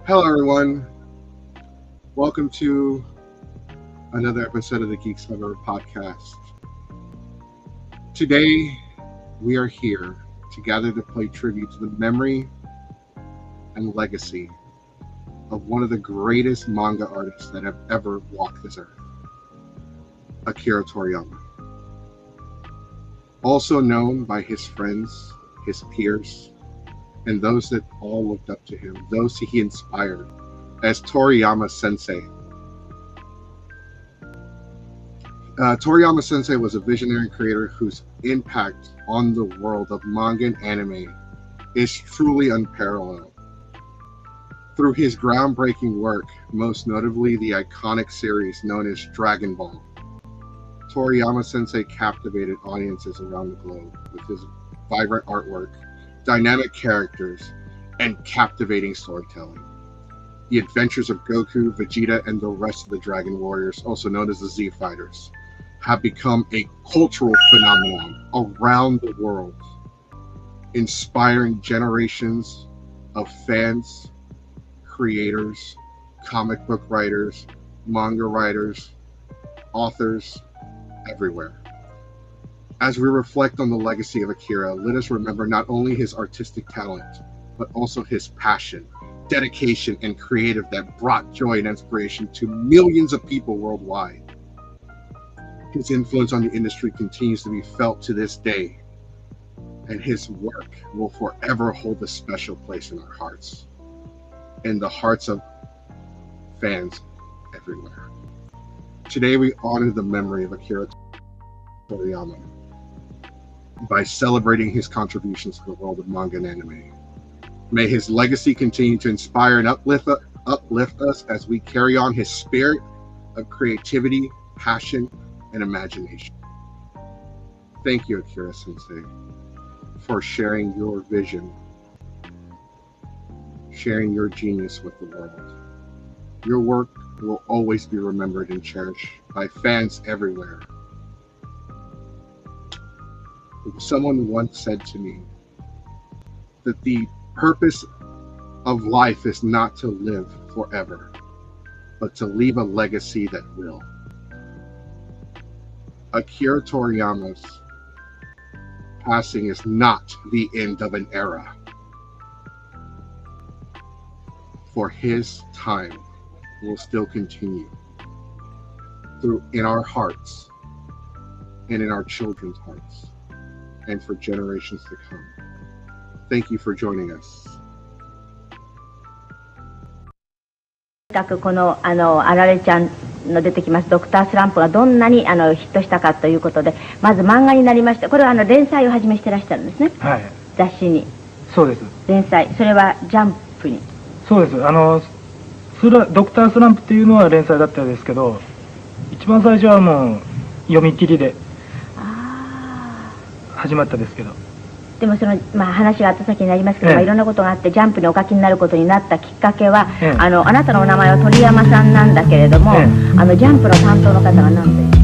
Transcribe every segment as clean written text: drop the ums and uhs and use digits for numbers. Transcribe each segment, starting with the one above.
Hello, everyone. Welcome to another episode of the Geeks podcast. Today, we are here together to pay tribute to the memory and legacy of one of the greatest manga artists that have ever walked this earth, Akira Toriyama. Also known by his friends, his peers, and those that all looked up to him, those he inspired, as Toriyama Sensei. Toriyama Sensei was a visionary creator whose impact on the world of manga and anime is truly unparalleled. Through his groundbreaking work, most notably the iconic series known as Dragon Ball, Toriyama Sensei captivated audiences around the globe with his vibrant artwork, dynamic characters, and captivating storytelling. The adventures of Goku, Vegeta, and the rest of the Dragon Warriors, also known as the Z Fighters, have become a cultural phenomenon around the world, inspiring generations of fans, creators, comic book writers, manga writers, authors, everywhere. As we reflect on the legacy of Akira, let us remember not only his artistic talent, but also his passion, dedication, and creative that brought joy and inspiration to millions of people worldwide. His influence on the industry continues to be felt to this day, and his work will forever hold a special place in our hearts, in the hearts of fans everywhere. Today we honor the memory of Akira Toriyama by celebrating his contributions to the world of manga and anime. May his legacy continue to inspire and uplift us as we carry on his spirit of creativity, passion, and imagination. Thank you, Akira Sensei, for sharing your vision, sharing your genius with the world. Your work will always be remembered and cherished by fans everywhere. Someone once said to me that the purpose of life is not to live forever, but to leave a legacy that will. Akira Toriyama's passing is not the end of an era, for his time will still continue in our hearts and in our children's hearts, and for generations to come. Thank you for joining us. このあられちゃんの出てきますドクタースランプがどんなにヒットしたかということで、まず漫画になりました。これは連載を始めしてらっしゃるんですね。はい。雑誌に。そうです。連載、それはジャンプに。そうです。ドクタースランプっていうのは連載だったんですけど、一番最初はもう読み切りで始まったですけど。でも話が後先になりますけど、いろんなことがあってジャンプにお書きになることになったきっかけは、あなたのお名前は鳥山さんなんだけれども、ジャンプの担当の方が何で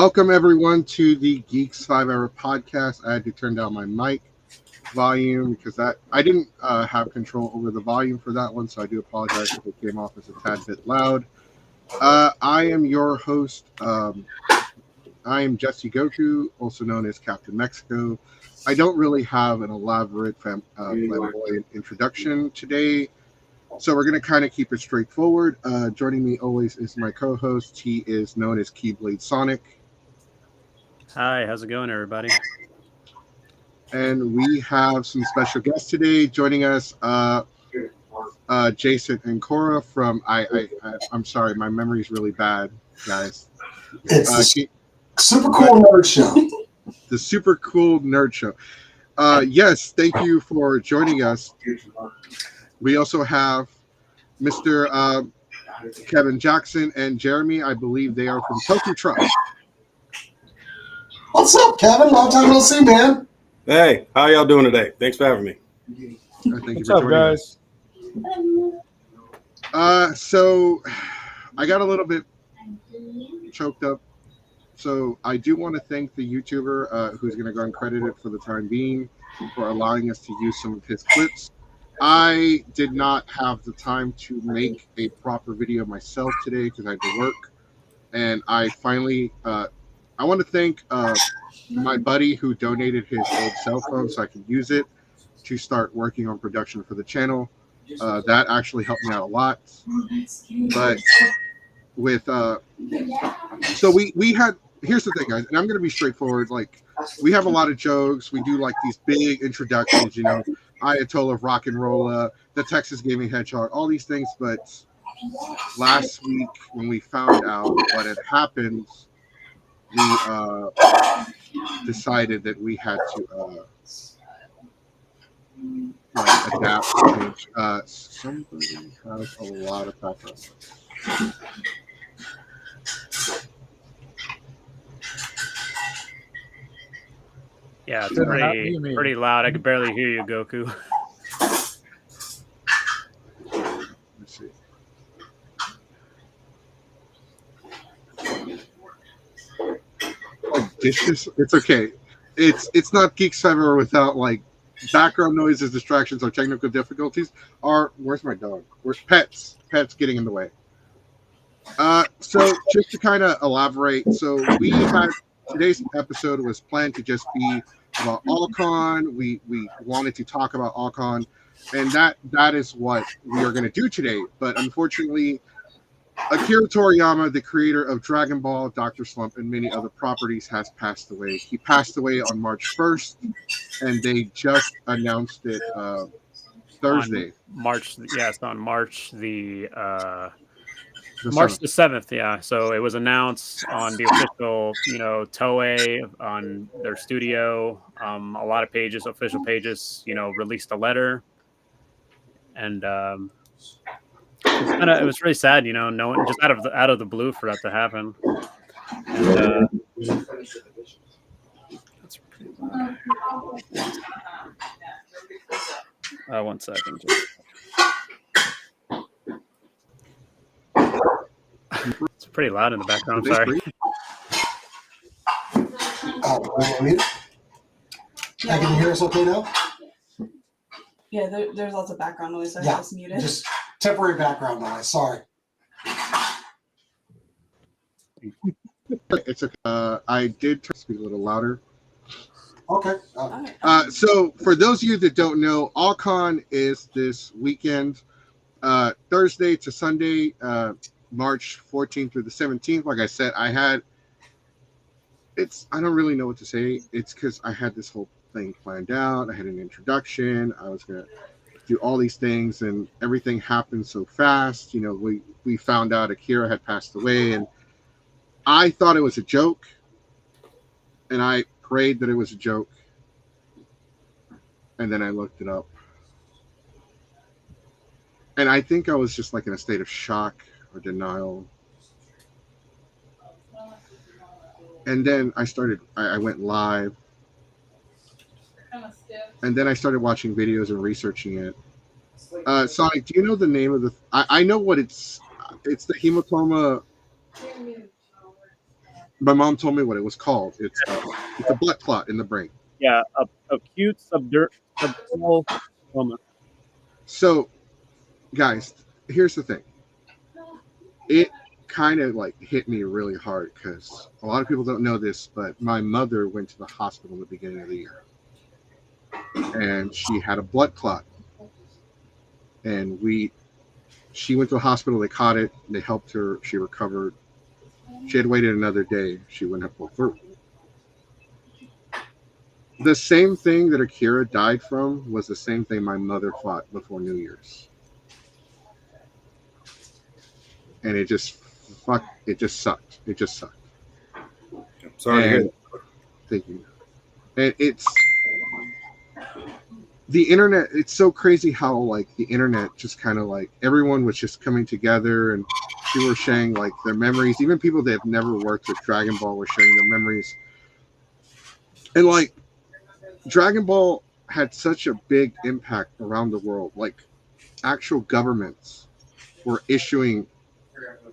Welcome everyone to the Geeks 5-Hour Podcast. I had to turn down my mic volume because I didn't have control over the volume for that one, so I do apologize if it came off as a tad bit loud. I am your host. I am Jesse Goku, also known as Captain Mexico. I don't really have an elaborate flamboyant introduction today, so we're going to kind of keep it straightforward. Joining me always is my co-host. He is known as Keyblade Sonic. Hi, how's it going, everybody? And we have some special guests today joining us. Jason and Cora from I'm sorry, my memory's really bad, guys. It's the Super Cool Nerd Show. The Super Cool Nerd Show. Yes, thank you for joining us. We also have Mr. Kevin Jackson and Jeremy. I believe they are from Toku Trunk. What's up, Kevin? Long time no see, man. Hey, how y'all doing today? Thanks for having me. What's up, guys? So I got a little bit choked up. So I do want to thank the YouTuber who's going to go uncredited for the time being for allowing us to use some of his clips. I did not have the time to make a proper video myself today because I had to work. And I finally, I want to thank my buddy who donated his old cell phone so I could use it to start working on production for the channel. That actually helped me out a lot. But with so we had, here's the thing, guys, and I'm gonna be straightforward. Like, we have a lot of jokes. We do like these big introductions, you know, Ayatollah of Rock and Rolla, the Texas Gaming Hedgehog, all these things. But last week when we found out what had happened, we decided that we had to like adapt and change. Somebody has a lot of background. Yeah, it's pretty loud. I could barely hear you, Goku. Let's see. It's okay. It's not Geeks 5-Hour without like background noises, distractions, or technical difficulties. Where's my dog? Where's pets getting in the way? So just to kind of elaborate, so we had today's episode was planned to just be about Alcon. We wanted to talk about Alcon, and that is what we are going to do today. But unfortunately, Akira Toriyama, the creator of Dragon Ball, Dr. Slump, and many other properties, has passed away. He passed away on March 1st, and they just announced it Thursday. On March the March the 7th, yeah. So it was announced on the official, Toei, on their studio. A lot of pages, official pages, released a letter, and it was really sad, knowing just out of the blue for that to happen. And, that's pretty loud. 1 second. It's pretty loud in the background. I'm sorry. Can you hear us okay now? Yeah, there's lots of background noise. So I just muted. Just temporary background noise. Sorry. It's okay. I did try to speak a little louder. Okay. So for those of you that don't know, Alcon is this weekend, Thursday to Sunday, March 14th through the 17th. Like I said, I don't really know what to say. It's because I had this whole thing planned out. I had an introduction. I was going to do all these things, and everything happened so fast. We found out Akira had passed away, and I thought it was a joke, and I prayed that it was a joke, and then I looked it up, and I think I was just like in a state of shock or denial. And then I went live, and then I started watching videos and researching it. Sonic, do you know the name of I know what it's the hematoma. My mom told me what it was called. It's a blood clot in the brain. Yeah, acute subdural coma. So, guys, here's the thing. It kind of like hit me really hard because a lot of people don't know this, but my mother went to the hospital in the beginning of the year, and she had a blood clot, and she went to the hospital. They caught it. They helped her. She recovered. She had waited another day. She wouldn't have pulled through. The same thing that Akira died from was the same thing my mother fought before New Year's. And it just sucked. It just sucked. Sorry to hear that. Thank you. And it's the internet. It's so crazy how like the internet just kind of like everyone was just coming together and people were sharing like their memories. Even people that have never worked with Dragon Ball were sharing their memories. And like Dragon Ball had such a big impact around the world. Like actual governments were issuing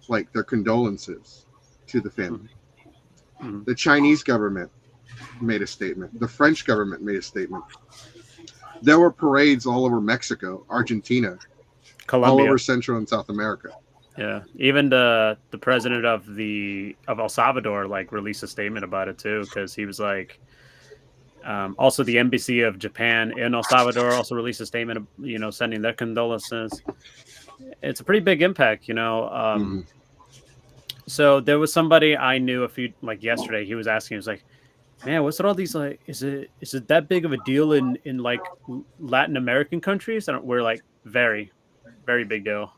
like their condolences to the family. Mm-hmm. The Chinese government made a statement. The French government made a statement. There were parades all over Mexico, Argentina, Colombia, all over Central and South America. Yeah, even the president of El Salvador like released a statement about it too, because he was like, also the embassy of Japan in El Salvador also released a statement, sending their condolences. It's a pretty big impact, Mm-hmm. So there was somebody I knew yesterday. He was asking, he was like, man, what's all these like? Is it that big of a deal in like Latin American countries? And we're like, very, very big deal.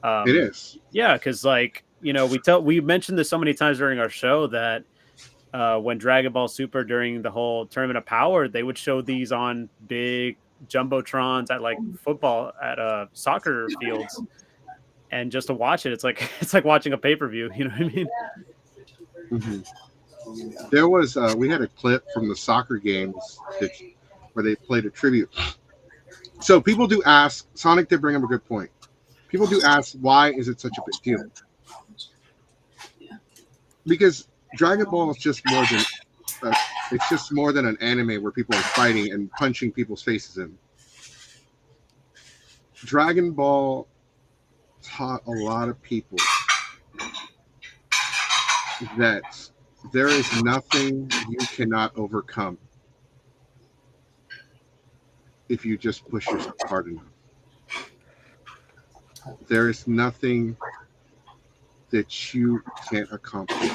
It is. Yeah, because like we mentioned this so many times during our show that when Dragon Ball Super during the whole Tournament of Power, they would show these on big jumbotrons at like football at soccer fields, and just to watch it, it's like watching a pay-per-view. You know what I mean? Mm-hmm. There was we had a clip from the soccer games where they played a tribute. So people do ask. Sonic did bring up a good point. People do ask, why is it such a big deal? Because Dragon Ball is just more than it's just more than an anime where people are fighting and punching people's faces in. Dragon Ball taught a lot of people that there is nothing you cannot overcome if you just push yourself hard enough. There is nothing that you can't accomplish.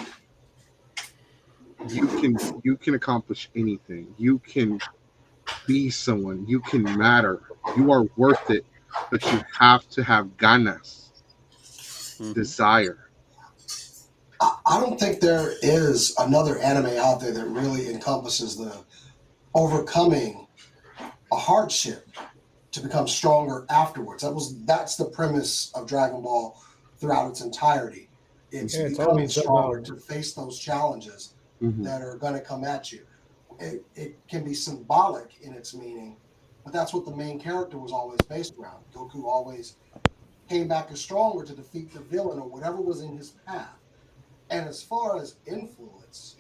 You can accomplish anything. You can be someone. You can matter. You are worth it, but you have to have ganas, desire. I don't think there is another anime out there that really encompasses the overcoming a hardship to become stronger afterwards. That's the premise of Dragon Ball throughout its entirety. It's becoming stronger to face those challenges that are going to come at you. It can be symbolic in its meaning, but that's what the main character was always based around. Goku always came back as stronger to defeat the villain or whatever was in his path. And as far as influence,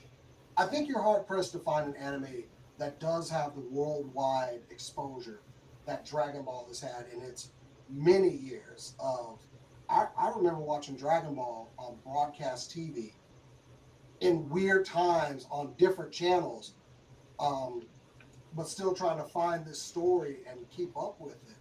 I think you're hard-pressed to find an anime that does have the worldwide exposure that Dragon Ball has had in its many years of... I remember watching Dragon Ball on broadcast TV in weird times on different channels, but still trying to find this story and keep up with it.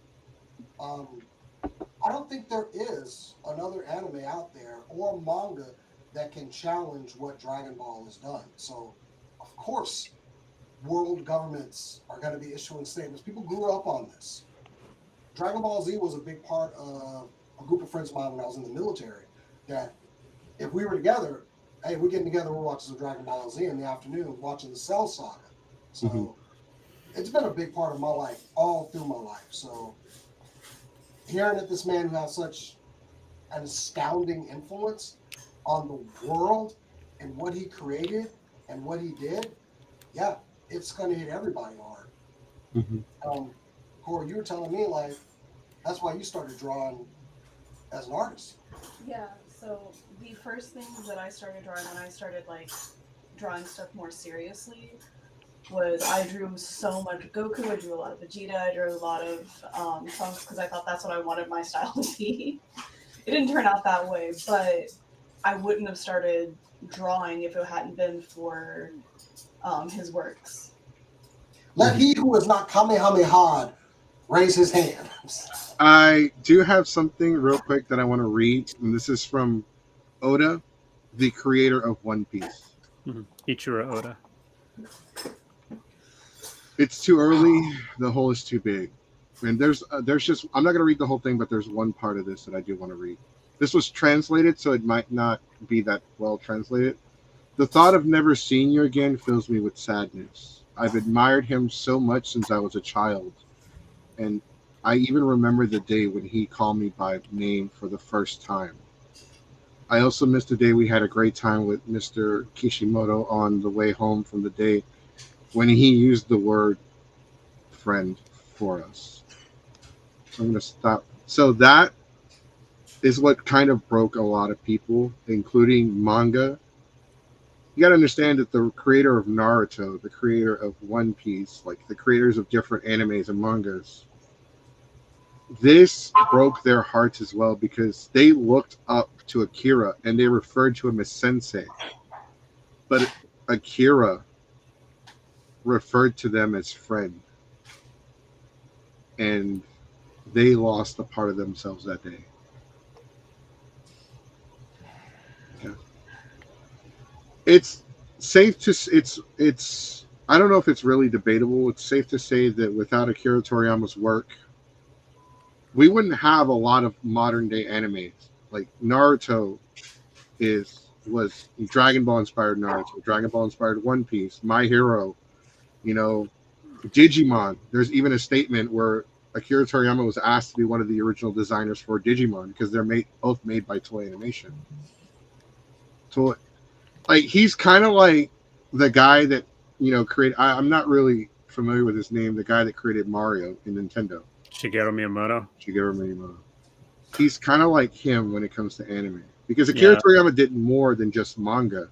I don't think there is another anime out there or manga that can challenge what Dragon Ball has done. So, of course, world governments are going to be issuing statements. People grew up on this. Dragon Ball Z was a big part of a group of friends of mine when I was in the military, that if we were together, hey, we're getting together, we're watching some Dragon Ball Z in the afternoon, watching the Cell Saga. So it's been a big part of my life, all through my life. So hearing that this man who has such an astounding influence on the world and what he created and what he did, yeah, it's going to hit everybody hard. Corey, you were telling me, like, that's why you started drawing as an artist. Yeah, So the first things that I started drawing when I started like drawing stuff more seriously was I drew so much Goku, I drew a lot of Vegeta, I drew a lot of Trunks because I thought that's what I wanted my style to be. It didn't turn out that way, but I wouldn't have started drawing if it hadn't been for his works. Let he who is not Kamehameha raise his hand. I do have something real quick that I want to read, and this is from Oda, the creator of One Piece. Ichiro Oda. It's too early. The hole is too big. And there's just, I'm not going to read the whole thing, but there's one part of this that I do want to read. This was translated, so it might not be that well translated. The thought of never seeing you again fills me with sadness. I've admired him so much since I was a child. And I even remember the day when he called me by name for the first time. I also miss the day we had a great time with Mr. Kishimoto on the way home from the day when he used the word friend for us. So I'm going to stop. So that is what kind of broke a lot of people, including manga. You got to understand that the creator of Naruto, the creator of One Piece, like the creators of different animes and mangas, this broke their hearts as well because they looked up to Akira and they referred to him as sensei. But Akira referred to them as friend. And they lost a part of themselves that day. Yeah. It's safe to it's I don't know if it's really debatable. It's safe to say that without Akira Toriyama's work, we wouldn't have a lot of modern day animes. Like Naruto was Dragon Ball inspired Naruto, Dragon Ball inspired One Piece, My Hero, Digimon. There's even a statement where Akira Toriyama was asked to be one of the original designers for Digimon because they're both made by Toei Animation. So, like, he's kind of like the guy that created. I'm not really familiar with his name. The guy that created Mario in Nintendo. Shigeru Miyamoto. He's kind of like him when it comes to anime because Akira Toriyama did more than just manga.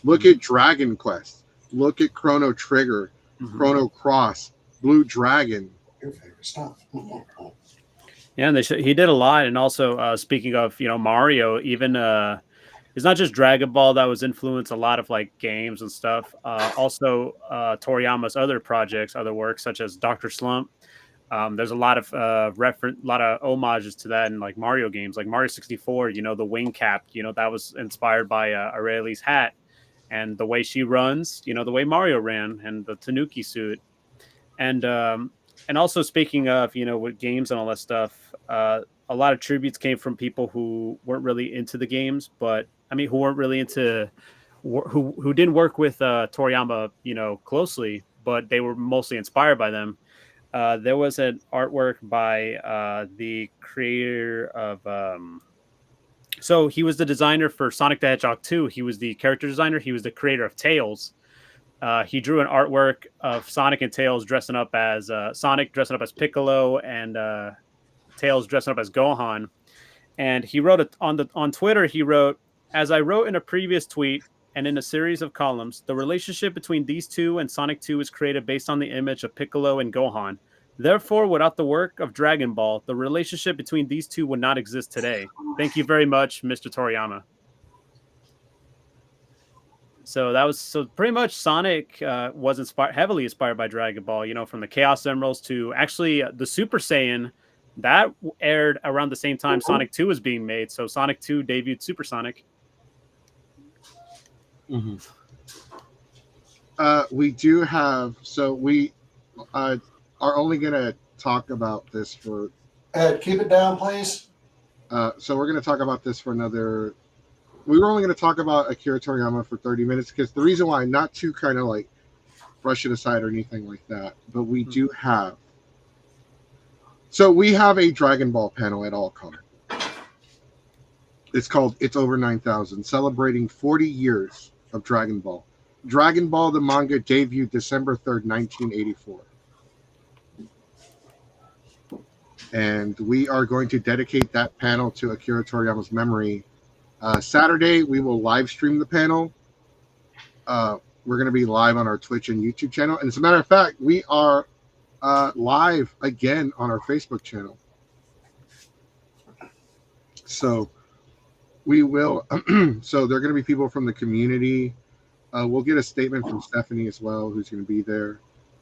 Look at Dragon Quest. Look at Chrono Trigger, Chrono Cross, Blue Dragon. Your favorite stuff. Yeah, and he did a lot. And also, speaking of, Mario, even it's not just Dragon Ball that was influenced a lot of like games and stuff. Also, Toriyama's other projects, other works such as Dr. Slump. There's a lot of homages to that in like Mario games, like Mario 64. The wing cap, that was inspired by Aureli's hat, and the way she runs, the way Mario ran, and the Tanuki suit, and also speaking of with games and all that stuff, a lot of tributes came from people who weren't really into the games, but who weren't really into who didn't work with Toriyama, closely, but they were mostly inspired by them. There was an artwork by the creator of. So he was the designer for Sonic the Hedgehog 2. He was the character designer. He was the creator of Tails. He drew an artwork of Sonic and Tails dressing up as Sonic dressing up as Piccolo and Tails dressing up as Gohan. And he wrote on Twitter. He wrote, "As I wrote in a previous tweet and in a series of columns, the relationship between these two and Sonic 2 is created based on the image of Piccolo and Gohan. Therefore, without the work of Dragon Ball, the relationship between these two would not exist today. Thank you very much, Mr. Toriyama." So pretty much Sonic was heavily inspired by Dragon Ball, from the Chaos Emeralds to actually the Super Saiyan that aired around the same time Sonic 2 was being made. So Sonic 2 debuted Super Sonic. Mm-hmm. We do have, so we are only going to talk about this for... Ed, keep it down, please. So we're going to talk about this for another... We were only going to talk about Akira Toriyama for 30 minutes because the reason why, not to kind of like brush it aside or anything like that, but we do have... So we have a Dragon Ball panel at Allcon. It's called It's Over 9,000, celebrating 40 years of Dragon Ball. Dragon Ball, the manga, debuted December 3rd, 1984. And we are going to dedicate that panel to Akira Toriyama's memory Saturday, we will live stream the panel. We're going to be live on our Twitch and YouTube channel. And as a matter of fact, we are live again on our Facebook channel. So we will. So there are going to be people from the community. We'll get a statement from Stephanie as well, who's going to be there.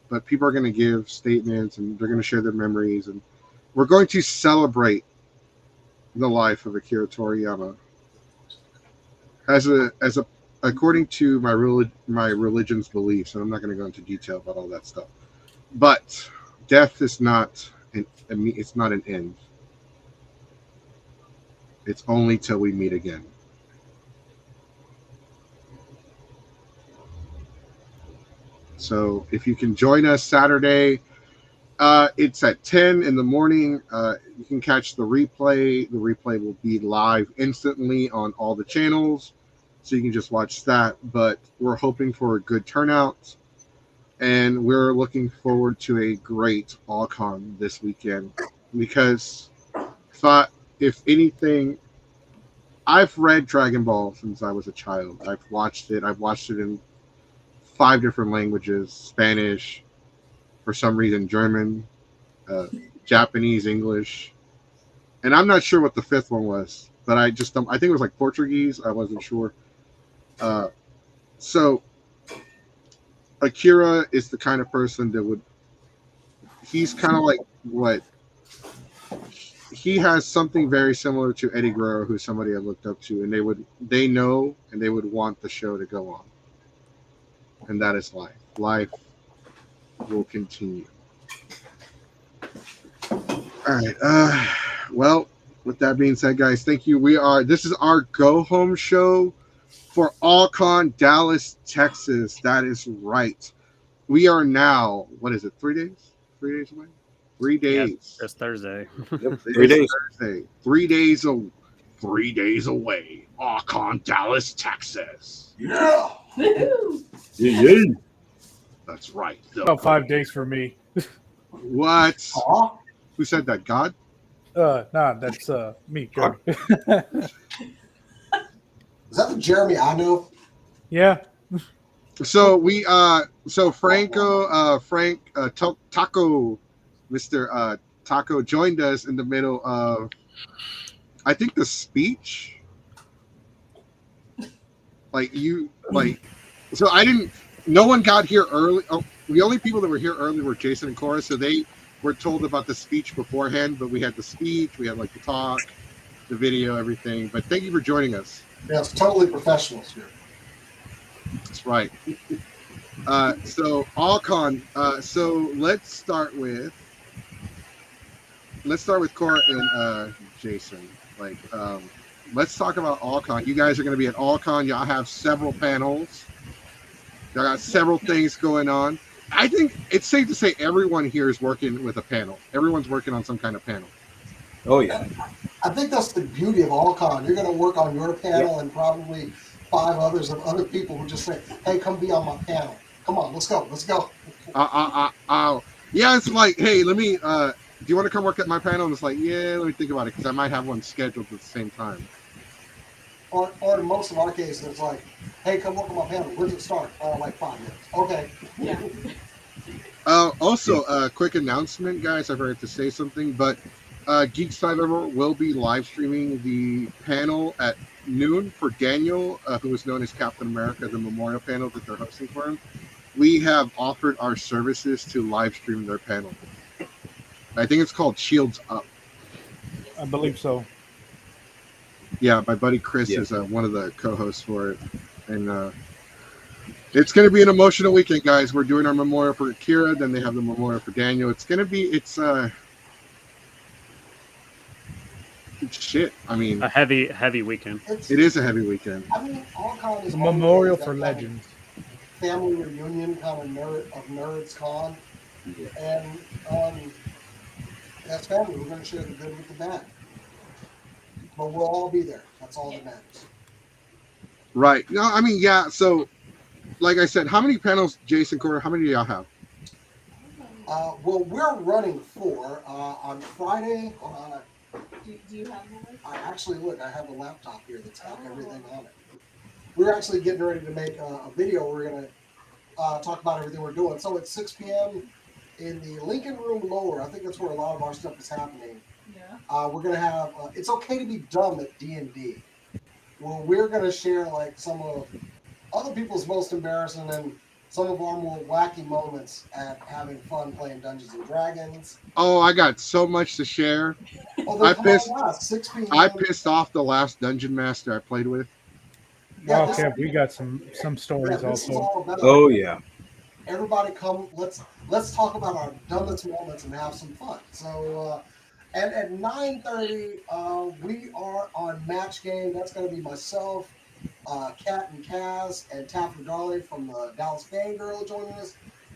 But people are going to give statements and they're going to share their memories. And we're going to celebrate the life of Akira Toriyama. According to my religion's beliefs, and I'm not going to go into detail about all that stuff. But death is not it's not an end. It's only till we meet again. So if you can join us Saturday, it's at 10 in the morning. You can catch the replay. The replay will be live instantly on all the channels, so you can just watch that. But we're hoping for a good turnout, and we're looking forward to a great All-Con this weekend, because if anything, I've read Dragon Ball since I was a child. I've watched it in 5 different languages: Spanish, for some reason German, Japanese, English, and I'm not sure what the 5th one was, but I think it was like Portuguese. I wasn't sure. So Akira is the kind of person that he's kind of like what he has something very similar to Eddie Guerrero, who's somebody I looked up to, and they know and they would want the show to go on. And that is life. Life will continue. All right. Well, with that being said, guys, thank you. This is our go home show for All-Con Dallas, Texas. That is right. We are now, what is it, 3 days? 3 days away? 3 days. Yeah, it's Thursday. Yep, 3 days. Thursday. 3 days away. All-Con Dallas, Texas. Yeah. Yeah. That's right. About 5 days for me. What? Aw. Who said that? God? Nah, that's me, Jeremy. Is that the Jeremy I know? Yeah. So Frank Taco, Mr. Taco joined us in the middle of, I think, the speech. No one got here early. Oh, the only people that were here early were Jason and Cora, so they were told about the speech beforehand, but we had the speech, we had like the talk, the video, everything. But thank you for joining us. Yeah, it's totally professionals here. That's right. So All-Con. So let's start with Cora and Jason. Let's talk about All-Con. You guys are going to be at All-Con. Y'all have several panels. Y'all got several things going on. I think it's safe to say everyone here is working with a panel. Everyone's working on some kind of panel. Oh yeah. I think that's the beauty of All-Con. You're going to work on your panel and probably 5 others of other people who just say, "Hey, come be on my panel. Come on, let's go. Yeah, it's like, hey, let me. Do you want to come work at my panel? And it's like, yeah, let me think about it, because I might have one scheduled at the same time. Or in most of our cases, it's like, "Hey, come work on my panel. Where does it start? Like 5 minutes. Okay." Yeah. Also, a quick announcement, guys. I forgot to say something, but Geeks 5 Ever will be live streaming the panel at noon for Daniel, who is known as Captain America, the memorial panel that they're hosting for him. We have offered our services to live stream their panel. I think it's called Shields Up. I believe so. Yeah, my buddy Chris is one of the co-hosts for it. And it's going to be an emotional weekend, guys. We're doing our memorial for Akira, then they have the memorial for Daniel. It's shit. I mean, A heavy weekend. it is a heavy weekend. I mean, All-Con is A memorial always for that kind of legends. family reunion kind of nerds con. And as family, we're going to share the good with the bad. But we'll all be there. That's all that matters. Right. No, I mean, yeah. So, like I said, how many panels, Jason, Cora, how many do y'all have? Well, we're running 4 on Friday. Do you have one? I actually look. I have a laptop here that's got everything on it. We're actually getting ready to make a video. We're gonna talk about everything we're doing. So it's 6 p.m. in the Lincoln Room Lower. I think that's where a lot of our stuff is happening. Yeah. We're gonna have. It's okay to be dumb at D&D. Well, we're gonna share like some of other people's most embarrassing and some of our more wacky moments at having fun playing Dungeons and Dragons. Oh, I got so much to share. Oh, I then pissed- come on, 6 p.m. I pissed off the last dungeon master I played with. Yeah, Okay, we got some yeah, stories this is also. all about Oh yeah. everybody come. Let's talk about our dumbest moments and have some fun. So, and at 9:30, we are on Match Game. That's going to be myself, Kat and Kaz, and Taffy Darley from the Dallas Fangirl joining us,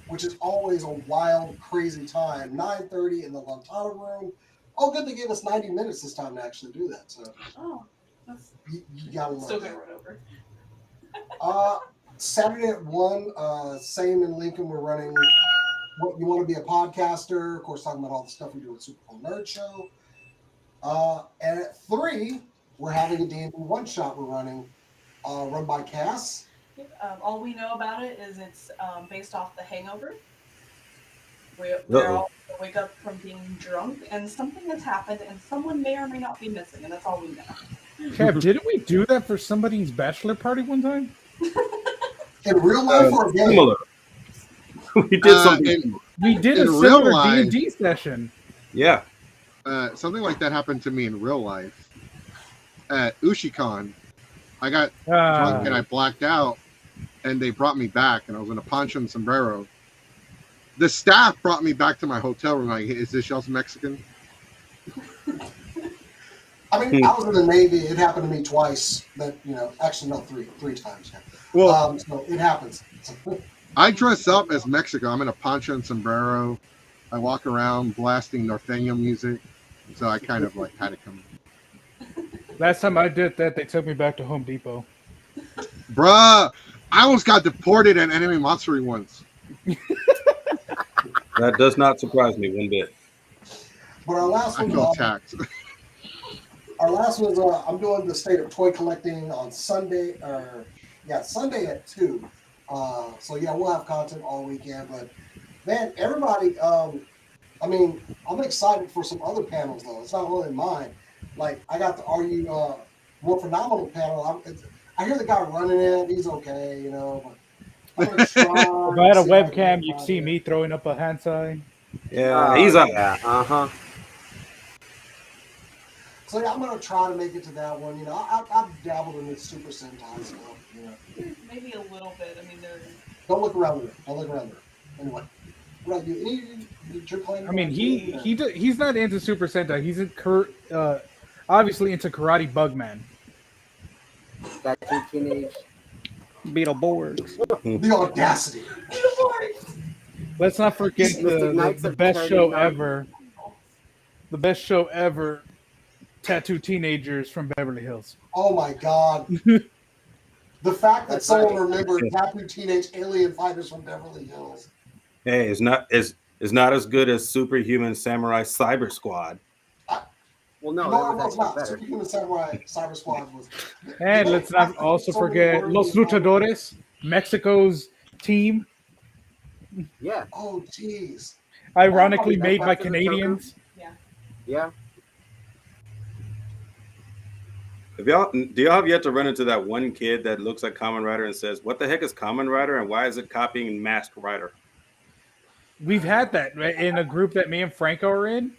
which is always a wild, crazy time. 9:30 in the Lantana room. Oh, good, they gave us 90 minutes this time to actually do that. So Oh, that's you gotta love still that. gonna run over. Saturday at 1, same in Lincoln, we're running What You Want to Be a Podcaster, of course, talking about all the stuff we do at Super Cool Nerd Show. And at 3, we're having a D&D one-shot we're running, run by Cass. All we know about it is it's based off The Hangover. We're all gonna wake up from being drunk, and something has happened, and someone may or may not be missing, and that's all we know. Kev, didn't we do that for somebody's bachelor party one time? In real life or a game? Similar. We did something. We did a in real similar life- D&D session. Yeah. Something like that happened to me in real life at Ushicon. I got Ah. drunk and I blacked out, and they brought me back, and I was in a poncho and sombrero. The staff brought me back to my hotel room. Like, is this y'all's Mexican? I mean, I was in the Navy. It happened to me twice. But actually, no, three times. Yeah. Well, So it happens. I dress up as Mexico. I'm in a poncho and sombrero. I walk around blasting Norteño music. So I kind of like had to come. Last time I did that, they took me back to Home Depot. Bruh, I almost got deported at Enemy Matsuri once. That does not surprise me one bit. But our last I one, felt taxed. our last one is I'm doing the State of Toy Collecting on Sunday, Sunday at 2. So yeah, we'll have content all weekend. But man, everybody, I mean, I'm excited for some other panels though. It's not only mine. Like I got the Are You More Phenomenal panel. I hear the guy running it. He's okay, But I'm gonna try If I had a to see if I can webcam, get you'd on see there. me throwing up a hand sign. Yeah, he's on. Yeah, So yeah, I'm gonna try to make it to that one. I've dabbled in this Super Sentai stuff. Maybe a little bit. I mean, they're Don't look around the room. Don't look around the room. Anyway, what about you? You're playing. I mean, he's not into Super Sentai. He's obviously into Karate Bugman. that teenage. Beetleborgs. The audacity. Let's not forget Mystic Knights the of best Charity show Mountain. ever. The best show ever. Tattoo Teenagers from Beverly Hills. Oh my God. The fact that That's someone right. remembered Tattoo Teenage Alien Fighters from Beverly Hills. Hey, it's not as good as Superhuman Samurai Cyber Squad. Well, no, No, it that was was not. actually better. Superhuman Samurai Cyber Squad was. And let's not also forget Los Luchadores, Mexico's team, Yeah, Oh, jeez. ironically Oh, made by after the Canadians. yeah. Do y'all have yet to run into that one kid that looks like Kamen Rider and says, "What the heck is Kamen Rider and why is it copying Masked Rider?" We've had that right, in a group that me and Franco are in.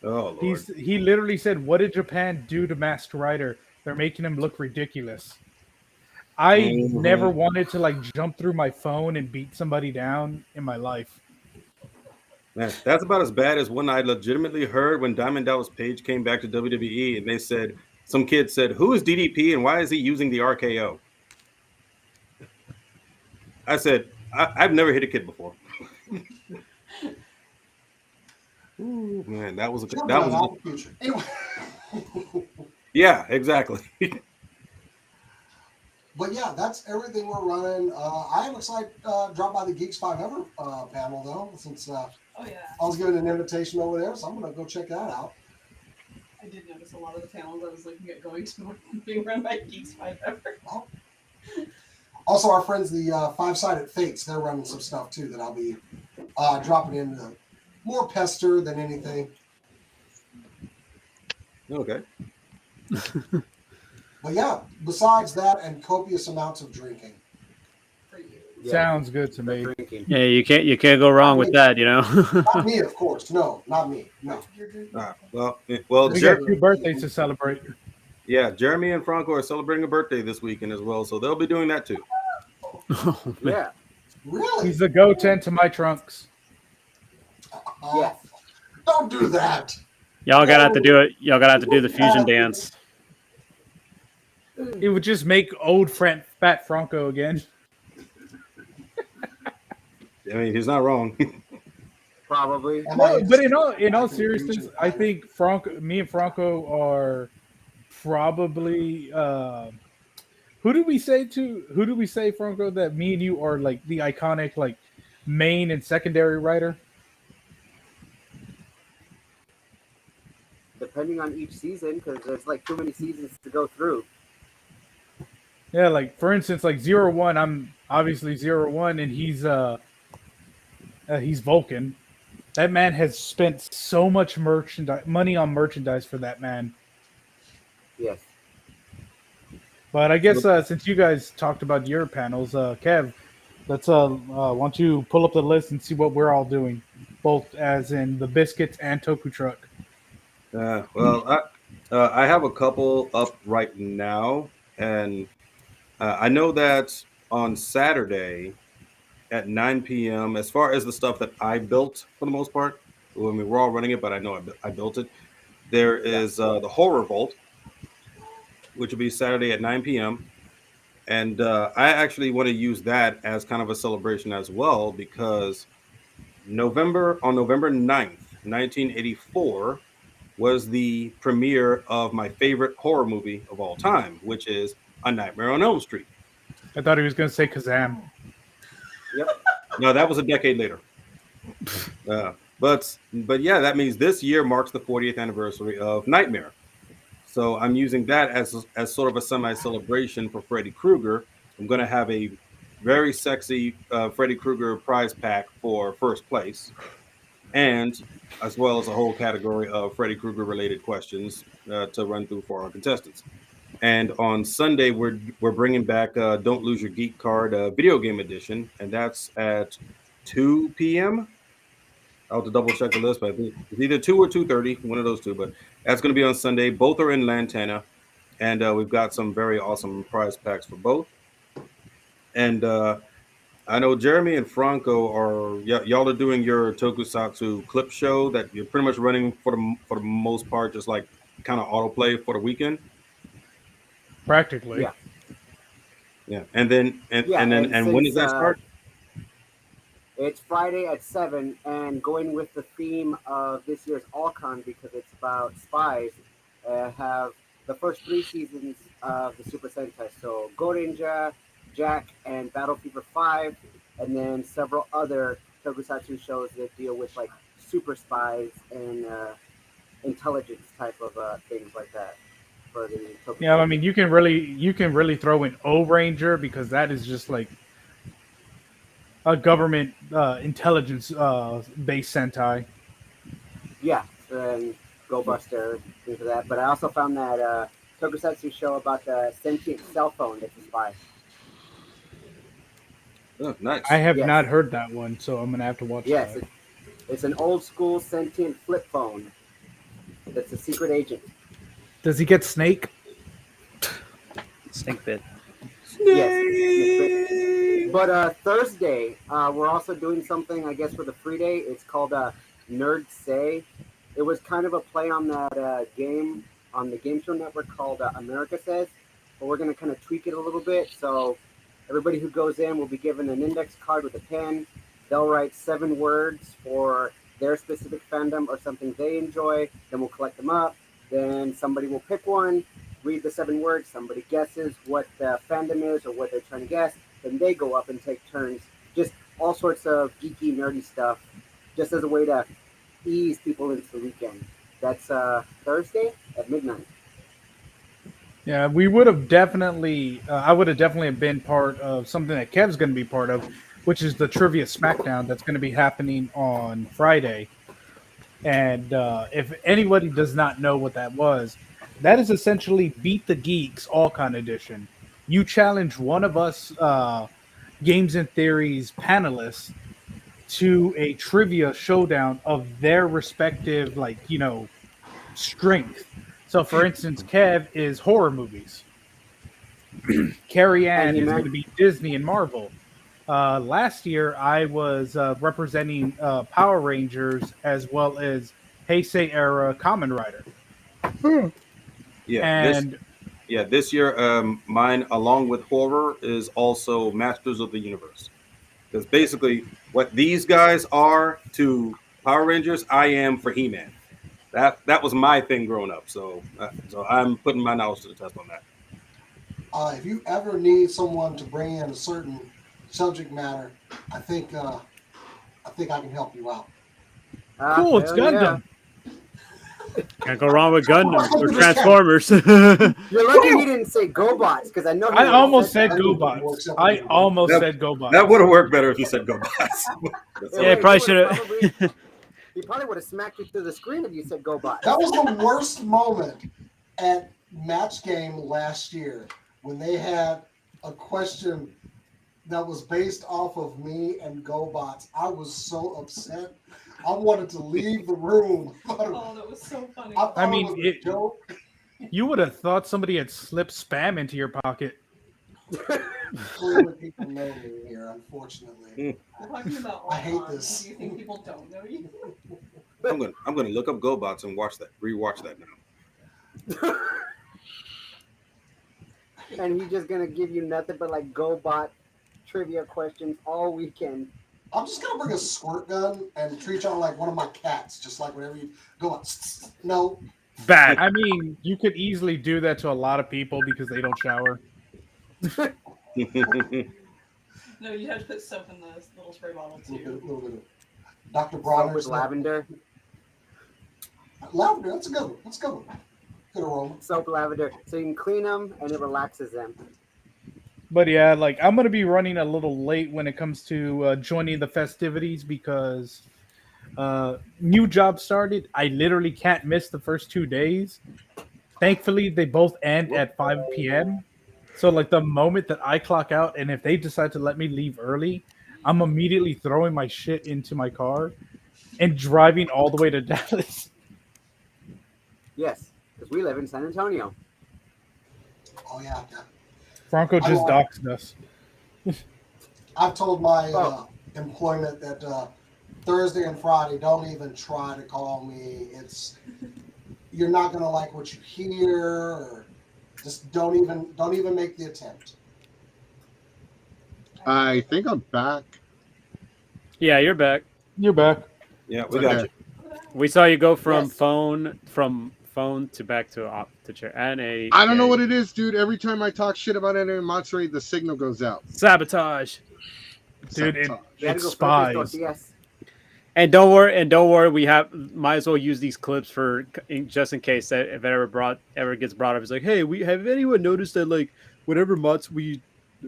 Oh Lord. He literally said, "What did Japan do to Masked Rider? They're making him look ridiculous." I Mhm. never wanted to like jump through my phone and beat somebody down in my life. Man, that's about as bad as one I legitimately heard when Diamond Dallas Page came back to WWE and they said, some kid said, "Who is DDP and why is he using the RKO?" I said, I've never hit a kid before. Ooh, man, that was Out the future. Anyway. yeah, exactly. But yeah, that's everything we're running. I am excited to drop by the Geeks 5 Ever panel though, since Oh yeah. I was given an invitation over there, so I'm gonna go check that out. I did notice a lot of the panels I was looking at going to were being run by Geeks 5 ever. Also, our friends, the Five-Sided Fates, they're running some stuff too that I'll be dropping in more pester than anything. Okay. But yeah, besides that and copious amounts of drinking. For you. Yeah. Sounds good to me. Drinking. Yeah, you can't go wrong with that, you know. Not me, of course. No, not me. No. You're drinking. All right. Well, We got 2 birthdays to celebrate. yeah, Jeremy and Franco are celebrating a birthday this weekend as well, so they'll be doing that too. Oh, man. Yeah. Really? He's the goat to my trunks. Yeah. Don't do that. Y'all gotta have to do it. Y'all gotta have to do the fusion dance. It would just make old fat Franco again. I mean, he's not wrong. Probably. No, but in all seriousness, I think me and Franco are probably. Who do we say, Franco, that me and you are like the iconic like main and secondary writer? Depending on each season, because there's like too many seasons to go through. Yeah, like for instance, like 01, I'm obviously 01, and he's Vulcan. That man has spent so much money on merchandise for that man. Yes. But I guess since you guys talked about your panels, Kev, let's why don't you pull up the list and see what we're all doing, both as in the Biscuits and Toku Truck. Well, I have a couple up right now, and I know that on Saturday at 9 p.m., as far as the stuff that I built for the most part, I mean, we're all running it, but I know I built it. There is the Horror Vault, which will be Saturday at 9 p.m. And I actually want to use that as kind of a celebration as well, because on November 9th, 1984, was the premiere of my favorite horror movie of all time, which is A Nightmare on Elm Street. I thought he was going to say Kazam. Yep. No, that was a decade later. But yeah, that means this year marks the 40th anniversary of Nightmare. So I'm using that as sort of a semi-celebration for Freddy Krueger. I'm going to have a very sexy Freddy Krueger prize pack for first place, and as well as a whole category of Freddy Krueger related questions to run through for our contestants. And on Sunday, we're bringing back Don't Lose Your Geek Card video game edition, and that's at 2 p.m. I'll have to double check the list, but I think it's either 2 or 2:30, one of those two. But that's going to be on Sunday. Both are in Lantana, and we've got some very awesome prize packs for both. And I know Jeremy and Franco y'all are doing your Tokusatsu clip show that you're pretty much running for the most part, just like kind of autoplay for the weekend. Practically. Yeah. Yeah, and when does that start? It's Friday at 7, and going with the theme of this year's All-Con, because it's about spies, have the first 3 seasons of the Super Sentai. So Gorenja, Jack, and Battle Fever 5, and then several other Tokusatsu shows that deal with like super spies and intelligence type of things like that. For the Tokusatsu. Yeah, I mean, you can really throw in O-Ranger, because that is just like a government intelligence based Sentai. Yeah, and Go Buster, things like that. But I also found that Tokusatsu show about the sentient cell phone that's a spy. Oh, nice. I have not heard that one, so I'm gonna have to watch that. It's an old school sentient flip phone that's a secret agent. Does he get Snake? Snake bit. Yes. But Thursday, we're also doing something, I guess, for the free day. It's called Nerd Say. It was kind of a play on that game on the Game Show Network called America Says, but we're going to kind of tweak it a little bit. So everybody who goes in will be given an index card with a pen. They'll write 7 words for their specific fandom or something they enjoy. Then we'll collect them up. Then somebody will pick one, read the 7 words. Somebody guesses what the fandom is or what they're trying to guess. Then they go up and take turns. Just all sorts of geeky, nerdy stuff, just as a way to ease people into the weekend. That's Thursday at midnight. Yeah, we would have definitely. I would have definitely been part of something that Kev's going to be part of, which is the Trivia Smackdown that's going to be happening on Friday. And if anybody does not know what that is essentially Beat the Geeks All Con Edition. You challenge one of us Games and Theories panelists to a trivia showdown of their respective, strength. So, for instance, Kev is horror movies. Carrie Ann is going to be Disney and Marvel. Last year, I was representing Power Rangers as well as Heisei era Kamen Rider. This year, mine, along with horror, is also Masters of the Universe. Because basically, what these guys are to Power Rangers, I am for He-Man. That was my thing growing up. So I'm putting my knowledge to the test on that. If you ever need someone to bring in a certain subject matter, I think I can help you out. Cool, it's Gundam. Can't go wrong with Gundam or Transformers. You're lucky you didn't say GoBots, because I know. I almost said GoBots. I almost said GoBots. That would have worked better if you said GoBots. Yeah, probably should have. He probably would have smacked you through the screen if you said GoBots. That was the worst moment at Match Game last year when they had a question that was based off of me and GoBots. I was so upset. I wanted to leave the room. Oh, that was so funny. I mean, you would have thought somebody had slipped spam into your pocket. Clearly, people know me here, unfortunately. We're talking about I hate this. Do you think people don't know you? I'm gonna look up GoBots and rewatch that now. And he's just gonna give you nothing but like GoBot trivia questions all weekend. I'm just gonna bring a squirt gun and treat y'all like one of my cats, just like whenever you go on. No. Bad. I mean, you could easily do that to a lot of people because they don't shower. No, you have to put soap in the little spray bottle too. Dr. Bronner's with lavender. Lavender, that's a good one. Let's go. Good aroma. Soap, lavender, so you can clean them and it relaxes them. But yeah, I'm going to be running a little late when it comes to joining the festivities because new job started. I literally can't miss the first 2 days. Thankfully, they both end at 5 p.m. So the moment that I clock out and if they decide to let me leave early, I'm immediately throwing my shit into my car and driving all the way to Dallas. Yes, because we live in San Antonio. Oh, yeah. Franco just doxed us. I've told my employment that Thursday and Friday, don't even try to call me. You're not going to like what you hear, or just don't even make the attempt. I think I'm back. Yeah, you're back. You're back. Yeah, we got you. We saw you go from phone to back to chair. I don't know what it is, dude. Every time I talk shit about Anime Matsuri, the signal goes out. Sabotage. Dude, it's spies. And don't worry. We might as well use these clips for just in case that if it ever gets brought up. It's like, hey, have anyone noticed that whenever we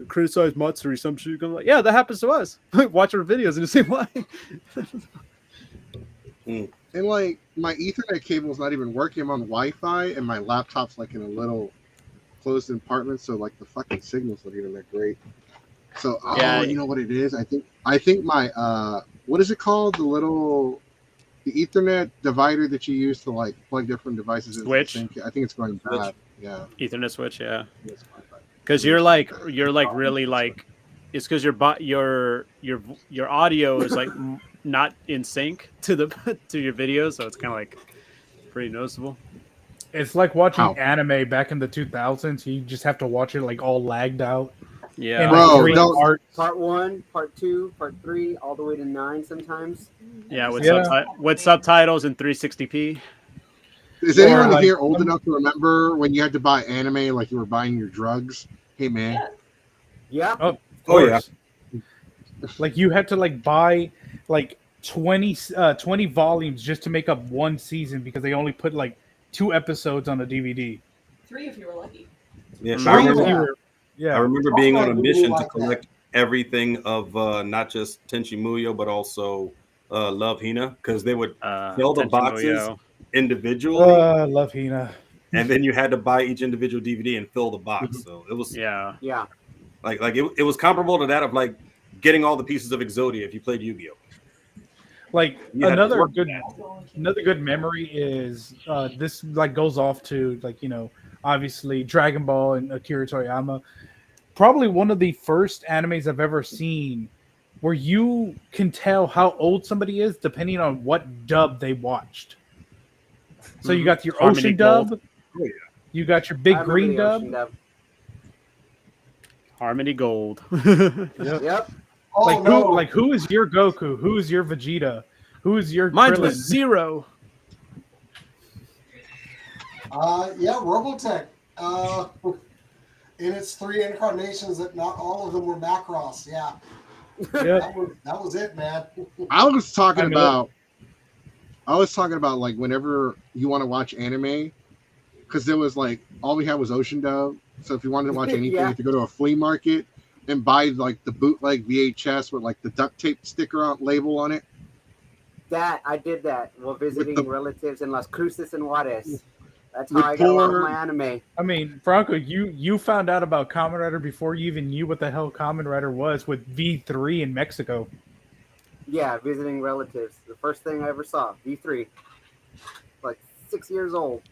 criticize Matsuri, some shit comes yeah, that happens to us. Watch our videos and you see why. And my Ethernet cable is not even working. I'm on Wi-Fi, and my laptop's in a little closed compartment, so the fucking signal's not even that great. So you know what it is? I think my what is it called? The Ethernet divider that you use to plug different devices in. Switch. I think it's going bad. Yeah. Ethernet switch. Yeah. Because you're really it's because your audio is not in sync to your video, so it's kind of pretty noticeable. It's like watching anime back in the 2000s. You just have to watch it all lagged out. Yeah, Bro, part 1, part 2, part 3, all the way to 9 sometimes. Yeah, with subtitles in 360p. Is anyone here old enough to remember when you had to buy anime you were buying your drugs? Hey, man. Yeah. Oh yeah. You had to buy 20 volumes just to make up one season because they only put like 2 episodes on a DVD. 3 if you were lucky. Yeah, Three I if remember. you were- yeah. I remember being on a Really mission to like that. collect everything of not just Tenchi Muyo, but also Love Hina, because they would fill the Tenchi boxes Muyo. individually, Love Hina. and then you had to buy each individual DVD and fill the box. So it was Yeah. Yeah. like it was comparable to that of like getting all the pieces of Exodia if you played Yu-Gi-Oh. Like You had to another work good that. another good memory is this like goes off to like obviously Dragon Ball and Akira Toriyama. Probably one of the first animes I've ever seen where you can tell how old somebody is depending on what dub they watched. So you got your Harmony Ocean Gold. dub, Oh, yeah. you got your I Big remember Green the dub. Ocean dub. Harmony Gold. Yep. Oh, no. Who is your Goku? Who is your Vegeta? Who is your Mine Krillin? was 0. Yeah, Robotech. In its 3 incarnations, that not all of them were Macross. Yeah, Yep. that was it, man. I was talking I know. about like whenever you want to watch anime, because there was like all we had was Ocean Dub. So if you wanted to watch anything, you Yeah. had to go to a flea market and buy like the bootleg VHS with like the duct tape sticker on label on it. That I did that while visiting the- relatives in Las Cruces and Juarez. That's how With I got a lot poor- of my anime. I mean, Franco, you found out about Kamen Rider before you even knew what the hell Kamen Rider was with V3 in Mexico. Yeah, visiting relatives. The first thing I ever saw, V3. Like 6 years old.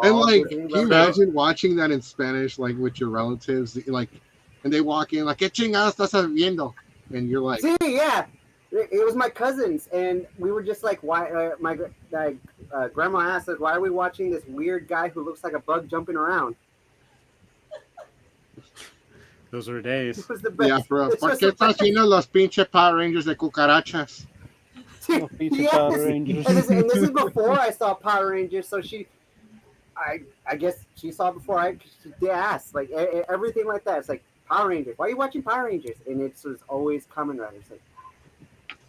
And All like, visiting can you relatives. imagine watching that in Spanish, like with your relatives, like, and they walk in like, "¿Qué chingados estás viendo?" And you're like, See, yeah. It was my cousins, and we were just like, why? My grandma asked us, why are we watching this weird guy who looks like a bug jumping around? Those were days. It was the best. "Yeah, bro, It's ¿por just qué the estás best. viendo los pinche Power Rangers de cucarachas?" Yes. And this is before I saw Power Rangers, so I guess she saw before they asked, like everything like that. It's like, Power Rangers, why are you watching Power Rangers? And it was always Kamen Rider. It's like,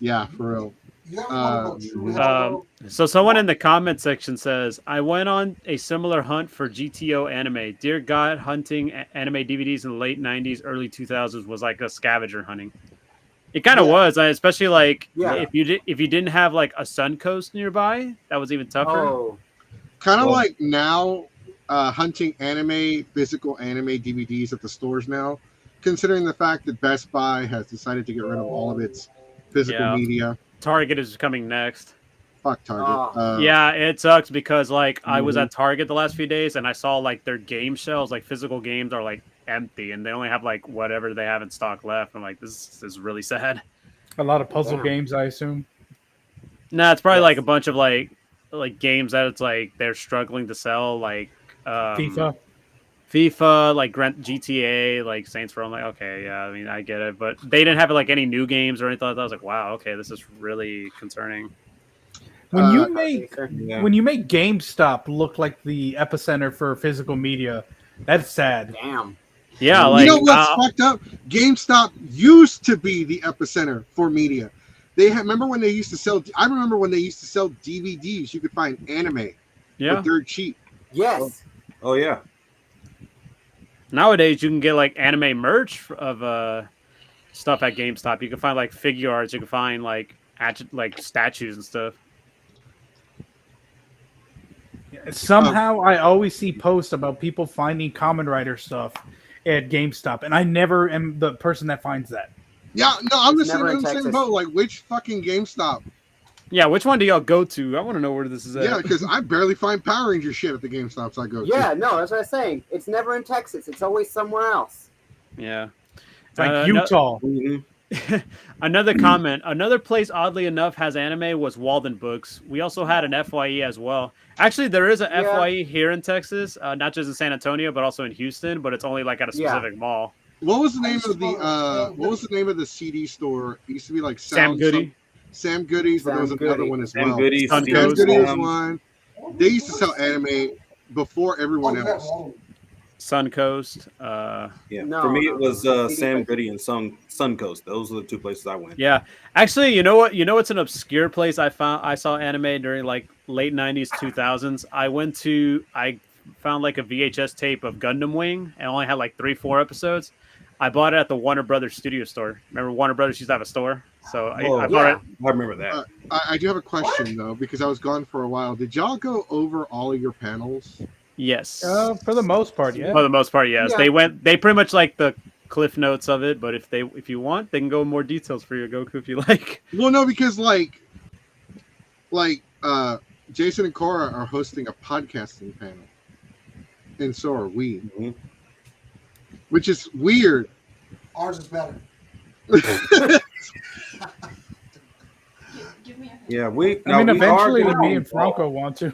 Yeah, for real. You ever want to go true hell, So someone in the comment section says, I went on a similar hunt for GTO anime. Dear God, hunting anime DVDs in the late 90s, early 2000s was like a scavenger hunting. It kind of was, especially like if you didn't have like a Suncoast nearby, that was even tougher. oh, Kind of Well- like now, hunting physical anime DVDs at the stores now, considering the fact that Best Buy has decided to get rid of all of its physical Yeah. media. Target is coming next. Fuck Target. Yeah, it sucks because like I was at Target the last few days and I saw like their game shelves, like physical games are like empty and they only have like whatever they have in stock left. I'm like, this is really sad. A lot of puzzle Damn. games, I assume. Nah, it's probably like a bunch of like games that it's like they're struggling to sell, like FIFA, like GTA, like Saints Row. I'm like, okay, yeah, I mean, I get it, but they didn't have like any new games or anything like that. I was like, wow, okay, this is really concerning. When you Yeah. make GameStop look like the epicenter for physical media, that's sad. damn. Yeah, like you know what's fucked up? GameStop used to be the epicenter for media. Remember when they used to sell? I remember when they used to sell DVDs. You could find anime yeah. for dirt cheap. Yes. Oh yeah. Nowadays, you can get like anime merch of stuff at GameStop. You can find like figure arts. You can find like statues and stuff. Somehow, I always see posts about people finding Kamen Rider stuff at GameStop, and I never am the person that finds that. Yeah, no, I'm It's the never in same Texas. boat. Like, which fucking GameStop? Yeah, which one do y'all go to? I want to know where this is at. Yeah, because I barely find Power Ranger shit at the GameStops I go to. Yeah, no, that's what I'm saying. It's never in Texas. It's always somewhere else. Yeah. It's like Utah. Another comment. Another place, oddly enough, has anime was Walden Books. We also had an FYE as well. Actually, there is an FYE here in Texas, not just in San Antonio, but also in Houston. But it's only like at a specific mall. What was the name of the What was the name of the CD store? It used to be like Sam Goody. Sam Goody's, but there was another one as Sam well. Goody, Sam Suncoast. Goody was one. They used to sell anime before everyone else. Suncoast. Yeah, No, for me no, it was no. Sam Goody and Suncoast. Those are the two places I went. Yeah, actually, you know what? You know what's an obscure place I saw anime during like late '90s, 2000s. I found like a VHS tape of Gundam Wing, and only had like 3-4 episodes. I bought it at the Warner Brothers studio store. Remember Warner Brothers used to have a store, so I bought it. I remember that. I do have a question though, because I was gone for a while. Did y'all go over all of your panels? Yes, For the most part, yeah. for the most part, yes. Yeah. They pretty much like the cliff notes of it, but if you want, they can go in more details for your Goku if you like. Well, no, because like Jason and Cora are hosting a podcasting panel, and so are we, which is weird. Ours is better. Give me a hint. Yeah, Eventually, me and Franco want to.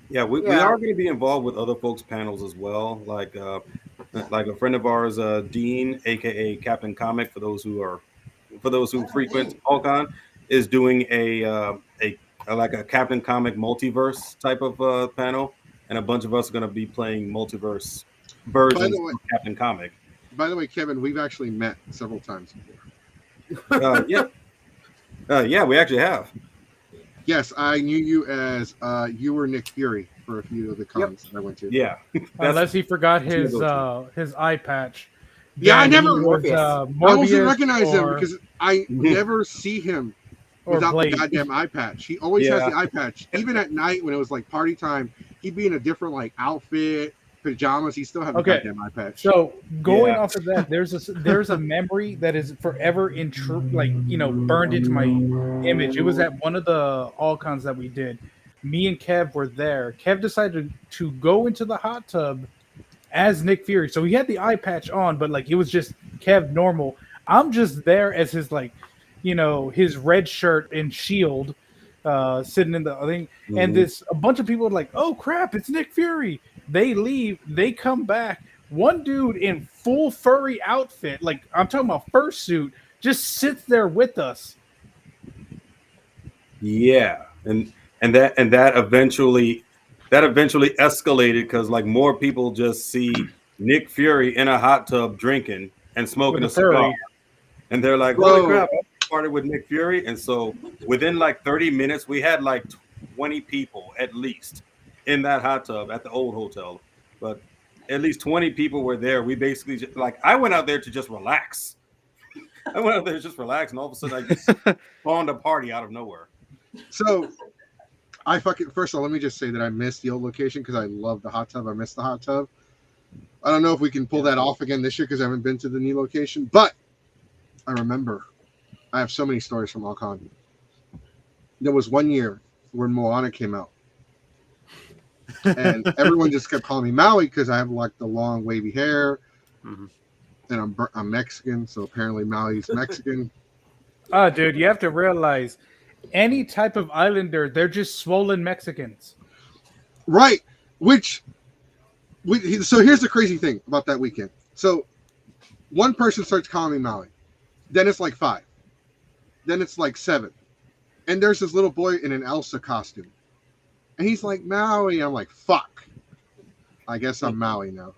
Yeah, we are going to be involved with other folks' panels as well. Like a friend of ours, Dean, aka Captain Comic, for those who frequent Alcon, is doing a Captain Comic multiverse type of panel, and a bunch of us are going to be playing multiverse versions of Captain Comic. By the way, Kevin, we've actually met several times before. Yeah, we actually have. Yes, I knew you as you were Nick Fury for a few of the cons that I went to. Yeah, Unless he forgot his eye patch. Yeah, I never. Was, I almost didn't recognize him because I never see him without the goddamn eye patch. He always has the eye patch. Even at night when it was like party time, he'd be in a different like outfit, pajamas. He still had the goddamn eye patch. So going off of that, there's a memory that is forever burned into my image. It was at one of the all-cons that we did. Me and Kev were there. Kev decided to go into the hot tub as Nick Fury. So he had the eye patch on, but like it was just Kev normal. I'm just there as his his red shirt and shield sitting in the thing. Mm-hmm. And a bunch of people are like, oh crap, it's Nick Fury. They leave, they come back. One dude in full furry outfit, like I'm talking about fursuit, just sits there with us. Yeah, and that eventually escalated because like more people just see Nick Fury in a hot tub drinking and smoking a cigar, and they're like, holy crap, I started with Nick Fury. And so within like 30 minutes, we had like 20 people at least in that hot tub at the old hotel, but at least 20 people were there. We basically just, I went out there to just relax. And all of a sudden I just spawned a party out of nowhere. So first of all, let me just say that I missed the old location because I love the hot tub. I missed the hot tub. I don't know if we can pull that off again this year because I haven't been to the new location, but I remember I have so many stories from Alcon. There was one year when Moana came out. And everyone just kept calling me Maui because I have like the long wavy hair, and I'm Mexican, so apparently Maui's Mexican. Oh, dude, you have to realize, any type of islander, they're just swollen Mexicans, right? So here's the crazy thing about that weekend. So one person starts calling me Maui, then it's like 5, then it's like 7, and there's this little boy in an Elsa costume. And he's like, Maui. I'm like, fuck. I guess I'm Maui now.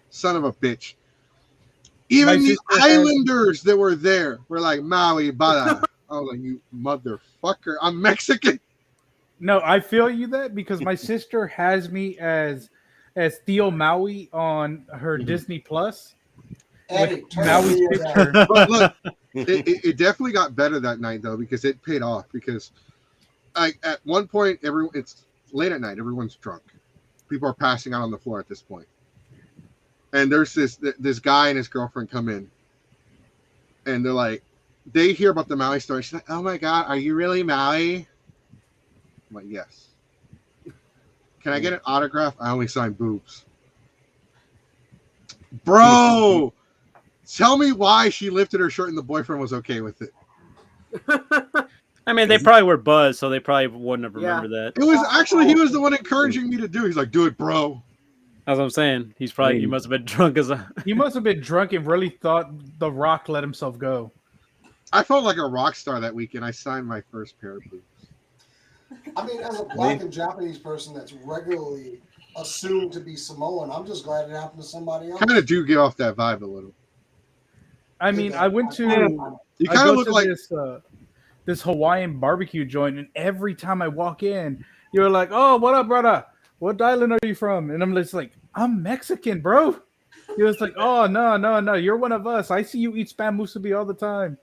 Son of a bitch. Even the islanders that were there were like, Maui, bada. I was like, you motherfucker. I'm Mexican. No, I feel you that because my sister has me as Theo Maui on her Disney Plus. Maui's picture. But look, it definitely got better that night, though, because it paid off. Because at one point, it's late at night, everyone's drunk. People are passing out on the floor at this point. And there's this guy and his girlfriend come in. And they're like, they hear about the Maui story. She's like, oh my God, are you really Maui? I'm like, yes. Can I get an autograph? I only sign boobs. Bro, tell me why she lifted her shirt and the boyfriend was okay with it. I mean, they probably were buzzed, so they probably wouldn't have remembered that. It was actually, he was the one encouraging me to do. He's like, do it, bro. That's what I'm saying. He must have been drunk He must have been drunk and really thought The Rock let himself go. I felt like a rock star that weekend. I signed my first pair of boobs. I mean, as a black and Japanese person that's regularly assumed to be Samoan. I'm just glad it happened to somebody else. Kind of do get off that vibe a little. I mean, I went to You I kind go of look to like this Hawaiian barbecue joint, and every time I walk in, you're like, "Oh, what up, brother? What island are you from?" And I'm just like, "I'm Mexican, bro." You're just like, "Oh, no, you're one of us. I see you eat spam musubi all the time,"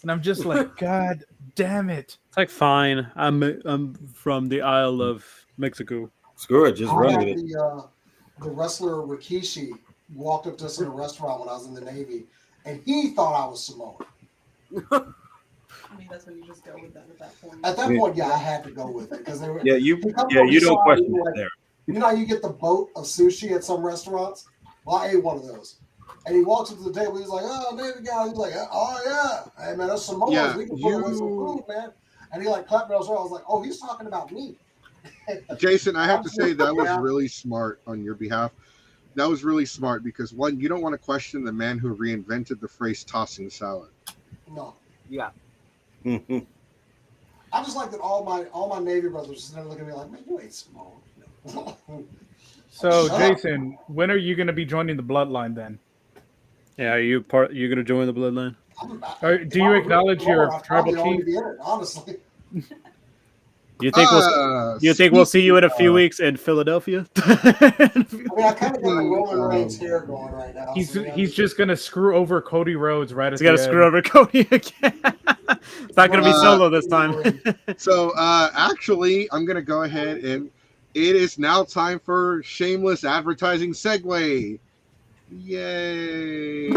and I'm just like, "God damn it!" It's like fine. I'm from the Isle of Mexico. Screw it, just I run had with it. the wrestler Rikishi walked up to us in a restaurant when I was in the Navy, and he thought I was Samoan. I mean, that's when you just go with that at that point. At that point, yeah, I had to go with it because they were. Yeah, you don't question it there. You know how you get the boat of sushi at some restaurants? Well, I ate one of those. And he walks up to the table. He's like, "Oh, Navy guy." He's like, "Oh yeah, hey man, that's Samoans. Yeah, we can put away some food, man." And he like clapped me on the shoulder. I was like, "Oh, he's talking about me." Jason, I have to say that was really smart on your behalf. That was really smart because one, you don't want to question the man who reinvented the phrase "tossing salad." No. Yeah. I just like that all my Navy brothers just never look at me like, "Man, you ain't Samoan." So, Shut up. Jason, when are you going to be joining the bloodline then? Yeah, are you going to join the bloodline? Do you acknowledge your I'd tribal probably already chief? be in it, honestly. Do you think we'll see you in a few weeks in Philadelphia? I mean, I kind of got a Roman Reigns here going right now. He's just going to screw over Cody Rhodes right at He's the got end. to screw over Cody again. It's not going to be solo this time. So actually, I'm going to go ahead and it is now time for shameless advertising segue. Yay!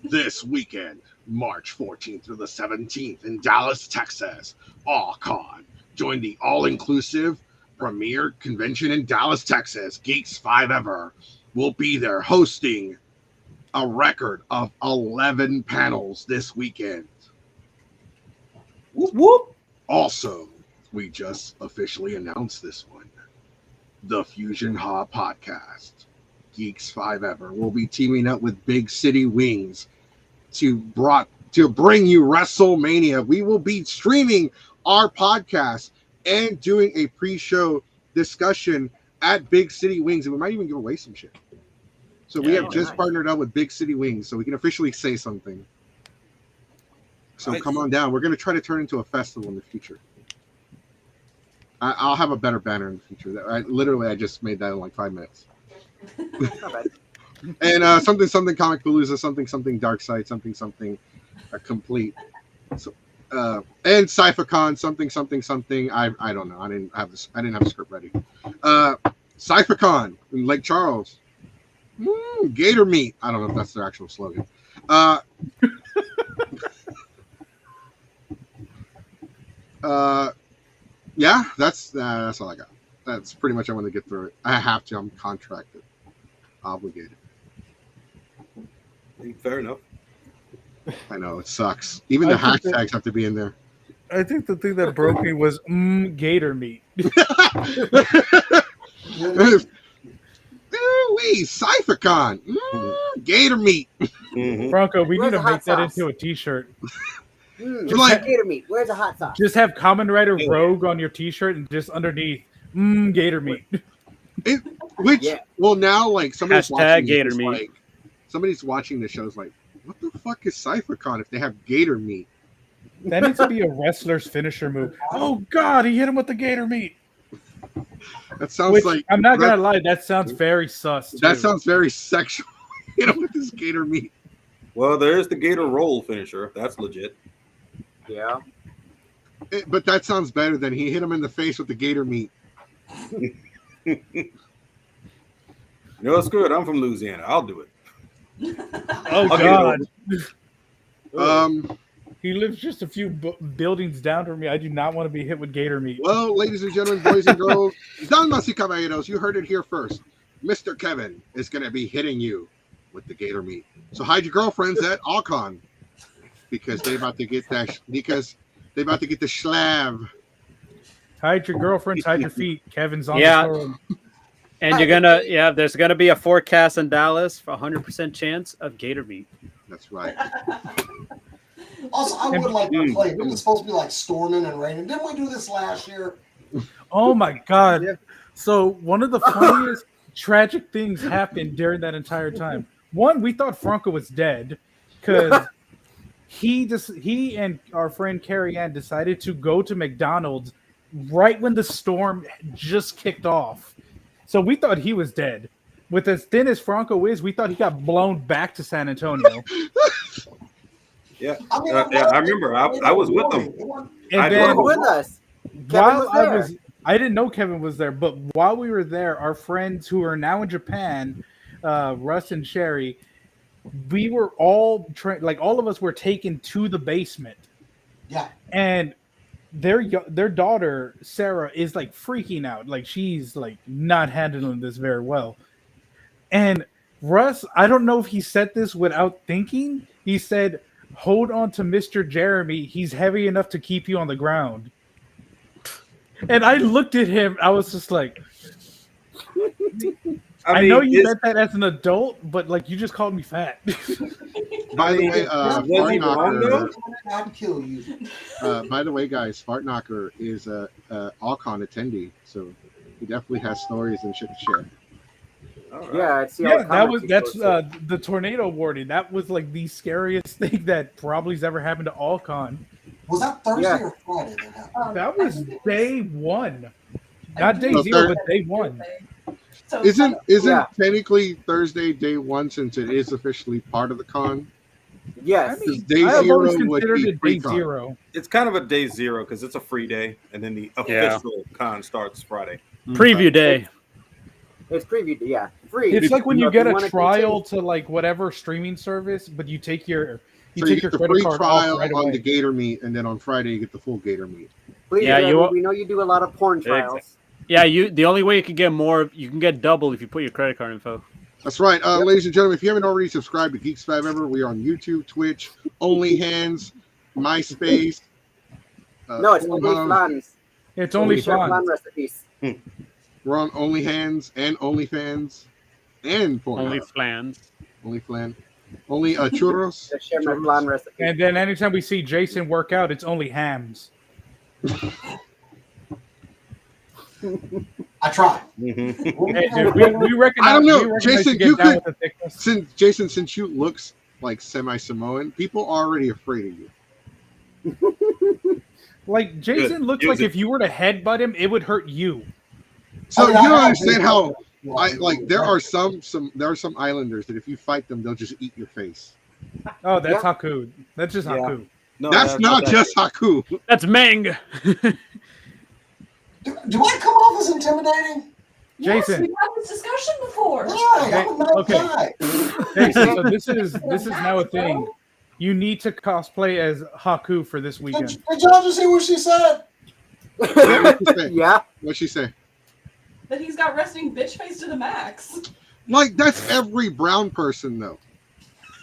This weekend, March 14th through the 17th in Dallas, Texas, AllCon. Join the all-inclusive premier convention in Dallas, Texas. Geeks 5 Ever will be there hosting a record of 11 panels this weekend. Whoop, whoop. Also, we just officially announced this one. The Fusion Ha podcast, Geeks 5 Ever, will be teaming up with Big City Wings to bring you WrestleMania. We will be streaming our podcast and doing a pre-show discussion at Big City Wings, and we might even give away some shit. So we have just partnered up with Big City Wings, so we can officially say something. So come on down. We're going to try to turn it into a festival in the future. I'll have a better banner in the future. I just made that in like 5 minutes. And something Comic Palooza, something Dark Side, something complete. So, and CypherCon, something. I don't know. I didn't have a script ready. CypherCon in Lake Charles. Gator meat. I don't know if that's their actual slogan. Yeah, that's all I got. That's pretty much I want to get through it. I have to. I'm contracted, obligated. Fair enough. I know it sucks. Even the hashtags have to be in there. I think the thing that broke me was gator meat. Wee, CypherCon. Gator meat. Bronco, we Where's need to the hot make that sauce? into a t-shirt. Like Gator meat. Where's the hot sauce? Just have Kamen Rider Rogue on your t-shirt and just underneath, gator meat. Well, now like somebody's Hashtag watching gator this, meat. like, somebody's watching the show's like, what the fuck is CypherCon if they have gator meat? That needs to be a wrestler's finisher move. Oh God, he hit him with the gator meat. That sounds Which, like I'm not gonna lie, that sounds very sus. that too. sounds very sexual. With this gator meat. Well, there's the Gator Roll finisher. That's legit. Yeah. But that sounds better than he hit him in the face with the gator meat. No, it's good. I'm from Louisiana. I'll do it. Oh I'll get it God. He lives just a few buildings down from me. I do not want to be hit with gator meat. Well, ladies and gentlemen, boys and girls, damas y caballeros, you heard it here first. Mr. Kevin is going to be hitting you with the gator meat. So hide your girlfriends at Alcon because they about to get that. Because they about to get the schlav. Hide your girlfriends, hide your feet. Kevin's on Yeah. the phone. And there's gonna be a forecast in Dallas for 100% chance of gator meat. That's right. Also, I would like to play. It was supposed to be like storming and raining. Didn't we do this last year? Oh my god! Yeah. So one of the funniest tragic things happened during that entire time. One, we thought Franco was dead because he and our friend Carrie Ann decided to go to McDonald's right when the storm just kicked off. So we thought he was dead. With as thin as Franco is, we thought he got blown back to San Antonio. Yeah, I mean, I remember. I was with them. And I then drove. with us. while was there. I didn't know Kevin was there, but while we were there, our friends who are now in Japan, Russ and Sherry, we were all all of us were taken to the basement. Yeah. And their daughter Sarah is like freaking out, like she's like not handling this very well. And Russ, I don't know if he said this without thinking. He said, "Hold on to Mr. Jeremy. He's heavy enough to keep you on the ground." And I looked at him. I was just like, I know you meant that as an adult, but like you just called me fat. By the way, I'd kill you. by the way, guys, Fartknocker is a Alcon attendee, so he definitely has stories and shit to share. Yeah, it's that's the tornado warning. That was like the scariest thing that probably's ever happened to Alcon. Was that Thursday or Friday that happened? That was day one, not day zero, but day one. So Isn't technically Thursday day one since it is officially part of the con? Yes. I mean, Day I have zero always would considered be it day pre-con. zero. It's kind of a day zero because it's a free day, and then the official con starts Friday. Preview day. It's preview. Yeah, free. It's like when you if get wanna a trial to like whatever streaming service, but you take your So take you your get the credit free card trial off right on away. the Gator Meat, and then on Friday you get the full Gator Meat. Please, Yeah, Jeremy, we know you do a lot of porn trials. Exactly. Yeah, the only way you can get more, you can get double if you put your credit card info. That's right, ladies and gentlemen. If you haven't already subscribed to Geeks 5 Ever, we are on YouTube, Twitch, OnlyHands, MySpace. No, it's only flans. It's only We share fun. flan recipes. We're on OnlyHands and OnlyFans and Pornhub. Only flans. OnlyFlan. Only churros. I share my flan recipes. And then anytime we see Jason work out, it's only hams. I tried. Hey, dude, we recognize. I don't know, we recognize Jason, get you down could- with the thickness. Since you looks like semi-Samoan, people are already afraid of you. Like Jason looks Use like if you were to headbutt him, it would hurt you. So I you don't have understand been- how there are some islanders that if you fight them, they'll just eat your face. Oh, that's Yeah. Haku. That's just Yeah. Haku. No, That's not just Haku. That's Meng. Do I come off as intimidating? Jason. Yes, we had this discussion before. Right, I'm a nice Okay. guy. Jason, so this is now a thing. You need to cosplay as Haku for this weekend. Did y'all just hear what she said? What'd she say? Yeah. What'd she say? That he's got resting bitch face to the max. Like that's every brown person though.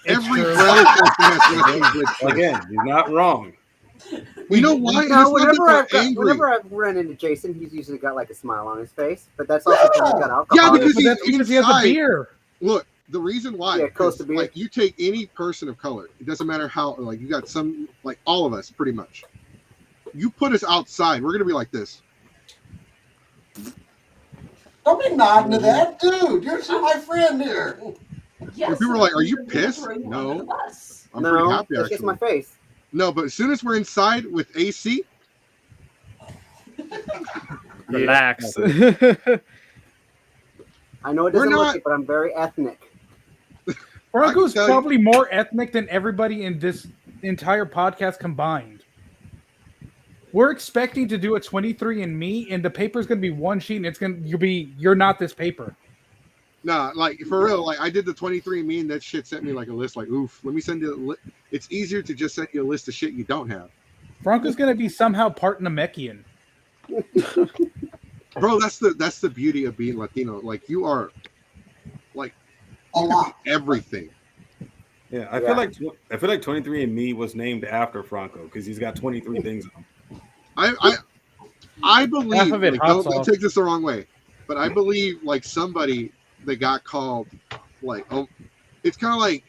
It's Every true. brown person has resting bitch face. Again, you're not wrong. You know why? No, It's not that they're angry. whenever I've run into Jason, he's usually got like a smile on his face, but that's also because he's got alcohol. Yeah, in because his- But that's because he has a inside. beer. Look, the reason why, Yeah, close to is, beer. like, you take any person of color, it doesn't matter how, like, you got some, like, all of us, pretty much. You put us outside, we're gonna be like this. Don't be nodding to that, dude. You're my friend here. Yes. If people were like, "Are you you're pissed?" throwing you No. under the bus. I'm pretty no, happy it's just actually. my face. No, but as soon as we're inside with AC, Relax. I know it We're doesn't not- look it, but I'm very ethnic. Franco's tell you- probably more ethnic than everybody in this entire podcast combined. We're expecting to do a 23andMe, and the paper's going to be one sheet, and it's going to be you're not this paper. nah, like for real, like I did the 23andMe and that shit sent me like a list, like, oof, let me send you a it's easier to just send you a list of shit you don't have. Franco's going to be somehow part Namekian. Bro, that's the beauty of being Latino. Like you are like A lot. everything. Yeah, I feel like 23andMe was named after Franco because he's got 23 things on him. I believe, Half of it like, hot don't sauce. take this the wrong way, but I believe like somebody that got called like, oh, it's kind of like,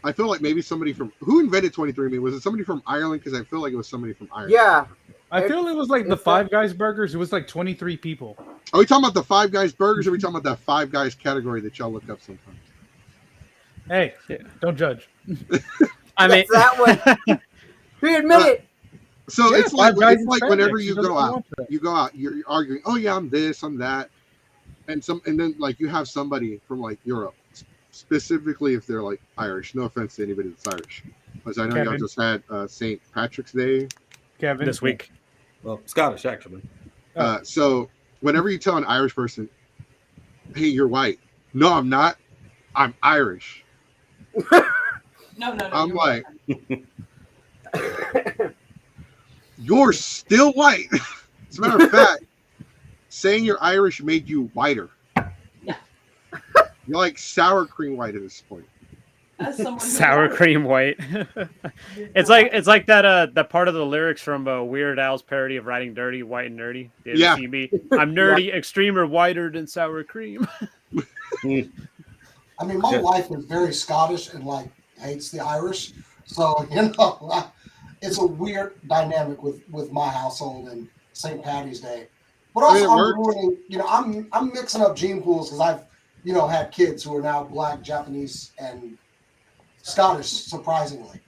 I feel like maybe somebody from, who invented 23andMe? Was it somebody from Ireland? Because I feel like it was somebody from Ireland. Yeah, I feel it was like the Five Guys burgers. It was like 23 people. Are we talking about the Five Guys burgers, or are we talking about that Five Guys category that y'all look up sometimes? Hey, don't judge. I mean, that one. We admit it. So Yeah, it's like Five Guys whenever Hispanics. you go out, you're arguing. Oh yeah, I'm this, I'm that, and then like you have somebody from like Europe, specifically if they're like Irish. No offense to anybody that's Irish, because I know y'all just had St. Patrick's Day this week. Well, Scottish actually. So whenever you tell an Irish person, "Hey, you're white," no, I'm not. I'm Irish. No. I'm like, you're still white. As a matter of fact, saying you're Irish made you whiter. Yeah. You're like sour cream white at this point. As someone who Sour cream white. It's like that part of the lyrics from Weird Al's parody of Riding Dirty, White and Nerdy. Did Yeah. you see me? I'm nerdy, extreme, or whiter than sour cream. I mean, my wife is very Scottish and like hates the Irish, so it's a weird dynamic with my household and St. Patty's Day. But also, I'm ruining. I'm mixing up gene pools because I've had kids who are now Black, Japanese, and Scottish. Surprisingly.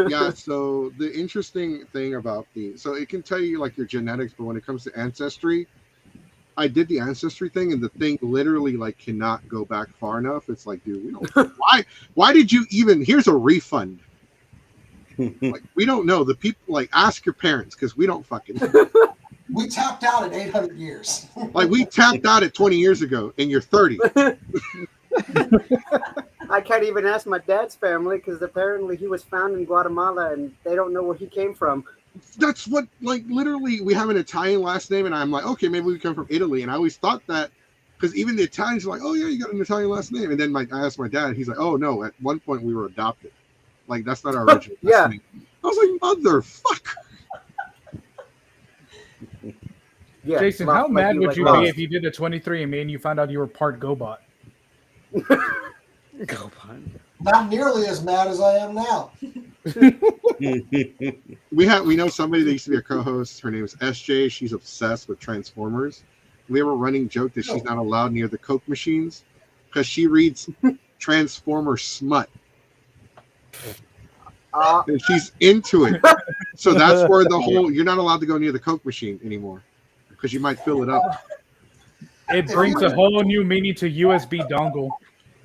Yeah. So the interesting thing about so it can tell you like your genetics, but when it comes to ancestry, I did the ancestry thing, and the thing literally like cannot go back far enough. It's like, dude, we don't. Why did you even? Here's a refund. Like, we don't know. The people like ask your parents because we don't fucking. We tapped out at 800 years. Like we tapped out at 20 years ago, and you're 30. I can't even ask my dad's family because apparently he was found in Guatemala and they don't know where he came from. That's what, like, literally, we have an Italian last name, and I'm like, okay, maybe we come from Italy. And I always thought that because even the Italians are like, oh yeah, you got an Italian last name. And then I asked my dad, he's like, oh no, at one point we were adopted. Like that's not our original last name. I was like, motherfucker. Yeah, Jason, how mad would you be if you did a 23andMe and you found out you were part GoBot? GoBot. Not nearly as mad as I am now. We know somebody that used to be a co-host. Her name is SJ. She's obsessed with Transformers. We have a running joke that she's not allowed near the Coke machines because she reads Transformer smut. And she's into it. So that's where you're not allowed to go near the Coke machine anymore because you might fill it up. It brings a whole new meaning to USB dongle.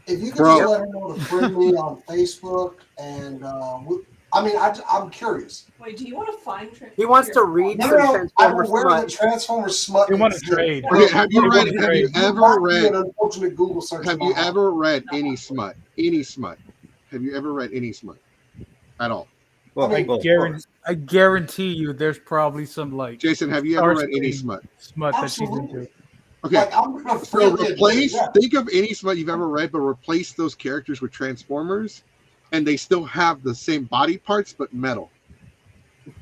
If you could just let her know to friend me on Facebook, and I'm curious. Wait, do you want to find? He wants to read some Transformer smut. The Transformer smut. He wants to trade. Okay, have you ever read any smut? Any smut? Have you ever read any smut at all? Well, I guarantee you, there's probably some like. Jason, have you ever read any smut? Smut that she's into. Okay, so think of any smut you've ever read, but replace those characters with Transformers, and they still have the same body parts, but metal.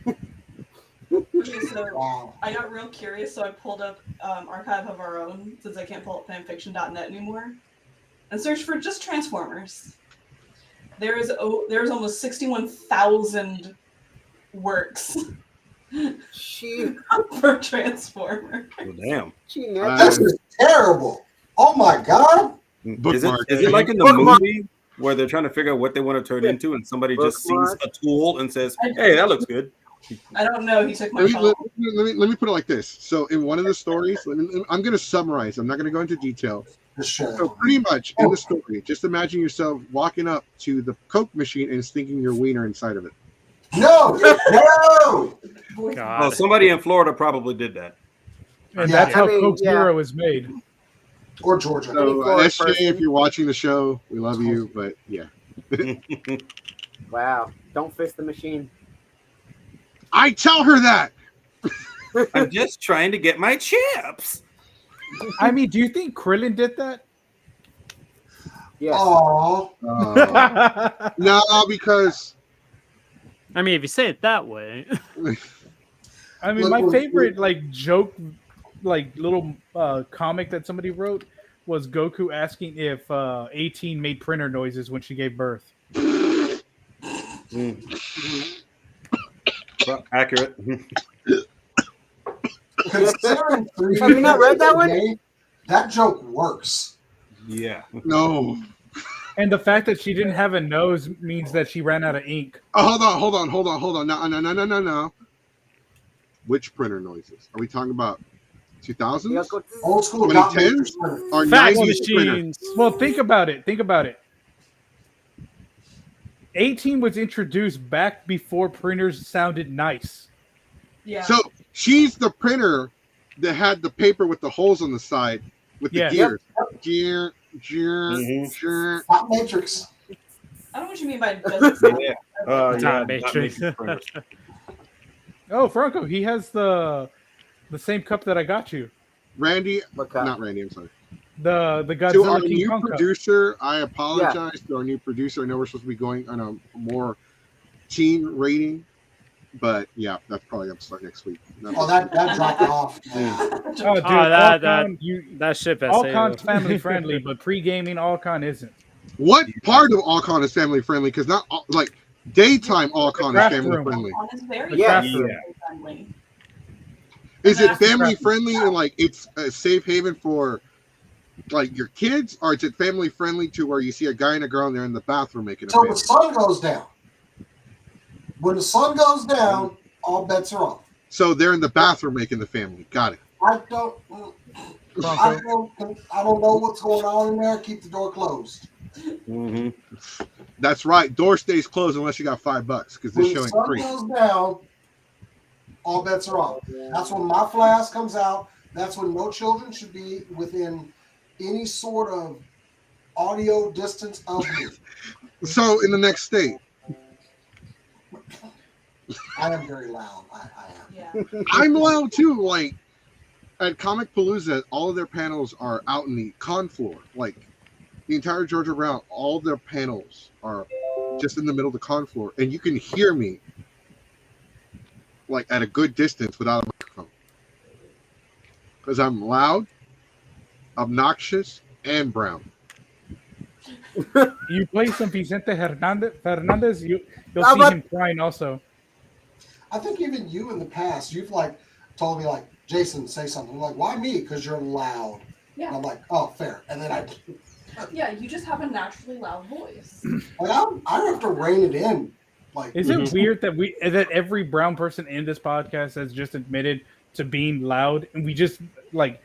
Okay, so I got real curious, so I pulled up Archive of Our Own, since I can't pull up fanfiction.net anymore, and searched for just Transformers. There's almost 61,000 works. For Transformer. Well, damn. This is terrible. Oh my god. Is it like in the movie where they're trying to figure out what they want to turn into and somebody just sees a tool and says, hey, that looks good? I don't know. He took my phone. Let me put it like this. So in one of the stories, I'm going to summarize. I'm not going to go into detail. Sure. So pretty much in the story, just imagine yourself walking up to the Coke machine and sticking your wiener inside of it. No. God. Well, somebody in Florida probably did that. And that's how Coke Zero is made. Or Georgia. So, SJ, if you're watching the show, we love you, but yeah. Wow. Don't fist the machine. I tell her that. I'm just trying to get my chips. I mean, do you think Krillin did that? Yes. Oh. No, because... I mean, if you say it that way. I mean, my favorite like joke, like little comic that somebody wrote was Goku asking if 18 made printer noises when she gave birth. Accurate. Considering 3D Have you not read that one? today, that joke works. Yeah. No. And the fact that she didn't have a nose means that she ran out of ink. Oh, hold on. No. Which printer noises? Are we talking about 2000s? Old school 2010s? Or Fax 90s machines. Well, think about it. 18 was introduced back before printers sounded nice. Yeah. So she's the printer that had the paper with the holes on the side with the Yeah. gears. Not Matrix. I don't know what you mean by doesn't Yeah. Not Not Matrix. Matrix printers. Oh, Franco, he has the same cup that I got you. Randy, What cup? not Randy, I'm sorry. The To Godzilla our King new Kong cup. producer, I apologize to our new producer. I know we're supposed to be going on a more teen rating, but yeah, that's probably going to start next week. Oh, that dropped off. Oh, dude, that Alcon, that ship has Alcon's sailed. family friendly, but pre-gaming Alcon isn't. What part of Alcon is family friendly? Because not like daytime Alcon is craft family room. friendly. It's very Yeah. friendly. Is it After family craft friendly and like it's a safe haven for like your kids, or is it family friendly to where you see a guy and a girl and they're in the bathroom making a Until the family? sun goes down. When the sun goes down, all bets are off. So they're in the bathroom making the family. Got it. I don't know what's going on in there. Keep the door closed. Mm-hmm. That's right. Door stays closed unless you got $5 because this When show the ain't sun free. goes down, all bets are off. That's when my flask comes out. That's when no children should be within any sort of audio distance of me. So in the next state, I am very loud. I am. Yeah. I'm loud too. Like at Comic Palooza, all of their panels are out in the con floor. Like the entire Georgia Brown, all their panels are just in the middle of the con floor, and you can hear me like at a good distance without a microphone because I'm loud, obnoxious, and brown. You play some Vicente Fernandez, you'll How see about- him crying also. I think even you in the past, you've like told me like, Jason, say something. I'm like, why me? Because you're loud. And Yeah. I'm like, oh, fair. And then Yeah, you just have a naturally loud voice. I have to rein it in. Like, Is it weird that every brown person in this podcast has just admitted to being loud, and we just like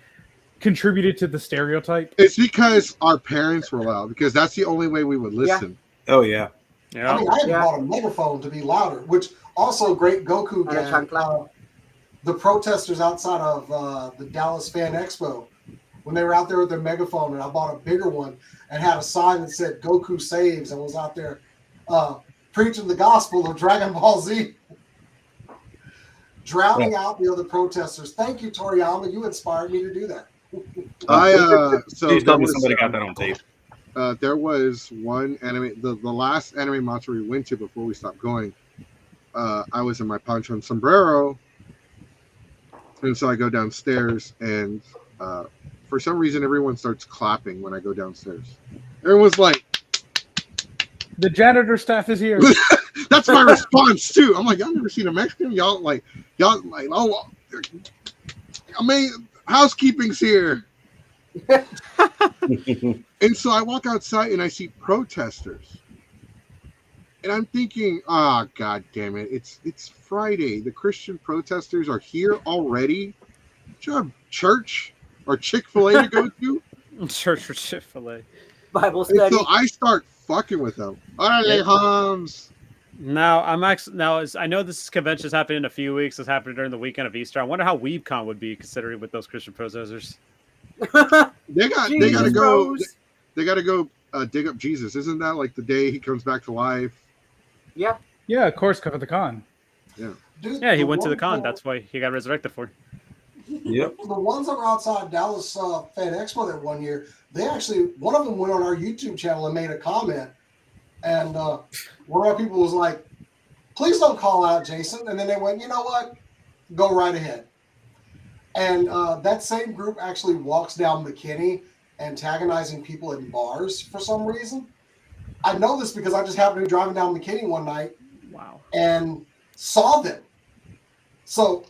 contributed to the stereotype? It's because our parents were loud because that's the only way we would listen. Oh yeah. Yeah. I mean, I had Yeah. bought a megaphone to be louder, which also great Goku And a gag. chancla. The protesters outside of the Dallas Fan Expo, when they were out there with their megaphone, and I bought a bigger one and had a sign that said Goku saves and was out there preaching the gospel of Dragon Ball Z, drowning out the other protesters. Thank you, Toriyama. You inspired me to do that. So Please there tell me was, somebody got that on tape. there was one anime, the last anime monster we went to before we stopped going. I was in my poncho and sombrero, and so I go downstairs, and for some reason everyone starts clapping when I go downstairs. Everyone's like, The janitor staff is here. that's my response too. I'm like, y'all never seen a Mexican? Y'all like, oh, I mean, housekeeping's here. And so I walk outside and I see protesters. And I'm thinking, God damn it. It's Friday. The Christian protesters are here already. Do you have church or Chick-fil-A to go to? Church or Chick-fil-A. Bible And study. so I start fucking with them. Alejams. Now I know this convention is happening in a few weeks. It's happening during the weekend of Easter. I wonder how WeebCon would be considering with those Christian protesters. They gotta go. They gotta go dig up Jesus. Isn't that like the day he comes back to life? Yeah. Yeah, of course, cover the con. Dude, Yeah, he went to the ones con. that- That's why he got resurrected for. Yep. The ones that were outside Dallas Fan Expo that one year, they actually, one of them went on our YouTube channel and made a comment. And one of our people was like, please don't call out Jason. And then they went, you know what? Go right ahead. And that same group actually walks down McKinney antagonizing people in bars for some reason. I know this because I just happened to be driving down McKinney one night Wow. and saw them So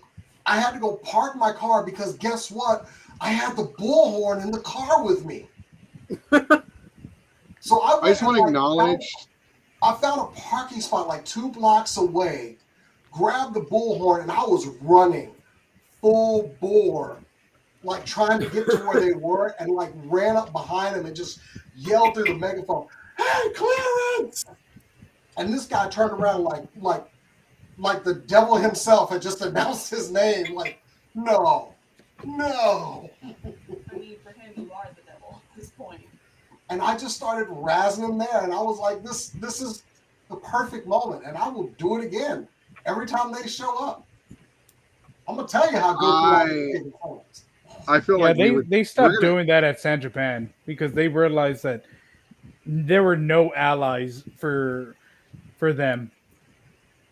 I had to go park my car because guess what? I had the bullhorn in the car with me. So I just want to acknowledge. I found a parking spot like 2 blocks away, grabbed the bullhorn, and I was running full bore, like trying to get to where they were, and like ran up behind them and just yelled through the megaphone, "Hey, clearance!" And this guy turned around like the devil himself had just announced his name. Like, no. I mean, for him, you are the devil at this point. And I just started razzing him there, and I was like, this is the perfect moment, and I will do it again every time they show up. I'm gonna tell you how good I feel like they stopped doing that at San Japan because they realized that there were no allies for them.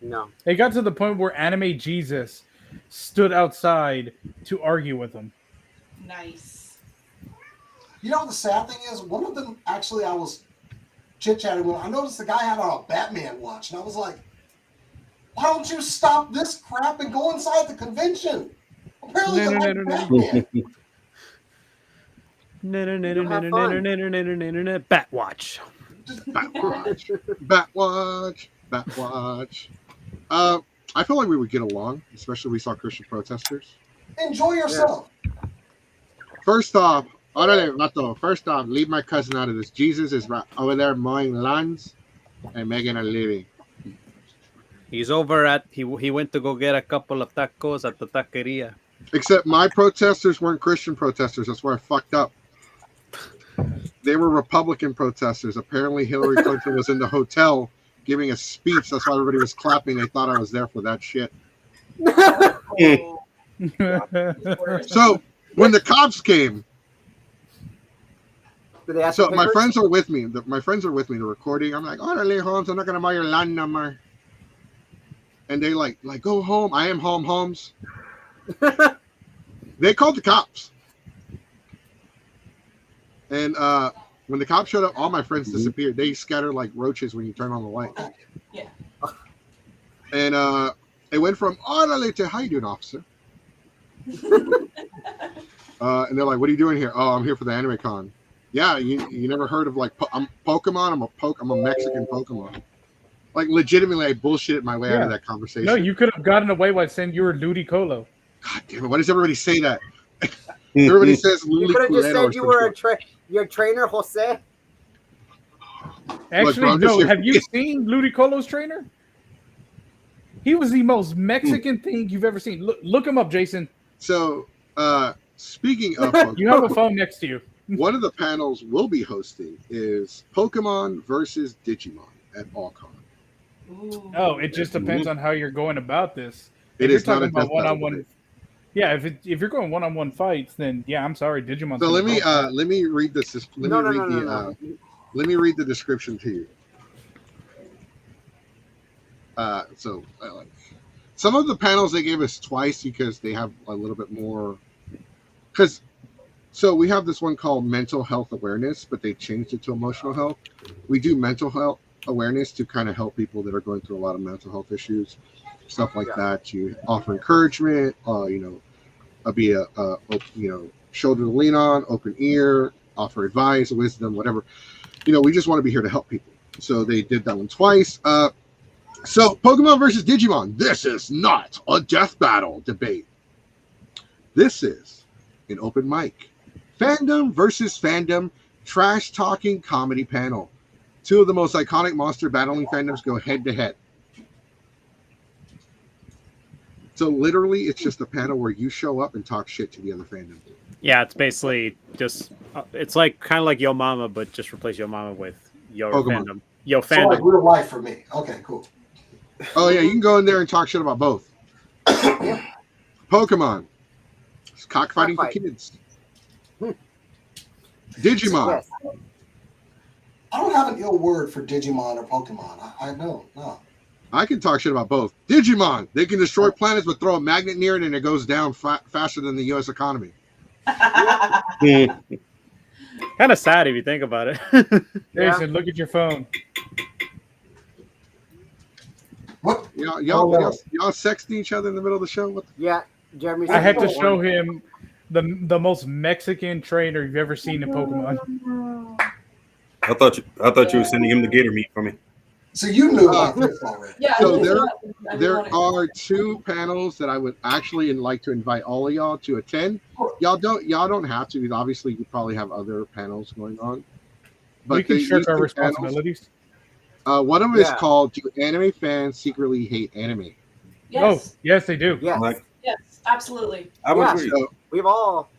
No. It got to the point where Anime Jesus stood outside to argue with them. Nice. You know, the sad thing is, one of them, actually, I was chit-chatting with. I noticed the guy had on a Batman watch, and I was like, why don't you stop this crap and go inside the convention? Apparently you like Batman. Batwatch. Batwatch. I feel like we would get along, especially if we saw Christian protesters. Enjoy yourself. First off, leave my cousin out of this. Jesus is right over there mowing lawns and making a living. He's over at he went to go get a couple of tacos at the taqueria. Except my protesters weren't Christian protesters. That's where I fucked up. They were Republican protesters. Apparently Hillary Clinton was in the hotel giving a speech. That's why everybody was clapping. They thought I was there for that shit. So when the cops came, so my friends are with me. My friends are with me. The recording. I'm like, "Orale, Holmes. I'm not gonna buy your land number." And they like go home. I am home, Holmes. They called the cops. And when the cops showed up, all my friends disappeared. They scattered like roaches when you turn on the light. Yeah. And it went from "Orale" to "How you doing, officer?" And they're like, "What are you doing here?" "Oh, I'm here for the anime con." "Yeah, you never heard of like I'm Pokemon? I'm a Mexican Pokemon." Like legitimately, I bullshitted my way out of that conversation. No, you could have gotten away by saying you were Ludicolo. God damn it! Why does everybody say that? Everybody says Ludicolo. You could have just said you were your trainer, Jose. Actually, no. Have you seen Ludicolo's trainer? He was the most Mexican thing you've ever seen. Look him up, Jason. So, speaking of, you have a phone next to you. One of the panels we'll be hosting is Pokemon versus Digimon at AllCon. Oh, it just depends on how you're going about this. It is not a about one-on-one. Yeah, if you're going one-on-one fights, then yeah, I'm sorry, Digimon. So let me read this. Let me read the description to you. Some of the panels they gave us twice because they have a little bit more. So we have this one called mental health awareness, but they changed it to emotional health. We do mental health awareness to kind of help people that are going through a lot of mental health issues, stuff like that. You offer encouragement, be a shoulder to lean on, open ear, offer advice, wisdom, whatever. We just want to be here to help people. So they did that one twice. So Pokemon versus Digimon. This is not a death battle debate. This is an open mic. Fandom versus fandom trash talking comedy panel. Two of the most iconic monster battling fandoms go head to head. So literally, it's just a panel where you show up and talk shit to the other fandom. Yeah, it's basically just it's like kind of like Yo Mama, but just replace Yo Mama with Yo Pokemon. Fandom. Yo So Fandom. like real life for me. Okay, cool. Oh yeah, you can go in there and talk shit about both. Pokemon. It's cockfighting for kids. Digimon. Yes. I don't have an ill word for Digimon or Pokemon. I don't. No. I can talk shit about both. Digimon. They can destroy planets, but throw a magnet near it and it goes down faster than the U.S. economy. Kind of sad if you think about it. Jason, look at your phone. What? Y'all sexting each other in the middle of the show? What the Yeah, Jeremy. I had to show him the most Mexican trainer you've ever seen in Pokemon. I thought you were sending him the gator meat for me. So you knew about this already. Yeah. So I there wanna- are 2 panels that I would actually like to invite all of y'all to attend. Y'all don't have to, because obviously you probably have other panels going on. But We can these shirk our 2 responsibilities. panels, one of them is Yeah. called "Do Anime Fans Secretly Hate Anime?" Yes. Oh, yes, they do. Yes. Like, Yes. Absolutely. I would Yeah. agree. So, We've all.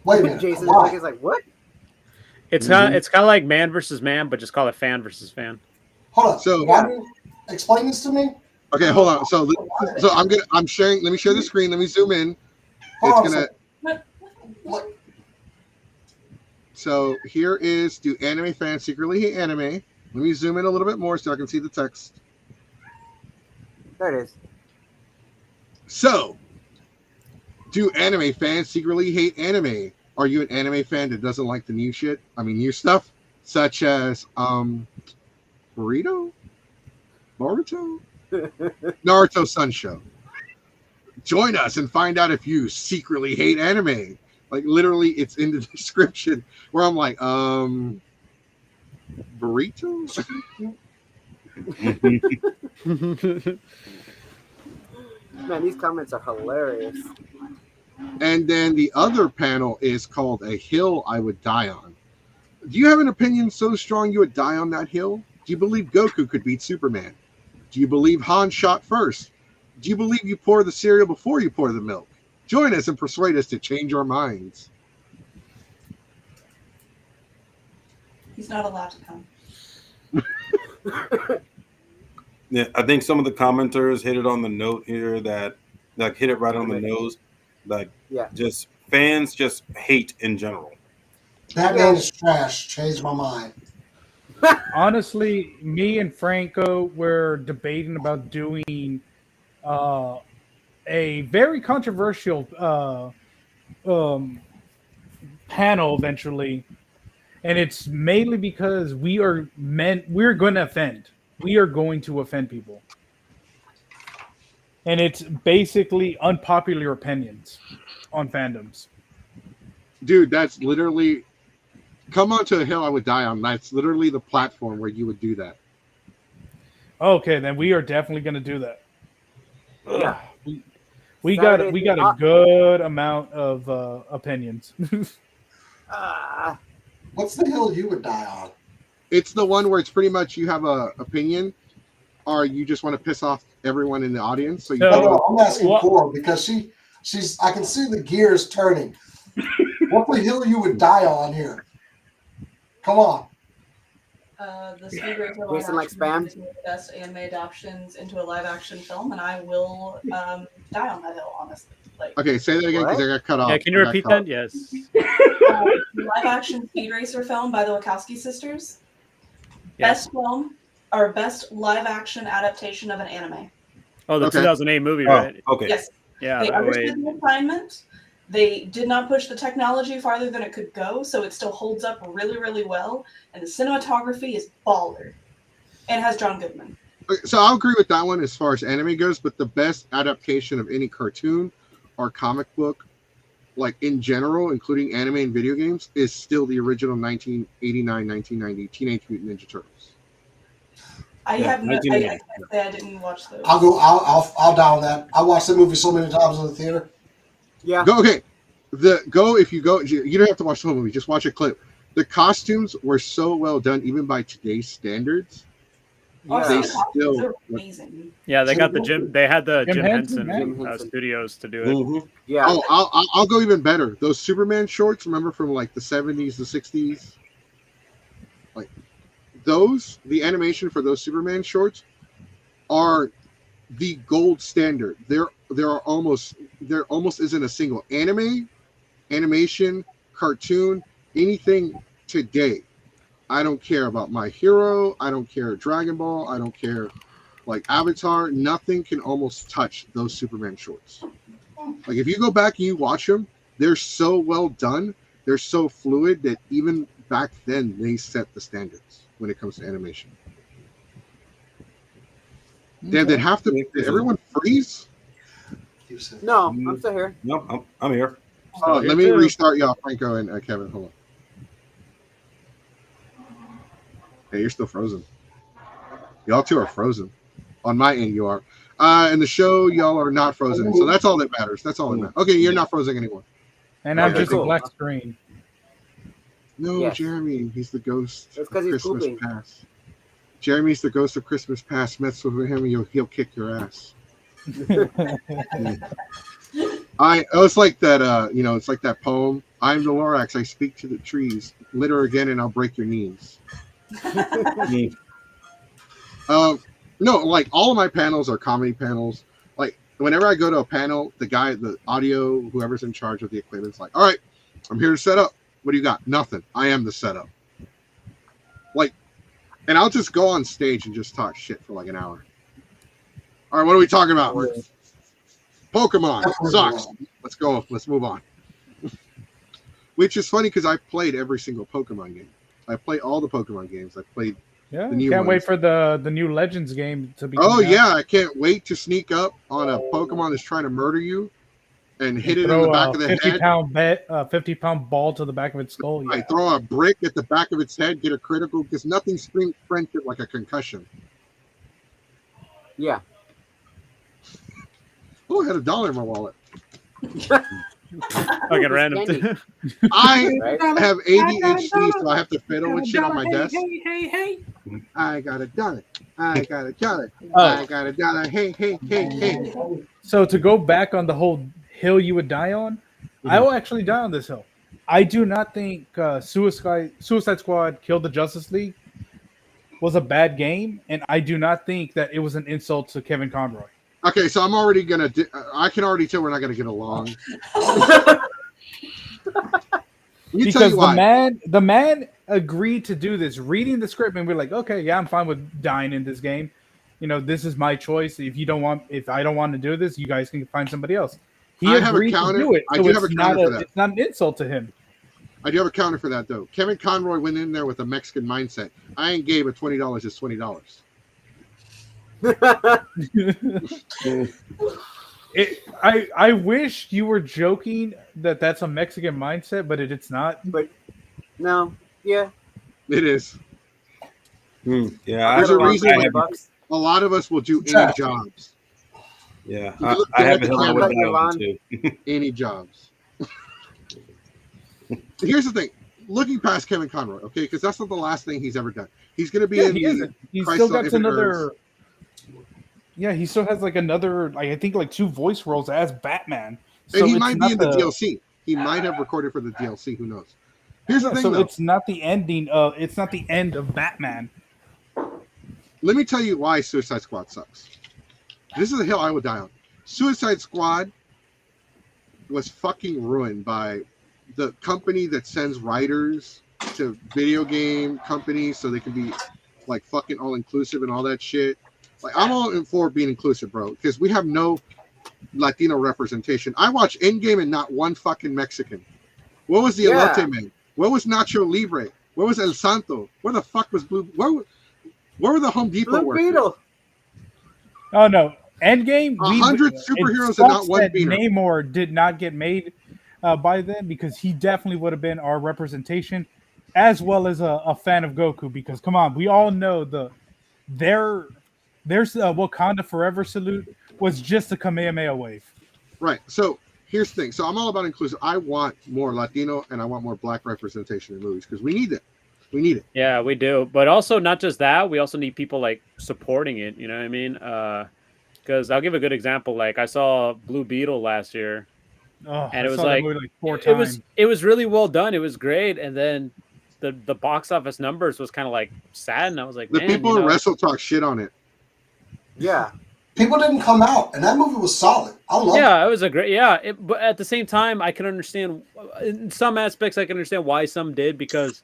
Wait a minute. Jason's Why? like, what? It's kind of like man versus man, but just call it fan versus fan. Hold on. So- Why do you explain this to me? okay, hold on. So I'm sharing. Let me share the screen. Let me zoom in. Hold on It's a gonna. second. What? So here is "Do Anime Fans Secretly Hate Anime?" Let me zoom in a little bit more so I can see the text. There it is. So, do anime fans secretly hate anime? Are you an anime fan that doesn't like the new shit? I mean, new stuff, such as Naruto, Naruto Sun Show. Join us and find out if you secretly hate anime. Like literally, it's in the description where I'm like, burrito. Man, these comments are hilarious. And then the other panel is called "A Hill I Would Die On." Do you have an opinion so strong you would die on that hill? Do you believe Goku could beat Superman? Do you believe Han shot first? Do you believe you pour the cereal before you pour the milk? Join us and persuade us to change our minds. He's not allowed to come. Yeah, I think some of the commenters hit it on the note here that like hit it right on the nose. Like, Yeah. just fans just hate in general. That man is trash. Changed my mind. Honestly, me and Franco were debating about doing a very controversial panel eventually, and it's mainly because we're going to offend. We are going to offend people, and it's basically unpopular opinions on fandoms. Dude, that's literally come onto a hill I would die on. That's literally the platform where you would do that. Okay, then we are definitely going to do that. Yeah. We got a good amount of opinions. What's the hill you would die on? It's the one where it's pretty much you have a opinion, or you just want to piss off everyone in the audience. So you No, No, I'm asking Cora because she's. I can see the gears turning. What's the hill you would die on here? Come on. The Speed Racer live Jason likes action spam? is one of the best anime adaptations into a live action film, and I will die on that hill, honestly. Like, Okay, say that again because I got cut off. Yeah, can you I got repeat cut that? off. Yes. live action Speed Racer film by the Wachowski sisters. Yes. Best film or best live action adaptation of an anime. Oh, the Okay. 2008 movie, Oh, right? okay. Yes. Yeah. They that way- understood the assignment. They did not push the technology farther than it could go, so it still holds up really, really well. And the cinematography is baller. And it has John Goodman. Okay, so I'll agree with that one as far as anime goes, but the best adaptation of any cartoon or comic book, like in general, including anime and video games, is still the original 1989-1990 Teenage Mutant Ninja Turtles. I Yeah, have no. I 1980. can't say I didn't watch those. I'll go. I'll die on that. I watched the movie so many times in the theater. Yeah. Go okay. If you go, you don't have to watch the whole movie. Just watch a clip. The costumes were so well done, even by today's standards. Oh, They the costumes still- are amazing. Yeah, they got the Jim. They had the Jim Jim Henson, Henson, Jim Henson. studios to do it. Mhm. Yeah. Oh, I'll go even better. Those Superman shorts, remember from like the 70s, the 60s, like those. The animation for those Superman shorts are the gold standard. There almost isn't a single animation, cartoon, anything today. I don't care about My Hero. I don't care Dragon Ball. I don't care like Avatar. Nothing can almost touch those Superman shorts. Like if you go back and you watch them, they're so well done. They're so fluid that even back then they set the standards when it comes to animation. Damn, did everyone freeze? No, I'm still here. Nope, I'm here. Let me restart y'all, Franco and Kevin. Hold on. Hey, you're still frozen. Y'all two are frozen. On my end, you are. In the show, y'all are not frozen. So that's all that matters. That's all that matters. Okay, you're not frozen anymore. And I'm just a black screen. No, yes. Jeremy, he's the ghost of Christmas past. Jeremy's the ghost of Christmas past. Mess with him, and he'll kick your ass. It's like that. It's like that poem. I'm the Lorax. I speak to the trees. Litter again, and I'll break your knees. No, like all of my panels are comedy panels. Like whenever I go to a panel, the audio, whoever's in charge of the equipment's like, all right, I'm here to set up. What do you got? Nothing. I am the setup. Like, and I'll just go on stage and just talk shit for like an hour. All right, what are we talking about? Pokemon sucks. Let's go. Let's move on. Which is funny because I played every single Pokemon game. I play all the Pokemon games. I played. Yeah, can't wait for the new Legends game to be. Oh yeah, I can't wait to sneak up on a Pokemon that's trying to murder you, and hit it in the back of the head. 50-pound ball to the back of its skull. Yeah. I throw a brick at the back of its head, get a critical because nothing screams friendship like a concussion. Yeah. Oh, I had $1 in my wallet. Fucking random. I have ADHD, so I have to fiddle with shit on my desk. Hey. I got $1. I got $1. I got $1. Hey. So to go back on the whole hill you would die on, I will actually die on this hill. I do not think Suicide Squad Killed the Justice League was a bad game, and I do not think that it was an insult to Kevin Conroy. Okay, so I'm already gonna. I can already tell we're not gonna get along. Because the man agreed to do this, reading the script, and we're like, okay, yeah, I'm fine with dying in this game. This is my choice. If I don't want to do this, you guys can find somebody else. He agreed to do it. So it's not an insult to him. I do have a counter for that though. Kevin Conroy went in there with a Mexican mindset. I ain't gay, but $20 is $20. I wish you were joking that that's a Mexican mindset, but it's not. But no, yeah, it is. Yeah, there's a reason a lot of us will do any jobs. Yeah, I have a hell with that one too. Any jobs. Here's the thing. Looking past Kevin Conroy, okay, because that's not the last thing he's ever done. He's going to be in. He's still got another. Yeah, he still has another, I think 2 voice roles as Batman. So and he might be in the DLC. He might have recorded for the DLC. Who knows? Here's the thing, though. It's not the ending. It's not the end of Batman. Let me tell you why Suicide Squad sucks. This is the hill I would die on. Suicide Squad was fucking ruined by the company that sends writers to video game companies so they can be fucking all inclusive and all that shit. I'm all for being inclusive, bro, because we have no Latino representation. I watch Endgame and not one fucking Mexican. Where was the Elote Man? Where was Nacho Libre? Where was El Santo? Where the fuck was Blue? Where were the Home Depot Blue Beetle? Oh no, Endgame. 100 superheroes and not one beater. Namor did not get made by then because he definitely would have been our representation, as well as a fan of Goku. Because come on, we all know There's Wakanda Forever salute was just a Kamehameha wave. Right. So here's the thing. So I'm all about inclusive. I want more Latino and I want more Black representation in movies because we need it. We need it. Yeah, we do. But also not just that. We also need people supporting it. You know what I mean? Because I'll give a good example. I saw Blue Beetle last year, and it was 4 times. It was really well done. It was great. And then the box office numbers was kind of sad. And I was like, the people in Wrestle talk shit on it. Yeah. People didn't come out, and that movie was solid. I love it. Yeah, it was a great, but at the same time, I can understand, in some aspects, I can understand why some did, because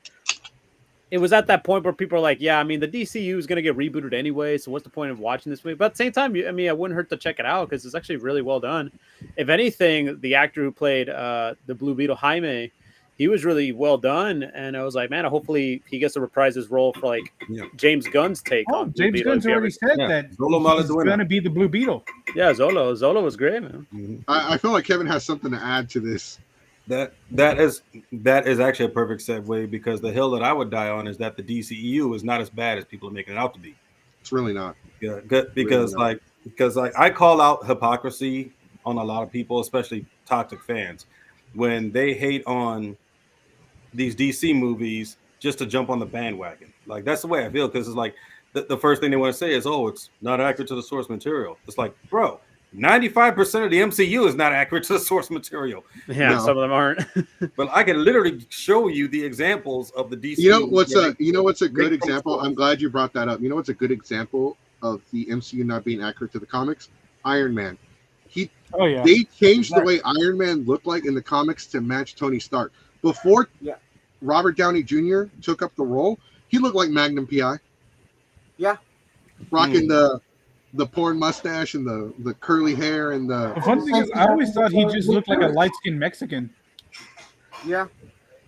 it was at that point where people are like, the DCU is going to get rebooted anyway, so what's the point of watching this movie? But at the same time, I wouldn't hurt to check it out, because it's actually really well done. If anything, the actor who played the Blue Beetle, Jaime, he was really well done, and I was like, man, hopefully he gets to reprise his role for like James Gunn's take on Blue James Beetle. Gunn's already said that he's going to be the Blue Beetle. Yeah, Zolo was great, man. I feel like Kevin has something to add to this. That is actually a perfect segue, because the hill that I would die on is that the DCEU is not as bad as people are making it out to be. It's really not. Yeah, because I call out hypocrisy on a lot of people, especially toxic fans, when they hate on these DC movies just to jump on the bandwagon. Like, that's the way I feel, because it's like the first thing they want to say is, oh, it's not accurate to the source material. It's like, bro, 95% of the MCU is not accurate to the source material. Yeah, some of them aren't. But I can literally show you the examples of the DC. You know what's a good example? I'm glad you brought that up. You know what's a good example of the MCU not being accurate to the comics? Iron Man. They changed the way Iron Man looked like in the comics to match Tony Stark. Before Robert Downey Jr. took up the role, he looked like Magnum PI. Yeah. Rocking the porn mustache and the curly hair and the fun thing is, I always thought he just looked like a light-skinned Mexican. Yeah.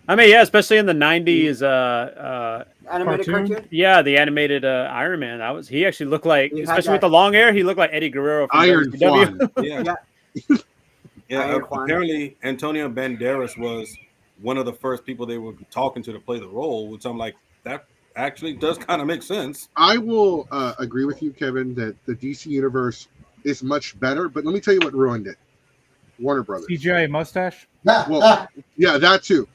I mean, yeah, especially in the 90s animated cartoon? Yeah, the animated Iron Man. He actually looked like, especially with the long hair, he looked like Eddie Guerrero from Iron WCW. Apparently Antonio Banderas was one of the first people they were talking to play the role, which I'm like, that actually does kind of make sense. I will agree with you, Kevin, that the DC universe is much better, but let me tell you what ruined it. Warner Brothers. CGI mustache? Well, yeah, that too.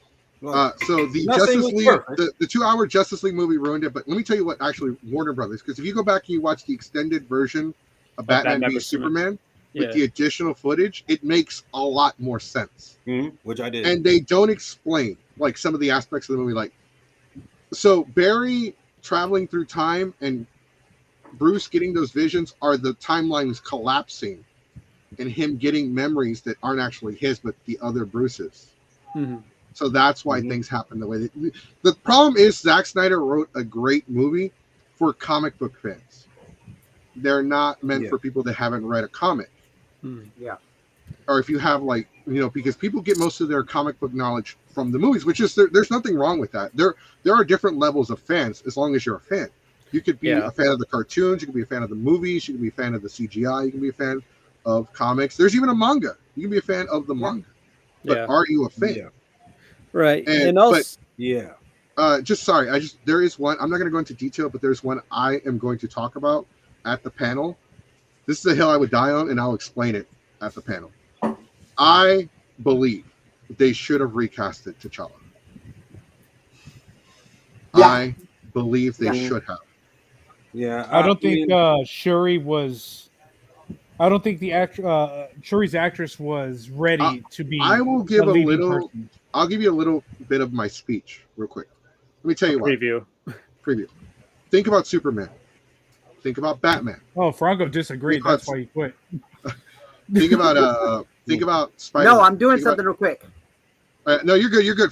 So the Justice League, the 2-hour Justice League movie ruined it, but let me tell you what actually Warner Brothers, because if you go back and you watch the extended version of Batman v Superman with the additional footage, it makes a lot more sense. Which I did. And they don't explain like some of the aspects of the movie, like so Barry traveling through time and Bruce getting those visions are the timelines collapsing and him getting memories that aren't actually his but the other Bruce's. So that's why things happen the way they. The problem is Zack Snyder wrote a great movie for comic book fans. They're not meant for people that haven't read a comic. Yeah. Or if you have because people get most of their comic book knowledge from the movies, which is there's nothing wrong with that. There are different levels of fans as long as you're a fan. You could be a fan of the cartoons, you can be a fan of the movies, you can be a fan of the CGI, you can be a fan of comics. There's even a manga. You can be a fan of the manga. But are you a fan? Yeah. Right. And also, there is one. I'm not going to go into detail, but there's one I am going to talk about at the panel. This is a hill I would die on, and I'll explain it at the panel. I believe they should have recasted T'Challa. I believe they should have. Yeah, I don't think Shuri was. I don't think the Shuri's actress was ready to be. I will give a little. I'll give you a little bit of my speech real quick. Let me tell you what. Preview. Think about Superman. Think about Batman. Oh, Franco disagreed. That's why he quit. Think about Spider-Man. No, I'm doing something real quick. No, you're good. You're good.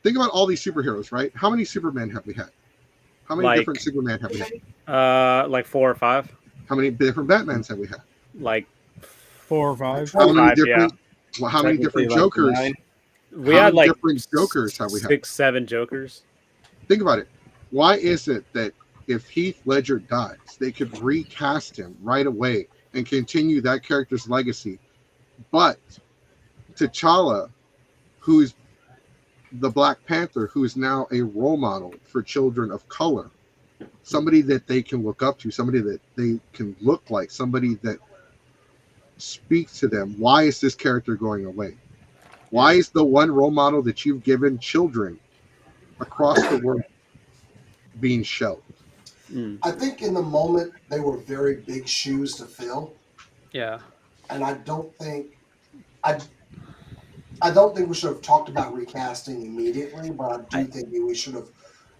Think about all these superheroes, right? How many Supermen have we had? How many different Superman have we had? Like 4 or 5. How many different Batmans have we had? Like 4 or 5. How many different Jokers? We had like different Jokers have we had? 6, 7 Jokers. Think about it. Why is it that if Heath Ledger dies, they could recast him right away and continue that character's legacy? But T'Challa, who's the Black Panther, who is now a role model for children of color, somebody that they can look up to, somebody that they can look like, somebody that speaks to them. Why is this character going away? Why is the one role model that you've given children across the world being shelved? I think in the moment they were very big shoes to fill. Yeah. And I don't think we should have talked about recasting immediately, but I do think we should have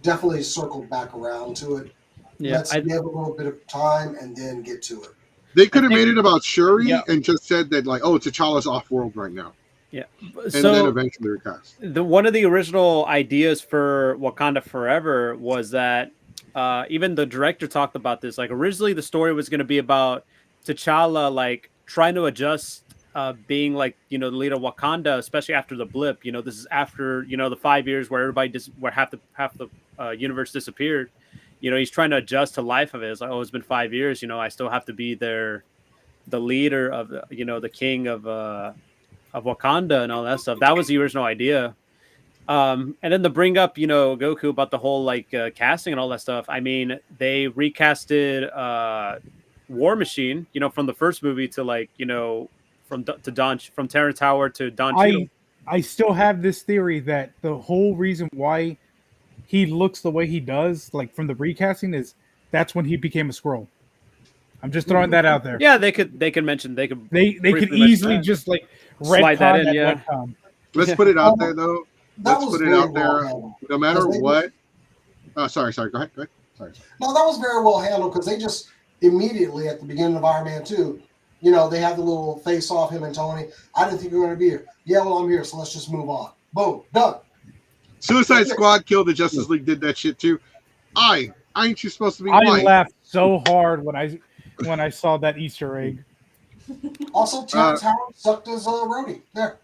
definitely circled back around to it. Yeah, Let's give a little bit of time and then get to it. They could have made it about Shuri and just said that, like, oh, T'Challa's off-world right now. Yeah. And then eventually recast. One of the original ideas for Wakanda Forever was that even the director talked about this. Like, originally the story was going to be about T'Challa, like, trying to adjust being like, the leader of Wakanda, especially after the blip. This is after the 5 years where where half the universe disappeared. He's trying to adjust to life of it. It's like, oh, it's been 5 years. I still have to be the leader of the king of Wakanda and all that stuff. That was the original idea. And then to bring up, Goku about the whole like casting and all that stuff. I mean, they recasted War Machine, from the first movie to like, from Terrence Howard to Don Cheadle. I still have this theory that the whole reason why he looks the way he does, like from the recasting, is that's when he became a Skrull. I'm just throwing that out there. Yeah, they could easily just like slide that in. Yeah. Let's put it out there though. Let's put it out there. No matter what. Sorry. Go ahead. Sorry. No, that was very well handled because they just immediately at the beginning of Iron Man 2, they have the little face off, him and Tony. I didn't think you were going to be here. Yeah, well, I'm here, so let's just move on. Boom, done. Suicide Squad killed the Justice League, did that shit too. Ain't you supposed to be I white? laughed so hard when I saw that Easter egg. Also, Terrence Howard sucked his roadie. There.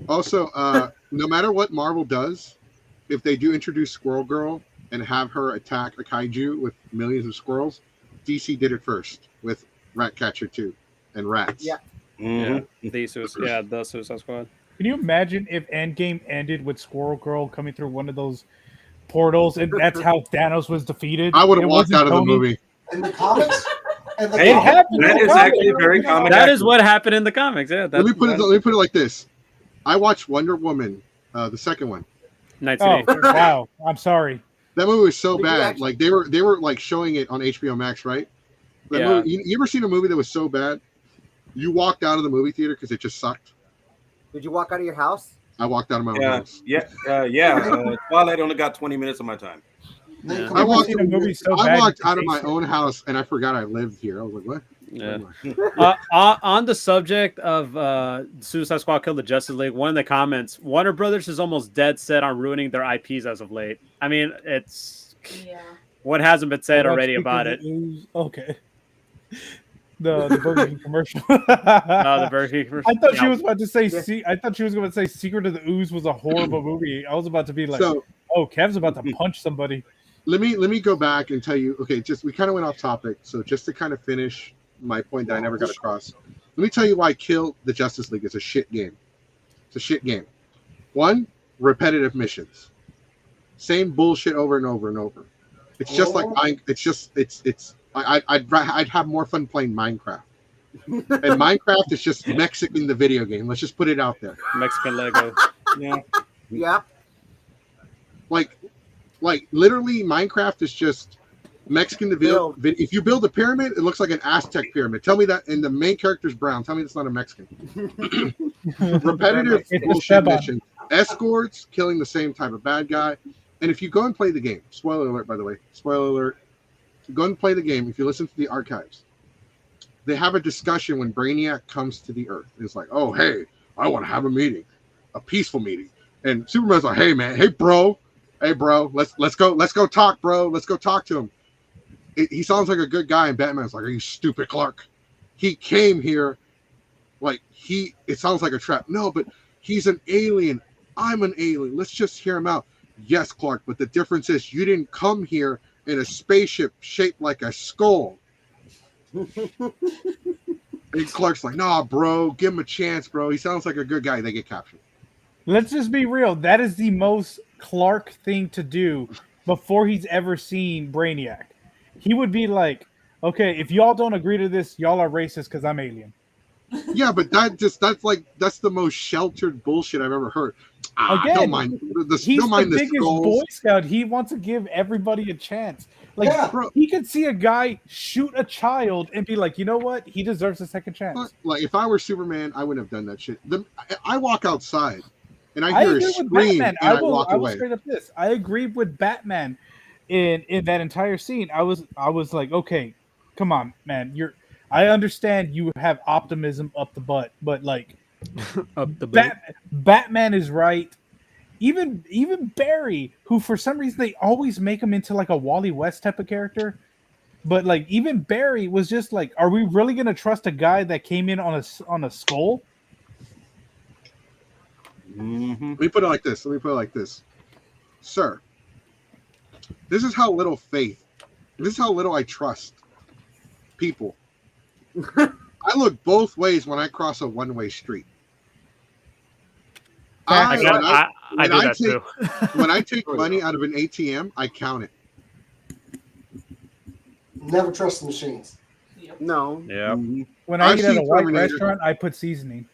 Also, no matter what Marvel does, if they do introduce Squirrel Girl and have her attack a kaiju with millions of squirrels, DC did it first with Ratcatcher 2 and rats. Yeah. Mm-hmm. The Suicide Squad. Can you imagine if Endgame ended with Squirrel Girl coming through one of those portals, and that's how Thanos was defeated? I would have walked out of the movie. In the comics? It happened. That is actually very common. That is what happened in the comics. Yeah. Let me put it like this. I watched Wonder Woman, the second one. 1984. Wow. I'm sorry. That movie was so bad. Like they were like showing it on HBO Max, right? That movie, you ever seen a movie that was so bad you walked out of the movie theater because it just sucked? Did you walk out of your house? I walked out of my own house. Twilight only got 20 minutes of my time. Yeah. I walked out of my own house and I forgot I lived here. I was like, what? Yeah. On the subject of Suicide Squad killed the Justice League, one of the comments, Warner Brothers is almost dead set on ruining their IPs as of late. I mean, it's what hasn't been said already about it. Okay. The Burger King commercial. No, the Burger King commercial. I thought she was about to say. I thought she was going to say Secret of the Ooze was a horrible movie. I was about to be like, Kev's about to punch somebody. Let me go back and tell you. Okay, we kind of went off topic. So just to kind of finish my point that I never got across, let me tell you why Kill the Justice League is a shit game. It's a shit game. One, repetitive missions, same bullshit over and over and over. It's just like I'd have more fun playing Minecraft. And Minecraft is just Mexican the video game. Let's just put it out there. Mexican Lego. Yeah. Like literally Minecraft is just Mexican the video. If you build a pyramid, it looks like an Aztec pyramid. Tell me that, and the main character's brown. Tell me that's not a Mexican. Repetitive bullshit mission. Escorts, killing the same type of bad guy. And if you go and play the game, spoiler alert, by the way, spoiler alert. Go and play the game. If you listen to the archives, they have a discussion when Brainiac comes to the Earth. It's like, oh, hey, I want to have a meeting, a peaceful meeting. And Superman's like, hey, man, hey, bro, let's go talk, bro. Let's go talk to him. He sounds like a good guy, and Batman's like, are you stupid, Clark? He came here it sounds like a trap. No, but he's an alien. I'm an alien. Let's just hear him out. Yes, Clark, but the difference is you didn't come here in a spaceship shaped like a skull. And Clark's like, nah, bro, give him a chance, bro. He sounds like a good guy. They get captured. Let's just be real. That is the most Clark thing to do before he's ever seen Brainiac. He would be like, okay, if y'all don't agree to this, y'all are racist because I'm alien. Yeah, but that's the most sheltered bullshit I've ever heard. Again, don't mind he's the biggest Boy Scout. He wants to give everybody a chance. He could see a guy shoot a child and be like, you know what? He deserves a second chance. Like, if I were Superman, I wouldn't have done that shit. I walk outside and I hear a scream and I walk away. Straight up this. I agree with Batman in that entire scene. I was like, okay, come on, man. I understand you have optimism up the butt, but like, Batman is right. Even Barry, who for some reason they always make him into like a Wally West type of character. But like even Barry was just like, are we really gonna trust a guy that came in on a skull? Mm-hmm. Let me put it like this. Sir, this is how little faith, this is how little I trust people. I look both ways when I cross a one-way street. I do that too. When I take money out of an ATM, I count it. Never trust the machines. No. Yeah. When I I've eat at a seen white Terminator. restaurant, I put seasoning.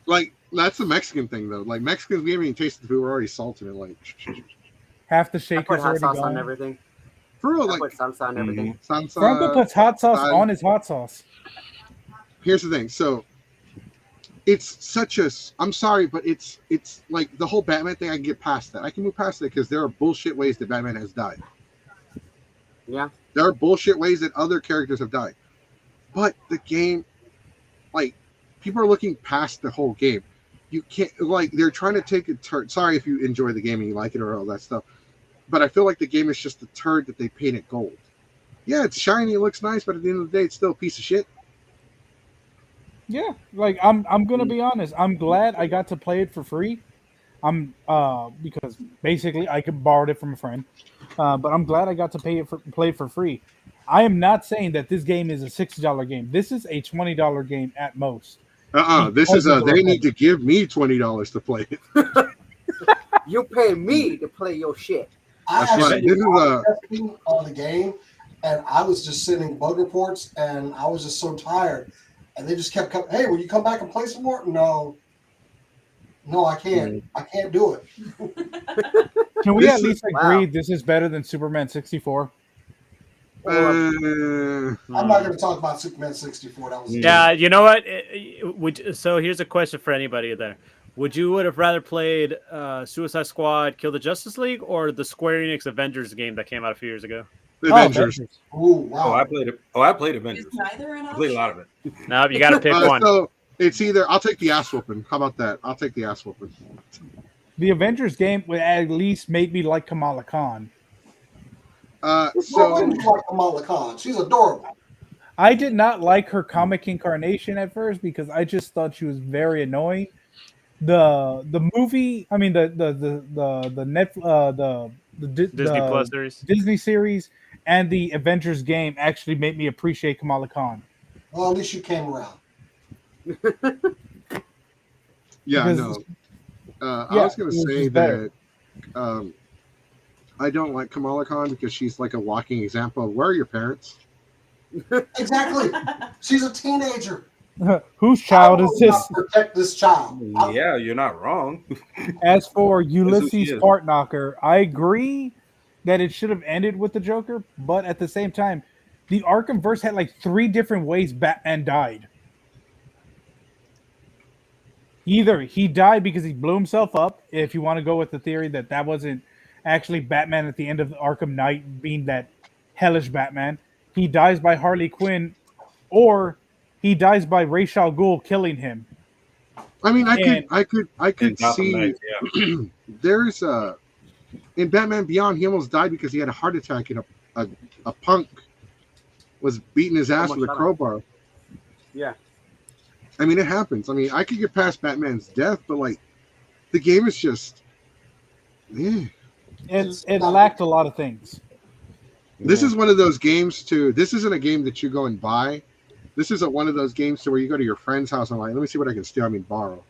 Like, that's the Mexican thing, though. Like, Mexicans, we haven't even tasted the food. We're already salting it. Like, Half the I put shaker's hot already sauce gone. on everything. for real, I like, put salsa on everything. salsa. Franco puts hot sauce on his hot sauce. Here's the thing. So, it's such a. I'm sorry, but it's like the whole Batman thing. I can get past that. I can move past it because there are bullshit ways that Batman has died. Yeah. There are bullshit ways that other characters have died. But the game, like, people are looking past the whole game. You can't, like, they're trying to take a turn. Sorry if you enjoy the game and you like it or all that stuff. But I feel like the game is just a turd that they painted gold. Yeah, it's shiny, it looks nice, but at the end of the day, it's still a piece of shit. Yeah, like I'm gonna be honest. I'm glad I got to play it for free. Because basically I could borrow it from a friend. But I'm glad I got to play it for free. I am not saying that this game is a $60 game. This is a $20 game at most. This is they need to give me $20 to play it. You pay me to play your shit. I That's right. actually This is was testing on the game, and I was just sending bug reports, and I was just so tired. And they just kept coming, hey, will you come back and play some more? No, I can't. I can't do it. Can we This at least is- agree wow. this is better than Superman 64? I'm not going to talk about Superman 64. That was Yeah, you know what? So here's a question for anybody there. Would have rather played Suicide Squad, Kill the Justice League, or the Square Enix Avengers game that came out a few years ago? Avengers. Ooh, wow. Oh, I played it. Oh, I played Avengers. Is neither an I played a lot of it. No, you got to pick one. So it's either I'll take the ass whooping. How about that? I'll take the ass whooping. The Avengers game would at least make me like Kamala Khan. Why So wouldn't you like Kamala Khan? She's adorable. I did not like her comic incarnation at first because I just thought she was very annoying. The movie, I mean the Disney Plus series. Disney series, and the Avengers game actually made me appreciate Kamala Khan. Well, at least you came around. yeah, Because- no. I yeah, was going it to was say just better. that I don't like Kamala Khan because she's like a walking example of where are your parents? Exactly. She's a teenager. Whose child I is will this? not protect this child. Yeah, you're not wrong. As for she Ulysses is. Partknocker, I agree that it should have ended with the Joker, but at the same time, the Arkhamverse had like 3 different ways Batman died. Either he died because he blew himself up, if you want to go with the theory that wasn't actually Batman at the end of Arkham Knight being that hellish Batman. He dies by Harley Quinn, or he dies by Ra's al Ghul killing him. I mean, I In could Gotham see Knights, yeah. there's in Batman Beyond, he almost died because he had a heart attack and a punk was beating his ass with a crowbar. Yeah. I mean, it happens. I mean, I could get past Batman's death, but like, the game is just, yeah. It lacked a lot of things. This is one of those games too. This isn't a game that you go and buy. This isn't one of those games to where you go to your friend's house and like, let me see what I can steal. I mean, borrow.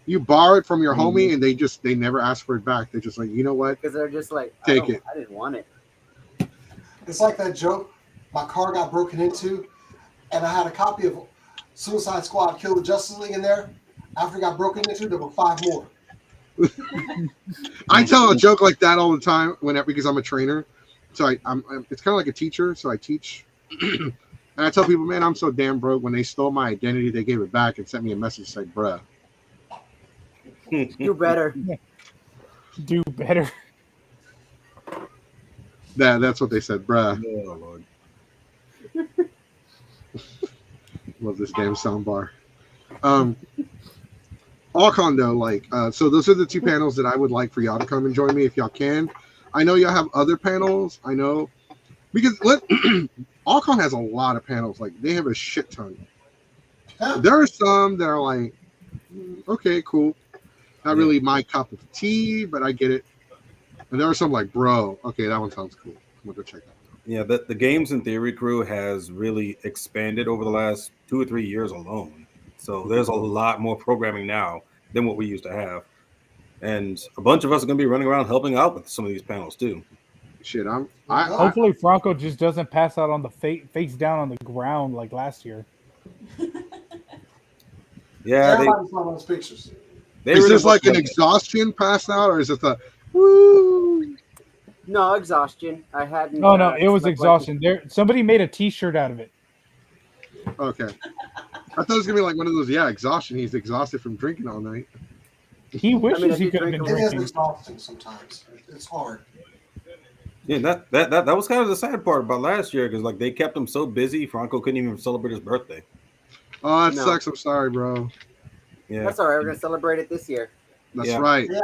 You borrow it from your homie, and they never ask for it back. They're just like, you know what? Because they're just like, Take it. I didn't want it. It's like that joke. My car got broken into, and I had a copy of Suicide Squad Kill the Justice League in there. After it got broken into, there were 5 more. I tell a joke like that all the time because I'm a trainer. So I'm it's kind of like a teacher. So I teach, and I tell people, man, I'm so damn broke. When they stole my identity, they gave it back and sent me a message like, bruh. Do better. Do better. That's what they said, bruh. Oh, Lord. Love this damn soundbar. Alcon though, like, so those are the 2 panels that I would like for y'all to come and join me if y'all can. I know y'all have other panels. I know because Allcon has a lot of panels. Like they have a shit ton. There are some that are like, okay, cool. Not really my cup of tea, but I get it. And there are some like, bro, okay, that one sounds cool. I'm gonna go check that out. Yeah, the Games in Theory crew has really expanded over the last 2 or 3 years alone. So there's a lot more programming now than what we used to have. And a bunch of us are going to be running around helping out with some of these panels too. Shit, hopefully Franco just doesn't pass out on the face down on the ground like last year. Yeah, everybody saw those pictures. Is this like an exhaustion pass out, or is it the woo? No, exhaustion. I hadn't. No, it was exhaustion. There, somebody made a T-shirt out of it. Okay, I thought it was gonna be like one of those. Yeah, exhaustion. He's exhausted from drinking all night. He wishes he could have been drinking. It is exhausting sometimes. It's hard. Yeah, that was kind of the sad part about last year because like they kept him so busy, Franco couldn't even celebrate his birthday. Oh, that sucks. I'm sorry, bro. Yeah, that's all right. We're gonna celebrate it this year. That's right. Yeah.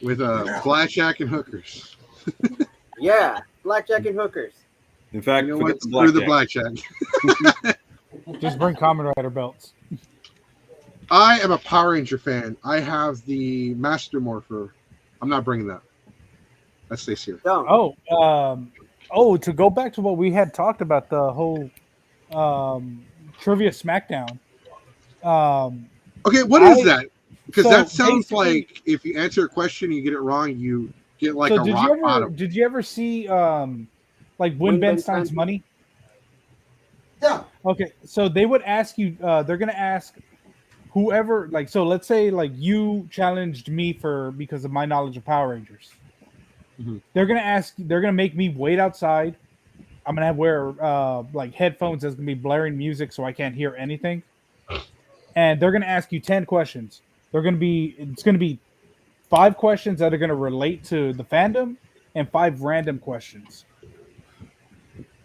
With blackjack and hookers. Yeah, blackjack and hookers. In fact, you know what? Screw the blackjack. Just bring Kamen Rider belts. I am a Power Ranger fan. I have the Master Morpher. I'm not bringing that. That stays here. To go back to what we had talked about, the whole trivia SmackDown. Okay, what is that? Because that sounds like if you answer a question, you get it wrong, you get like a rock bottom. Did you ever see like Win Ben Stein's Money? Yeah. Okay, so they would ask you. They're gonna ask whoever. Like, so let's say like you challenged me because of my knowledge of Power Rangers. Mm-hmm. They're gonna make me wait outside. I'm gonna wear like headphones that's gonna be blaring music so I can't hear anything. And they're gonna ask you 10 questions. It's gonna be 5 questions that are gonna relate to the fandom and 5 random questions.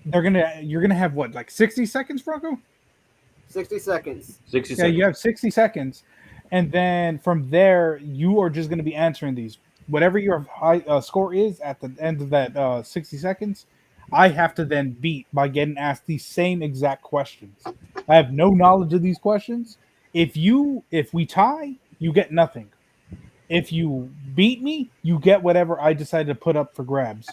You're gonna have what, like 60 seconds, Franco? 60 seconds. 60 yeah, seconds. you have 60 seconds, and then from there you are just gonna be answering these. Whatever your high score is at the end of that 60 seconds, I have to then beat by getting asked these same exact questions. I have no knowledge of these questions. If we tie, you get nothing. If you beat me, you get whatever I decided to put up for grabs.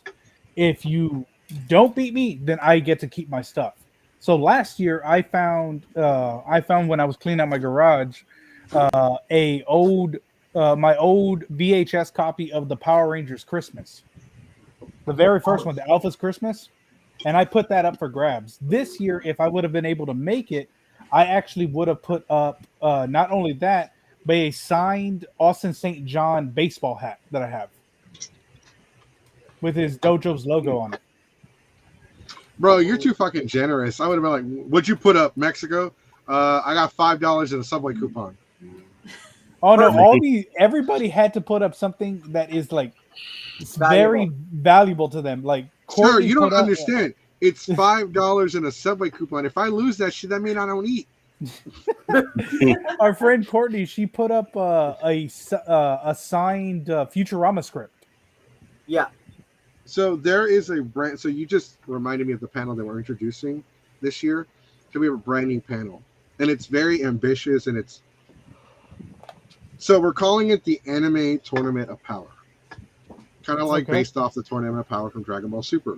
If you don't beat me, then I get to keep my stuff. So last year I found when I was cleaning out my garage my old VHS copy of the Power Rangers Christmas. The very first one, the Alpha's Christmas. And I put that up for grabs. This year, if I would have been able to make it, I actually would have put up not only that, but a signed Austin St. John baseball hat that I have with his dojo's logo on it. Bro, you're too fucking generous. I would have been like, what'd you put up, Mexico? I got $5 in a Subway coupon. Oh no, everybody had to put up something that is like very valuable to them. Like, sir, you don't understand. It's $5 in a Subway coupon. If I lose that shit, that means I don't eat. Our friend Courtney, she put up a signed Futurama script. Yeah. So there is a brand. So you just reminded me of the panel that we're introducing this year. So we have a brand new panel, and it's very ambitious, and it's. So we're calling it the Anime Tournament of Power. Kind of like based off the Tournament of Power from Dragon Ball Super.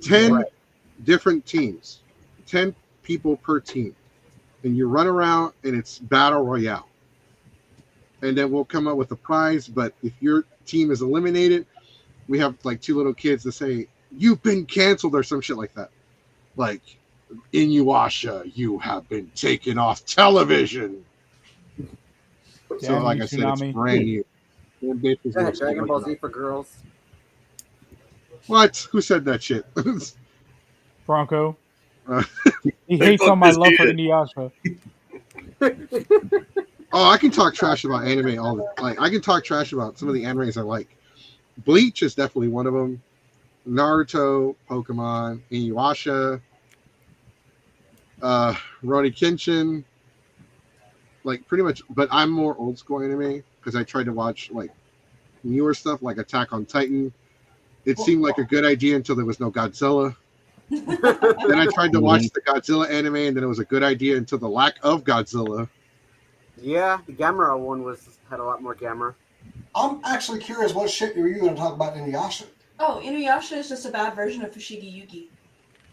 10 different teams, 10 people per team. And you run around and it's battle royale. And then we'll come up with a prize. But if your team is eliminated, we have like 2 little kids that say, you've been canceled or some shit like that. Like, Inuyasha, you have been taken off television. So, like I said, it's brand new. Dragon Ball Z for girls. What? Who said that shit? Franco. He hates on my love for Inuyasha. Oh, I can talk trash about anime I can talk trash about some of the animes I like. Bleach is definitely one of them. Naruto, Pokemon, Inuyasha, Rurouni Kenshin. Like pretty much, but I'm more old school anime because I tried to watch like newer stuff like Attack on Titan. It seemed like a good idea until there was no Godzilla. Then I tried to watch the Godzilla anime, and then it was a good idea until the lack of Godzilla. Yeah, the Gamera one had a lot more Gamera. I'm actually curious, what shit were you going to talk about in Inuyasha? Oh, Inuyasha is just a bad version of Fushigi Yugi.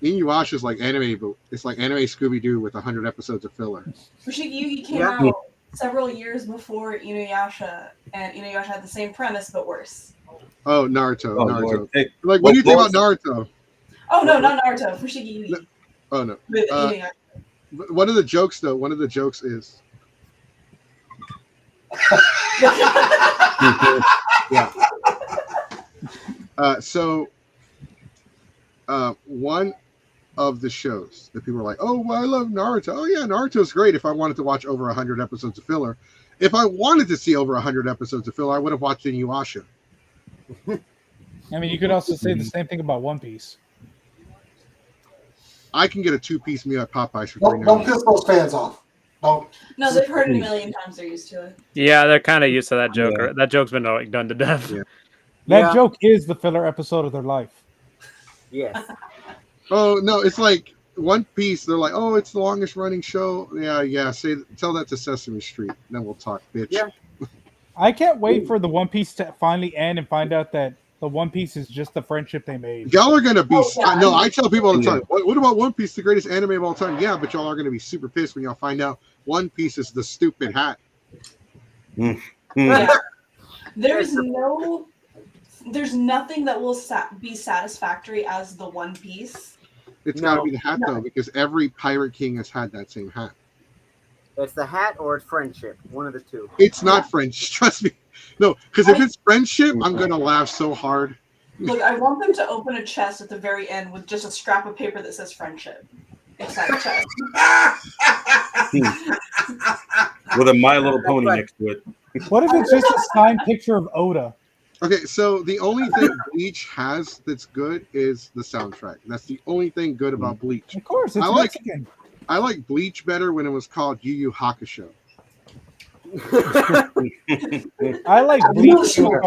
Inuyasha is like anime, but it's like anime Scooby-Doo with 100 episodes of filler. Fushigi Yugi came out several years before Inuyasha, and Inuyasha had the same premise but worse. Oh, Naruto. Naruto. Hey, like, what do you think about Naruto? Oh no, not Naruto. Fushigi Yugi. No. Oh no. With Inuyasha. One of the jokes, though. One of the jokes is. Yeah. One of the shows that people are like, oh, well, I love Naruto. Oh, yeah, Naruto's great if I wanted to watch over 100 episodes of filler. If I wanted to see over 100 episodes of filler, I would have watched Inuyasha. I mean, you could also say the same thing about One Piece. I can get a 2-piece meal at Popeyes for Don't piss those fans off. Don't. No, they've heard it a million times. They're used to it. Yeah, they're kind of used to that joke. Yeah. That joke's been like, done to death. Yeah. That joke is the filler episode of their life. Yes. Oh no, it's like One Piece. They're like, oh, it's the longest running show. Yeah. Tell that to Sesame Street. Then we'll talk, bitch. Yeah. I can't wait for the One Piece to finally end and find out that the One Piece is just the friendship they made. Y'all are gonna be. No, I tell people all the time. What about One Piece, the greatest anime of all time? Yeah, but y'all are gonna be super pissed when y'all find out One Piece is the stupid hat. Yeah. There's nothing that will be satisfactory as the One Piece. It's got to be the hat though, because every pirate king has had that same hat. It's the hat or it's friendship, one of the two. It's not French, trust me. No, because if it's friendship, I'm gonna laugh so hard. Look, I want them to open a chest at the very end with just a scrap of paper that says friendship inside the chest. With a My Little Pony next to it. What if it's just a signed picture of Oda? Okay, so the only thing Bleach has that's good is the soundtrack. That's the only thing good about Bleach. Of course, it's Mexican. I like Bleach better when it was called Yu Yu Hakusho. I like Bleach better.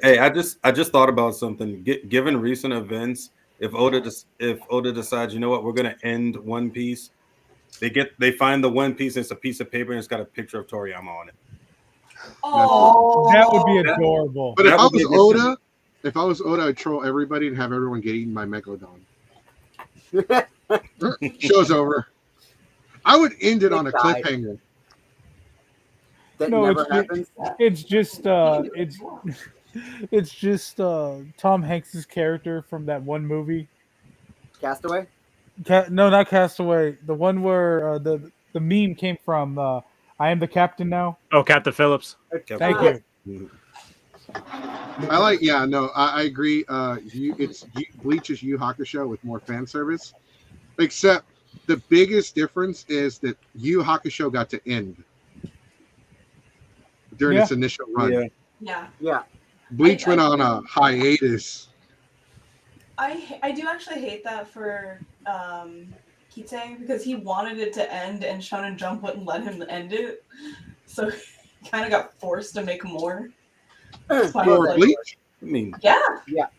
Hey, I just thought about something. Given recent events, if Oda decides, you know what, we're gonna end One Piece, they find the One Piece and it's a piece of paper and it's got a picture of Toriyama on it. Oh, that would be adorable. But if I was Oda, I'd troll everybody and have everyone get eaten by Megalodon. Show's over. I would end it on a cliffhanger. That no, never happens. It's just Tom Hanks's character from that one movie. Castaway? No, not Castaway. The one where the meme came from. I am the captain now. Oh, Captain Phillips. Thank you. I agree. Bleach is Yu Hakusho with more fan service, except the biggest difference is that Yu Hakusho got to end during its initial run. Yeah. Bleach went on a hiatus. I do actually hate that for Kite, because he wanted it to end and Shonen Jump wouldn't let him end it, so he kind of got forced to make more. For Bleach? I mean, Yeah,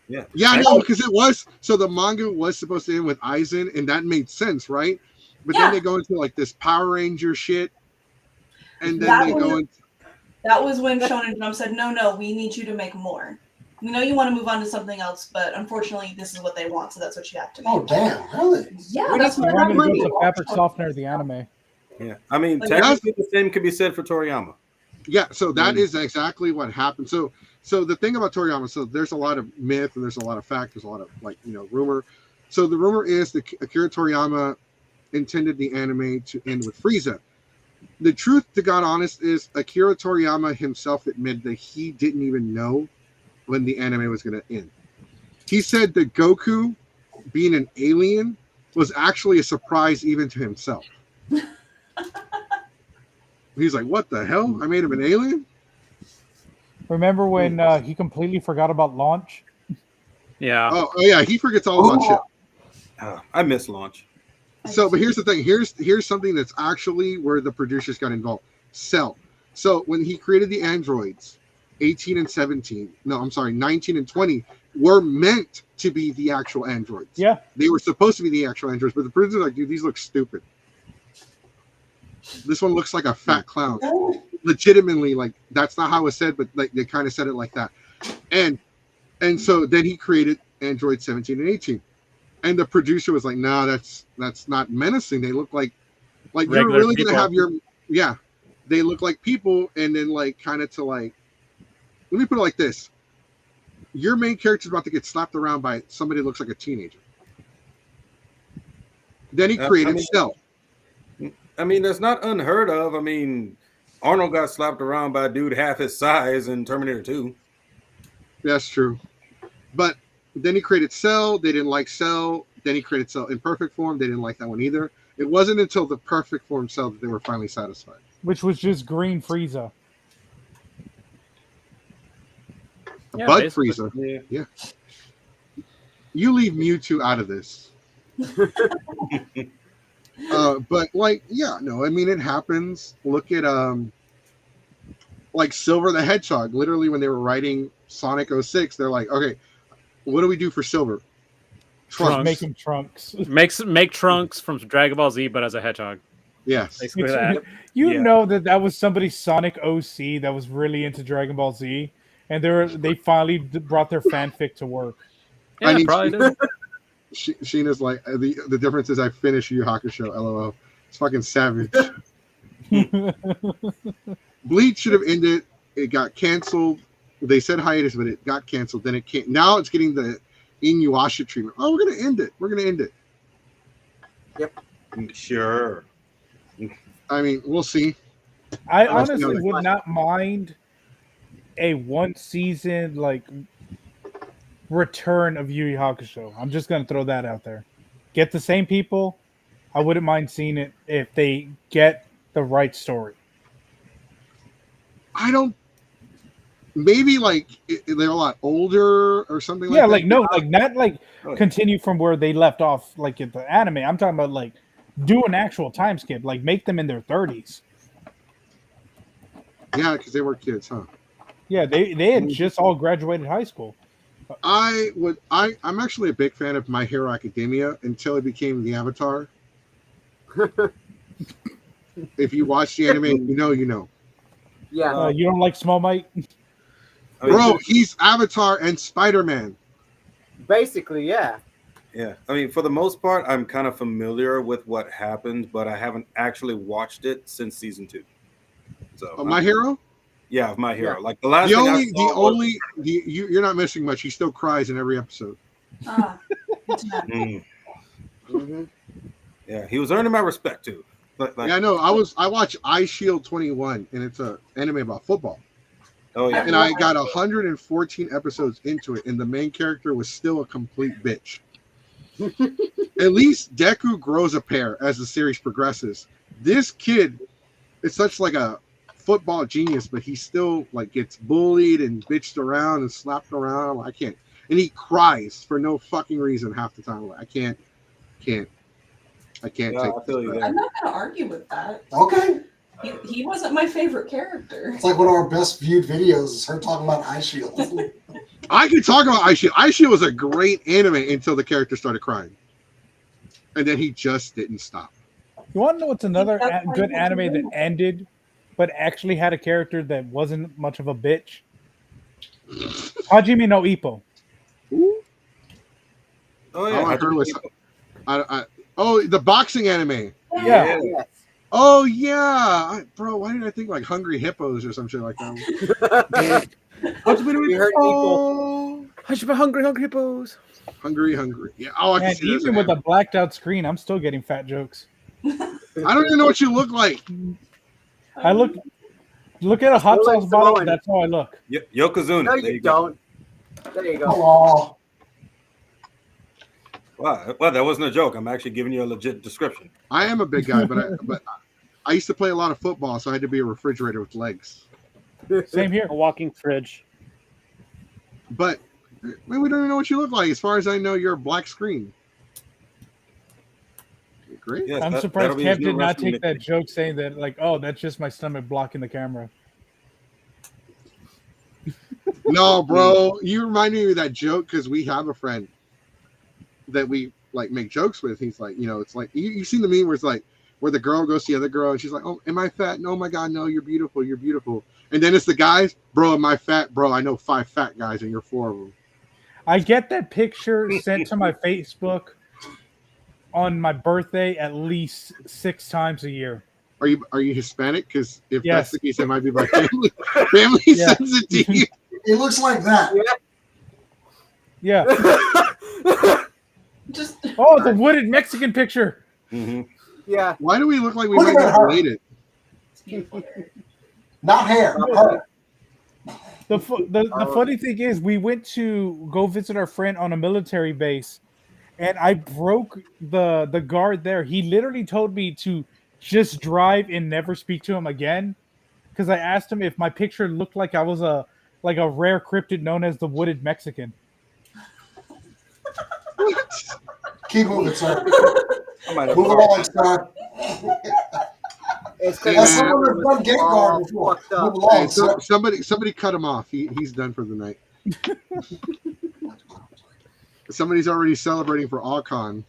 no, because it was so the manga was supposed to end with Aizen, and that made sense, right? But then they go into like this Power Ranger shit, and then that was when Shonen Jump said, "No, we need you to make more. We know you want to move on to something else, but unfortunately, this is what they want, so that's what you have to make." Oh, damn! Really? Yeah, that's what I'm going to go to fabric softener of the anime. Yeah, I mean, technically the same could be said for Toriyama. Yeah, so that is exactly what happened. So the thing about Toriyama, so there's a lot of myth and there's a lot of fact, there's a lot of rumor. So the rumor is that Akira Toriyama intended the anime to end with Frieza. The truth, to God honest, is Akira Toriyama himself admitted that he didn't even know when the anime was going to end. He said that Goku being an alien was actually a surprise even to himself. He's like, what the hell? I made him an alien? Remember when he completely forgot about Launch? Yeah. Oh yeah, he forgets all about shit. I miss Launch. So, but here's the thing. Here's something that's actually where the producers got involved. Cell. So when he created the androids, 18 and 17. No, I'm sorry, 19 and 20 were meant to be the actual androids. Yeah. They were supposed to be the actual androids, but the producers are like, dude, these look stupid. This one looks like a fat clown. Legitimately, like that's not how it was said, but like they kind of said it like that. And so then he created Android 17 and 18. And the producer was like, no, that's not menacing. They look like Regular you're really people. gonna have they look like people, and then like kind of to like, let me put it like this. Your main character is about to get slapped around by somebody that looks like a teenager. Then he created Cell. I mean, that's not unheard of. I mean, Arnold got slapped around by a dude half his size in Terminator 2. That's true. But then he created Cell. They didn't like Cell. Then he created Cell in perfect form. They didn't like that one either. It wasn't until the perfect form Cell that they were finally satisfied. Which was just Green Frieza. Yeah, Bud basically. Frieza. Yeah. You leave Mewtwo out of this. But like, yeah, no, I mean it happens. Look at like Silver the Hedgehog. Literally, when they were writing Sonic 06, they're like, okay, what do we do for Silver? Trunks. Make him Trunks. Make Trunks from Dragon Ball Z, but as a hedgehog. Yes. Basically that. You know that was somebody's Sonic OC that was really into Dragon Ball Z, and they finally brought their fanfic to work. Yeah, I need probably did. Sheena's like, the difference is I finished Yu Yu Hakusho, LOL. It's fucking savage. Bleach should have ended. It got canceled. They said hiatus, but it got canceled. Then it can't. Now it's getting the Inuyasha treatment. Oh, we're gonna end it. We're gonna end it. Yep. Sure. I mean, we'll see. I honestly would not mind a one season like return of Yu Yu Hakusho. I'm just gonna throw that out there. Get the same people. I wouldn't mind seeing it if they get the right story. I don't. Maybe like they're a lot older or something. Yeah, like that. no, like not like continue from where they left off, like in the anime. I'm talking about like do an actual time skip, like make them in their 30s. Yeah, because they were kids, huh? Yeah, they had just all graduated high school. I'm actually a big fan of My Hero Academia until it became the Avatar. If you watch the anime, you know. Yeah. You don't like Small Mite? Bro, he's Avatar and Spider-Man. Basically, yeah. Yeah. I mean, for the most part, I'm kind of familiar with what happened, but I haven't actually watched it since season 2. So My Hero? Yeah, of My Hero. Yeah. Like the last you're not missing much. He still cries in every episode. Yeah, he was earning my respect too. But yeah, I know. I watched Eye Shield 21, and it's an anime about football. Oh yeah. And I got 114 episodes into it, and the main character was still a complete bitch. At least Deku grows a pair as the series progresses. This kid is such like a football genius, but he still like gets bullied and bitched around and slapped around. I can't. And he cries for no fucking reason half the time. I can't take I feel you there. I'm not going to argue with that. Okay. He wasn't my favorite character. It's like one of our best viewed videos is her talking about Eye Shield. I could talk about Eye Shield. Eye Shield was a great anime until the character started crying. And then he just didn't stop. You want to know what's another good anime that ended, but actually had a character that wasn't much of a bitch? Hajime no Ippo. Ooh. Oh yeah. I heard was, the boxing anime. Yeah. Yes. Oh yeah, bro. Why didn't I think like Hungry Hippos or some shit like that? We heard people. Hungry hippos. Hungry. Yeah. Oh, I can And see this even with anime. a blacked out screen, I'm still getting fat jokes. I don't even know what you look like. I look at a hot Like sauce bottle. Samoan. That's how I look. Yokozuna. No, there you go. don't. There you go. Oh, Wow. Well, that wasn't a joke. I'm actually giving you a legit description. I am a big guy, but I used to play a lot of football, so I had to be a refrigerator with legs. Same here. A walking fridge. But man, we don't even know what you look like. As far as I know, you're a black screen. Great. Yes, I'm surprised that'll be his Kev new did not wrestling take that nickname. joke saying that, like, oh, that's just my stomach blocking the camera. No, bro, you remind me of that joke because we have a friend that we like make jokes with. He's like, it's like you seen the meme where it's like where the girl goes to the other girl and she's like, "Oh, am I fat? No, my God, no, you're beautiful, you're beautiful." And then it's the guys, "Bro, am I fat? Bro, I know 5 fat guys and you're 4 of them." I get that picture sent to my Facebook on my birthday at least 6 times a year. Are you Hispanic? Because if Yes. that's the case, it might be my family. Family Yeah. sends it to you. It looks like that. Yeah. Just Oh, the wooded Mexican picture. Mm-hmm. Yeah. Why do we look like we Look might at that be heart. related? it's beautiful. Not hair. Her. The funny thing is, we went to go visit our friend on a military base, and I broke the guard there. He literally told me to just drive and never speak to him again, because I asked him if my picture looked like I was a rare cryptid known as the wooded Mexican. Keep moving, sir. I might have Move along, sir. It's Hey, That's man. someone that's done gate guard before. Fucked up. Move along, Hey, sir. somebody cut him off. He's done for the night. Somebody's already celebrating for Alcon.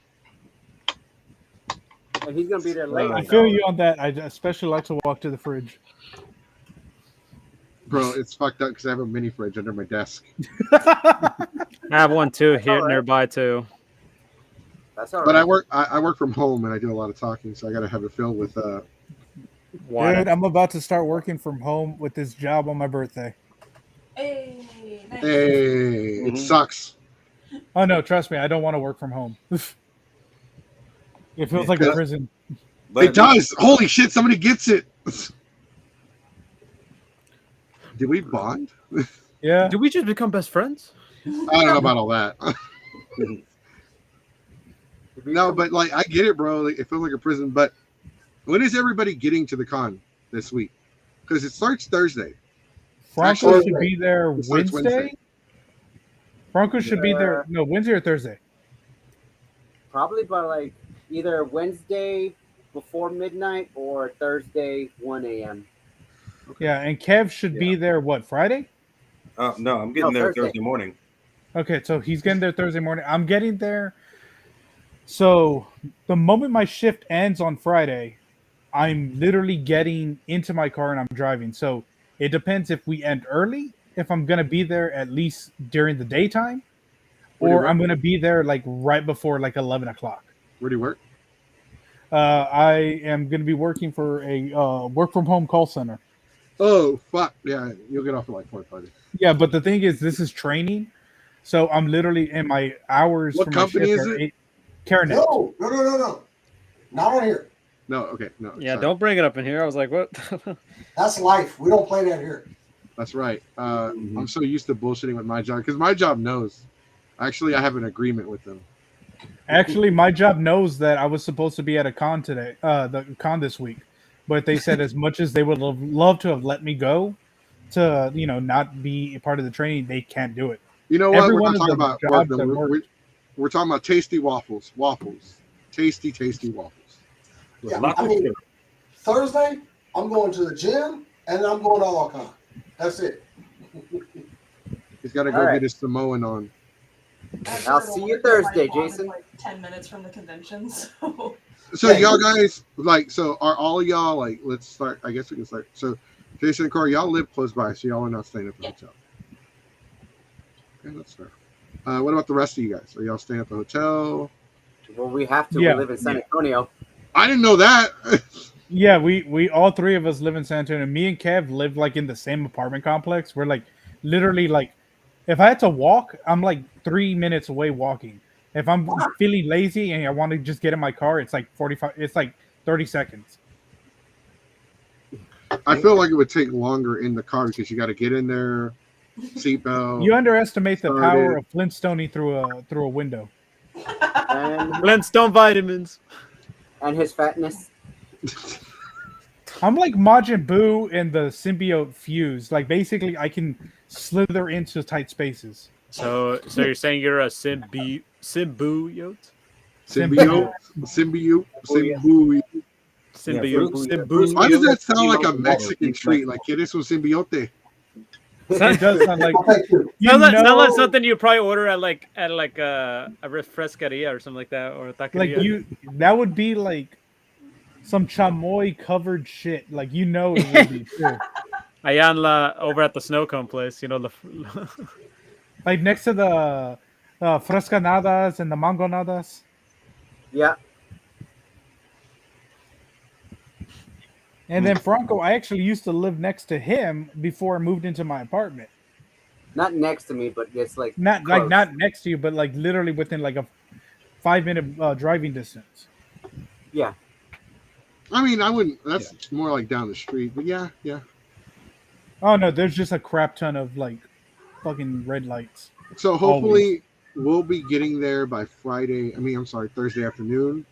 And he's gonna be there late. I feel you on that. I especially like to walk to the fridge. Bro, it's fucked up because I have a mini fridge under my desk. I have one too here Alright. nearby too. That's all right. But I work from home and I do a lot of talking, so I got to have it filled with Water. Dude, I'm about to start working from home with this job on my birthday. Hey, nice. hey, it sucks. Oh no, trust me, I don't want to work from home. It feels like a prison. But It does. Holy shit, somebody gets it. Did we bond? Yeah. Did we just become best friends? I don't know about all that. No, but like I get it, bro. Like, it feels like a prison. But when is everybody getting to the con this week? Because it starts Thursday. Franco Actually, should be there it starts Wednesday. Franco should be there. No, Wednesday or Thursday. Probably by like either Wednesday before midnight or Thursday 1 a.m. Yeah, and Kev should be there. What, Friday? no, I'm getting No, there Thursday. Thursday morning. Okay, so he's getting there Thursday morning. I'm getting there. So the moment my shift ends on Friday, I'm literally getting into my car and I'm driving. So it depends if we end early, if I'm going to be there at least during the daytime, Where do you or work? I'm going to be there like right before like 11 o'clock. Where do you work? I am going to be working for a work from home call center. Oh, fuck. Yeah, you'll get off at like 4:30. Yeah, but the thing is, this is training. So I'm literally in my hours. What for my company shift is are it? Karen. No. Not on here. No, okay, no. Yeah, sorry. don't bring it up in here. I was like, what? That's life. We don't play that here. That's right. I'm so used to bullshitting with my job because my job knows. Actually, I have an agreement with them. Actually, my job knows that I was supposed to be at a con today, the con this week, but they said as much as they would love to have let me go to, not be a part of the training, they can't do it. You know what? Everyone We're not of talking the about work. jobs Though. that work- We're talking about tasty waffles. Tasty waffles. Yeah, Lots I of mean, sugar. Thursday, I'm going to the gym and then I'm going to Alcon. That's it. He's got to go All right. get his Samoan on. I'll see you Thursday, Jason. Like 10 minutes from the convention, so So Yeah, y'all guys, so are all of y'all let's start. I guess we can start. So Jason and Corey, y'all live close by, so y'all are not staying at the hotel. Okay, that's fair. What about the rest of you guys? Are y'all staying at the hotel? Well, we have to. Yeah. We live in San Antonio. I didn't know that. Yeah, we all three of us live in San Antonio. Me and Kev live like in the same apartment complex. We're like literally like, if I had to walk, I'm like 3 minutes away walking. If I'm feeling lazy and I want to just get in my car, it's like 45. It's like 30 seconds. I feel like it would take longer in the car because you got to get in there, seatbelt. You underestimate the Started. power of Flintstoning through a window. And, Flintstone vitamins. and his fatness. I'm like Majin Buu and the symbiote fuse. Like basically, I can slither into tight spaces. So you're saying you're a symbiote? Symbiote. Symbiote. Oh, yeah. Symbiote. Symbiote. Bruce- Symbiote. Why does that sound like a Symbiote. Mexican street? Like, ¿Quieres un symbiote? It does sound like Thank you. you Sounds know, like something you probably order at like a refrescaria or something like that, or a taqueria. like that would be like some chamoy covered shit. Like it would be too. Allá en over at the snow cone place, Like next to the frescanadas and the mangonadas. Yeah. And then Franco, I actually used to live next to him before I moved into my apartment. Not next to me, but it's like Not close. not next to you, but like literally within like a 5-minute driving distance. Yeah. I mean, I wouldn't. That's more like down the street, but yeah. Oh no, there's just a crap ton of like fucking red lights. So hopefully we'll be getting there by Thursday afternoon.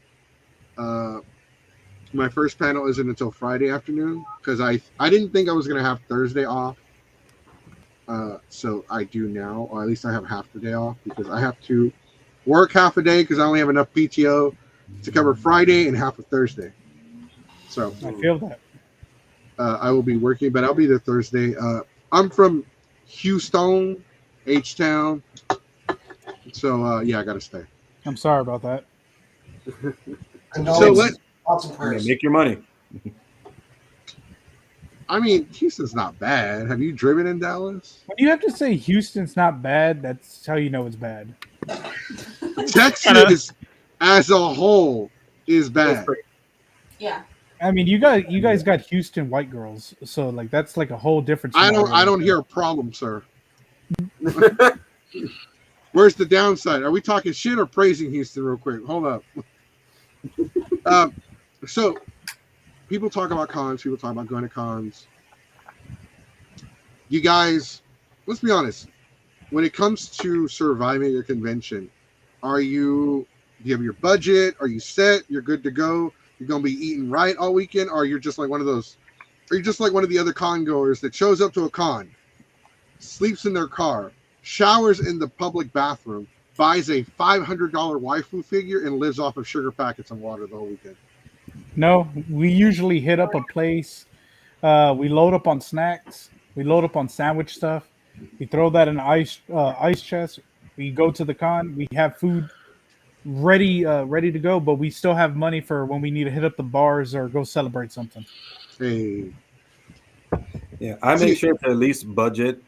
My first panel isn't until Friday afternoon because I didn't think I was gonna have Thursday off. So I do now, or at least I have half the day off because I have to work half a day because I only have enough PTO to cover Friday and half of Thursday. So I feel that. I will be working, but I'll be there Thursday. I'm from Houston, H-Town. So I gotta stay. I'm sorry about that. Lots of prayers. Make your money. I mean, Houston's not bad. Have you driven in Dallas? When you have to say Houston's not bad, that's how you know it's bad. Texas as a whole is bad. Yeah. I mean, you guys got Houston white girls, so like that's like a whole different. I don't hear a problem, sir. Where's the downside? Are we talking shit or praising Houston real quick? Hold up. So people talk about cons, people talk about going to cons. You guys, let's be honest. When it comes to surviving your convention, do you have your budget? Are you set? You're good to go? You're gonna be eating right all weekend, or you're just like one of those, or you're just like one of the other con goers that shows up to a con, sleeps in their car, showers in the public bathroom, buys a $500 waifu figure, and lives off of sugar packets and water the whole weekend. No, we usually hit up a place. We load up on snacks. We load up on sandwich stuff. We throw that in an ice chest. We go to the con. We have food ready to go, but we still have money for when we need to hit up the bars or go celebrate something. Hey, Yeah, I make sure to at least budget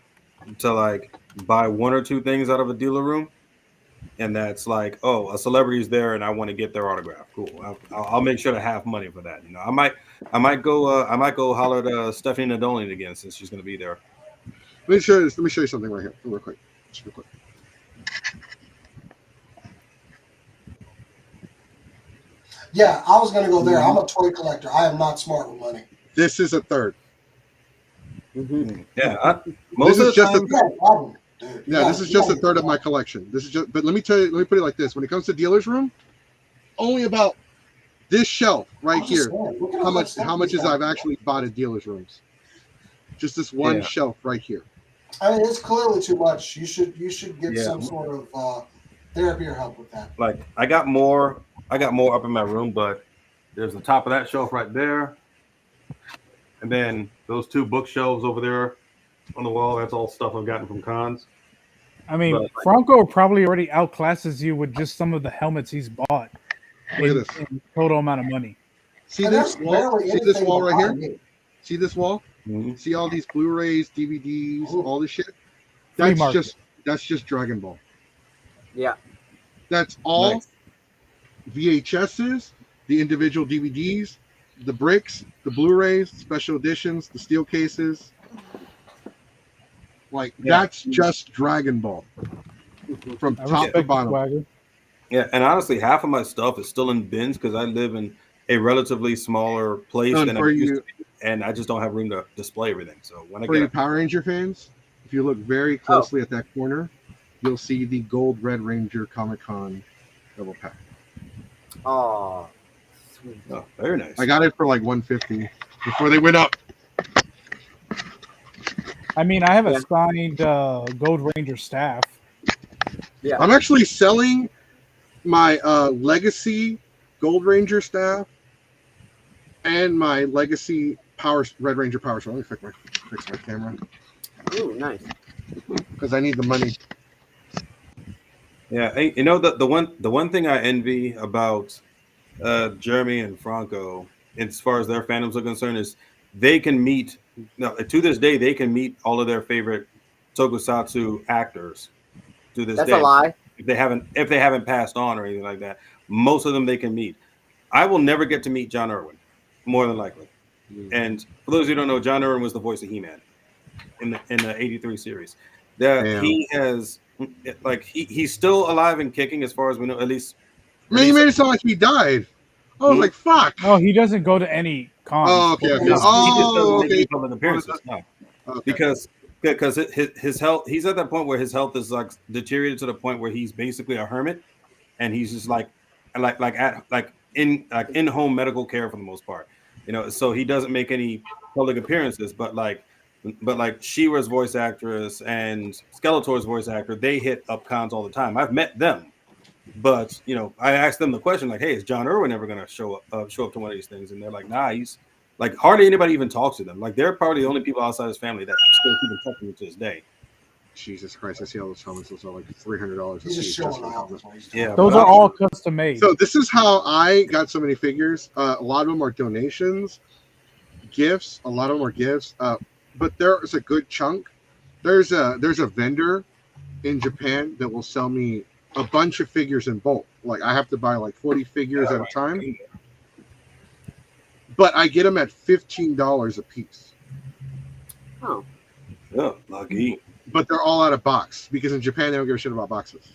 to like buy one or two things out of a dealer room, and that's like, oh, a celebrity's there, and I want to get their autograph. Cool, I'll make sure to have money for that. I might go holler at Stephanie Nadolian again since she's going to be there. let me show you something right here, real quick. Just real quick. Yeah, I was going to go there. I'm a toy collector. I am not smart with money. This is a third. Mm-hmm. Yeah, This is just a You got a problem, dude. this is just a third of my collection. This is just, but let me put it like this: when it comes to dealer's room, only about this shelf right I'm just here. saying, look at How much is I've actually bought at dealer's rooms? Just this one shelf right here. I mean, it's clearly too much. You should get Yeah. some sort of therapy or help with that. like I got more up in my room, but there's the top of that shelf right there, and then those two bookshelves over there on the wall. That's all stuff I've gotten from cons. I mean, But- Franco probably already outclasses you with just some of the helmets he's bought Look at this. in total amount of money. See And this there's wall? barely See this anything wall right behind here? me. See this wall? Mhm. See all these Blu-rays, DVDs, Ooh. all this shit? Flea That's market. just Dragon Ball. Yeah. That's all Nice. VHSs, the individual DVDs, the bricks, the Blu-rays, special editions, the steel cases. Like that's just Dragon Ball from I top to respect the bottom. swagger. Yeah, and honestly, half of my stuff is still in bins because I live in a relatively smaller place And than I for used you, to be, and I just don't have room to display everything. So when I for you get Power Ranger fans, if you look very closely at that corner, you'll see the Gold Red Ranger Comic Con double pack. Oh, sweet. oh, very nice. I got it for like $150 before they went up. I mean, I have a Yeah. signed Gold Ranger staff. Yeah. I'm actually selling my Legacy Gold Ranger staff and my Legacy Red Ranger Power Sword. Let me fix my camera. Ooh, nice. because I need the money. Yeah, you know the one thing I envy about Jeremy and Franco, as far as their fandoms are concerned, is they can meet. No, to this day, they can meet all of their favorite tokusatsu actors. To this That's day, a lie. if they haven't passed on or anything like that, most of them they can meet. I will never get to meet John Irwin, more than likely. And for those who don't know, John Irwin was the voice of He-Man in the '83 series. That Damn. he has, like, he's still alive and kicking, as far as we know. At least, Man, you made it sound like he died. I was like, fuck. No, he doesn't go to any cons. Oh, okay, okay. he just doesn't make okay. any public appearances. No. Okay. Because his health, he's at that point where his health is like deteriorated to the point where he's basically a hermit, and he's just in home medical care for the most part, you know. So he doesn't make any public appearances, but She-Ra's voice actress and Skeletor's voice actor, they hit up cons all the time. I've met them, but you know, I asked them the question like, "Hey, is John Irwin ever going to show up to one of these things?" And they're like, "Nah, he's." Like, hardly anybody even talks to them. Like, they're probably the only people outside his family that still keep in touch with him to this day. Jesus Christ, I see all those helmets. Those are like $300 a He's just piece. showing off. Yeah, Those are all custom made. So this is how I got so many figures. A lot of them are donations, gifts. A lot of them are gifts. But there's a good chunk. There's a vendor in Japan that will sell me a bunch of figures in bulk. Like, I have to buy like 40 figures at a time. But I get them at $15 a piece. Oh. Yeah, lucky. But they're all out of box because in Japan they don't give a shit about boxes.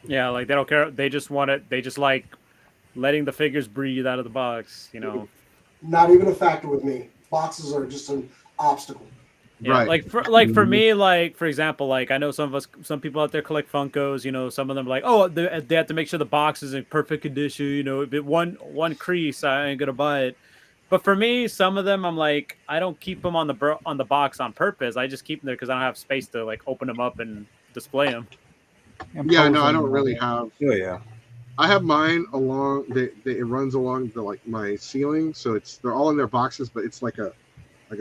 Yeah, like they don't care. They just want it. They just like letting the figures breathe out of the box. You know. Not even a factor with me. Boxes are just an obstacle. Yeah, Right. Like for me, like for example, like I know some people out there collect Funkos. You know, some of them are like, oh, they have to make sure the box is in perfect condition. You know, if it one crease, I ain't gonna buy it. But for me, some of them, I'm like, I don't keep them on the box on purpose. I just keep them there because I don't have space to like open them up and display them. Yeah, no, I don't really have. Oh yeah. I have mine along. It runs along the like my ceiling, so they're all in their boxes, but it's like a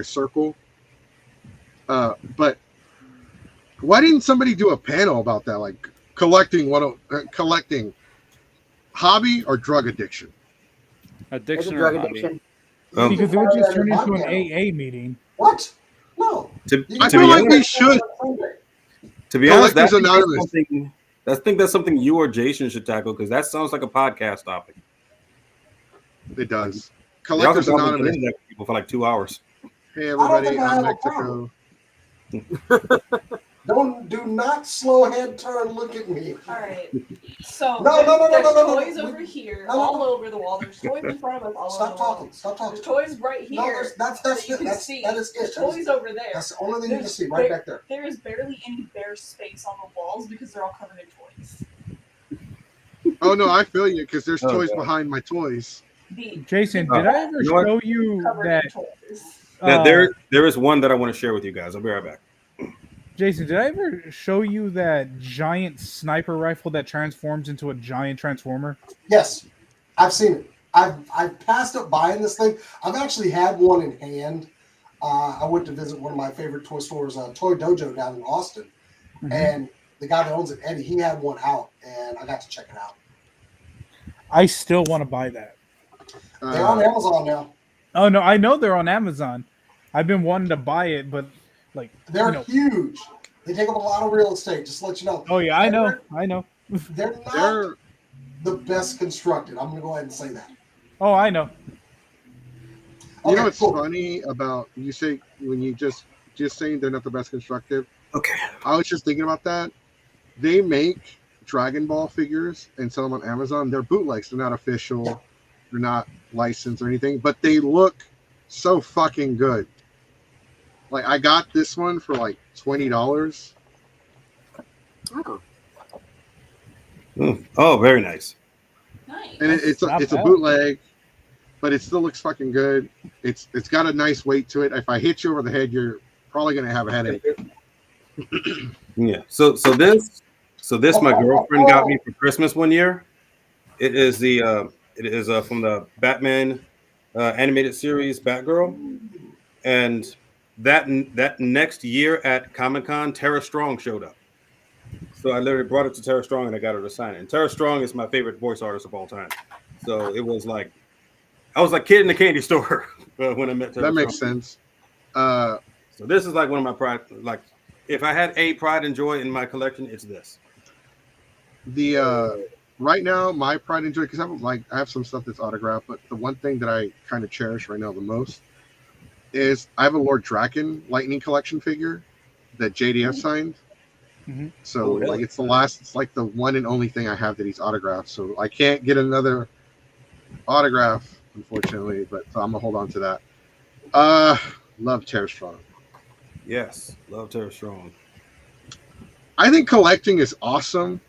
circle. But why didn't somebody do a panel about that? Like collecting hobby or drug addiction? Addiction drug or addiction. hobby? Because it would just turn into an AA meeting. What? No. I feel like we should. To be honest, Collectors Anonymous. I think that's something you or Jason should tackle, because that sounds like a podcast topic. It does. Y'all Collectors can talk Anonymous. to people for like 2 hours. Hey I don't everybody, think I I'm have a Mexico. Do not slow head turn look at me. All right. So No, there's no. toys over here, all over the wall. There's toys in front of us, all over the wall. Stop talking. There's toys right here. No, that's that you it. can That's see. that is There's it. toys over there. That's the only thing you can see right back there. There is barely any bare space on the walls because they're all covered in toys. Oh no, I feel you because there's Oh, toys God. behind my toys. Jason, did I ever you know what? show you Covered that? in toys. Now, there is one that I want to share with you guys. I'll be right back. Jason, did I ever show you that giant sniper rifle that transforms into a giant transformer? Yes, I've seen it. I've passed up buying this thing. I've actually had one in hand. I went to visit one of my favorite toy stores, Toy Dojo down in Austin, and the guy that owns it, Eddie, he had one out, and I got to check it out. I still want to buy that. They're on Amazon now. Oh no, I know they're on Amazon. I've been wanting to buy it, but like They're huge. They take up a lot of real estate. Just to let you know. Oh yeah, I And know. They're not the best constructed. I'm gonna go ahead and say that. Oh, I know. You know what's cool. funny about you say when you just saying they're not the best constructed? Okay. I was just thinking about that. They make Dragon Ball figures and sell them on Amazon. They're bootlegs. They're not official. They're not licensed or anything, but they look so fucking good. Like I got this one for like $20. Oh. Oh, very nice. Nice. And it's Not a bad. bootleg, but it still looks fucking good. It's got a nice weight to it. If I hit you over the head, you're probably gonna have a headache. Yeah. So this my girlfriend got me for Christmas one year. It is from the Batman animated series Batgirl, and that next year at Comic-Con, Tara Strong showed up. So I literally brought it to Tara Strong and I got her to sign it. And Tara Strong is my favorite voice artist of all time. So it was like, I was like kid in the candy store when I met Tara. That makes sense. So this is like one of my pride. Like, if I had a pride and joy in my collection, it's this. The right now, my pride and joy, because I have some stuff that's autographed, but the one thing that I kind of cherish right now the most is I have a Lord Draken Lightning Collection figure that JDF signed. Mm-hmm. So like it's like the one and only thing I have that he's autographed. So I can't get another autograph, unfortunately, but so I'm gonna hold on to that. Love Tara Strong. Yes, love Tara Strong. I think collecting is awesome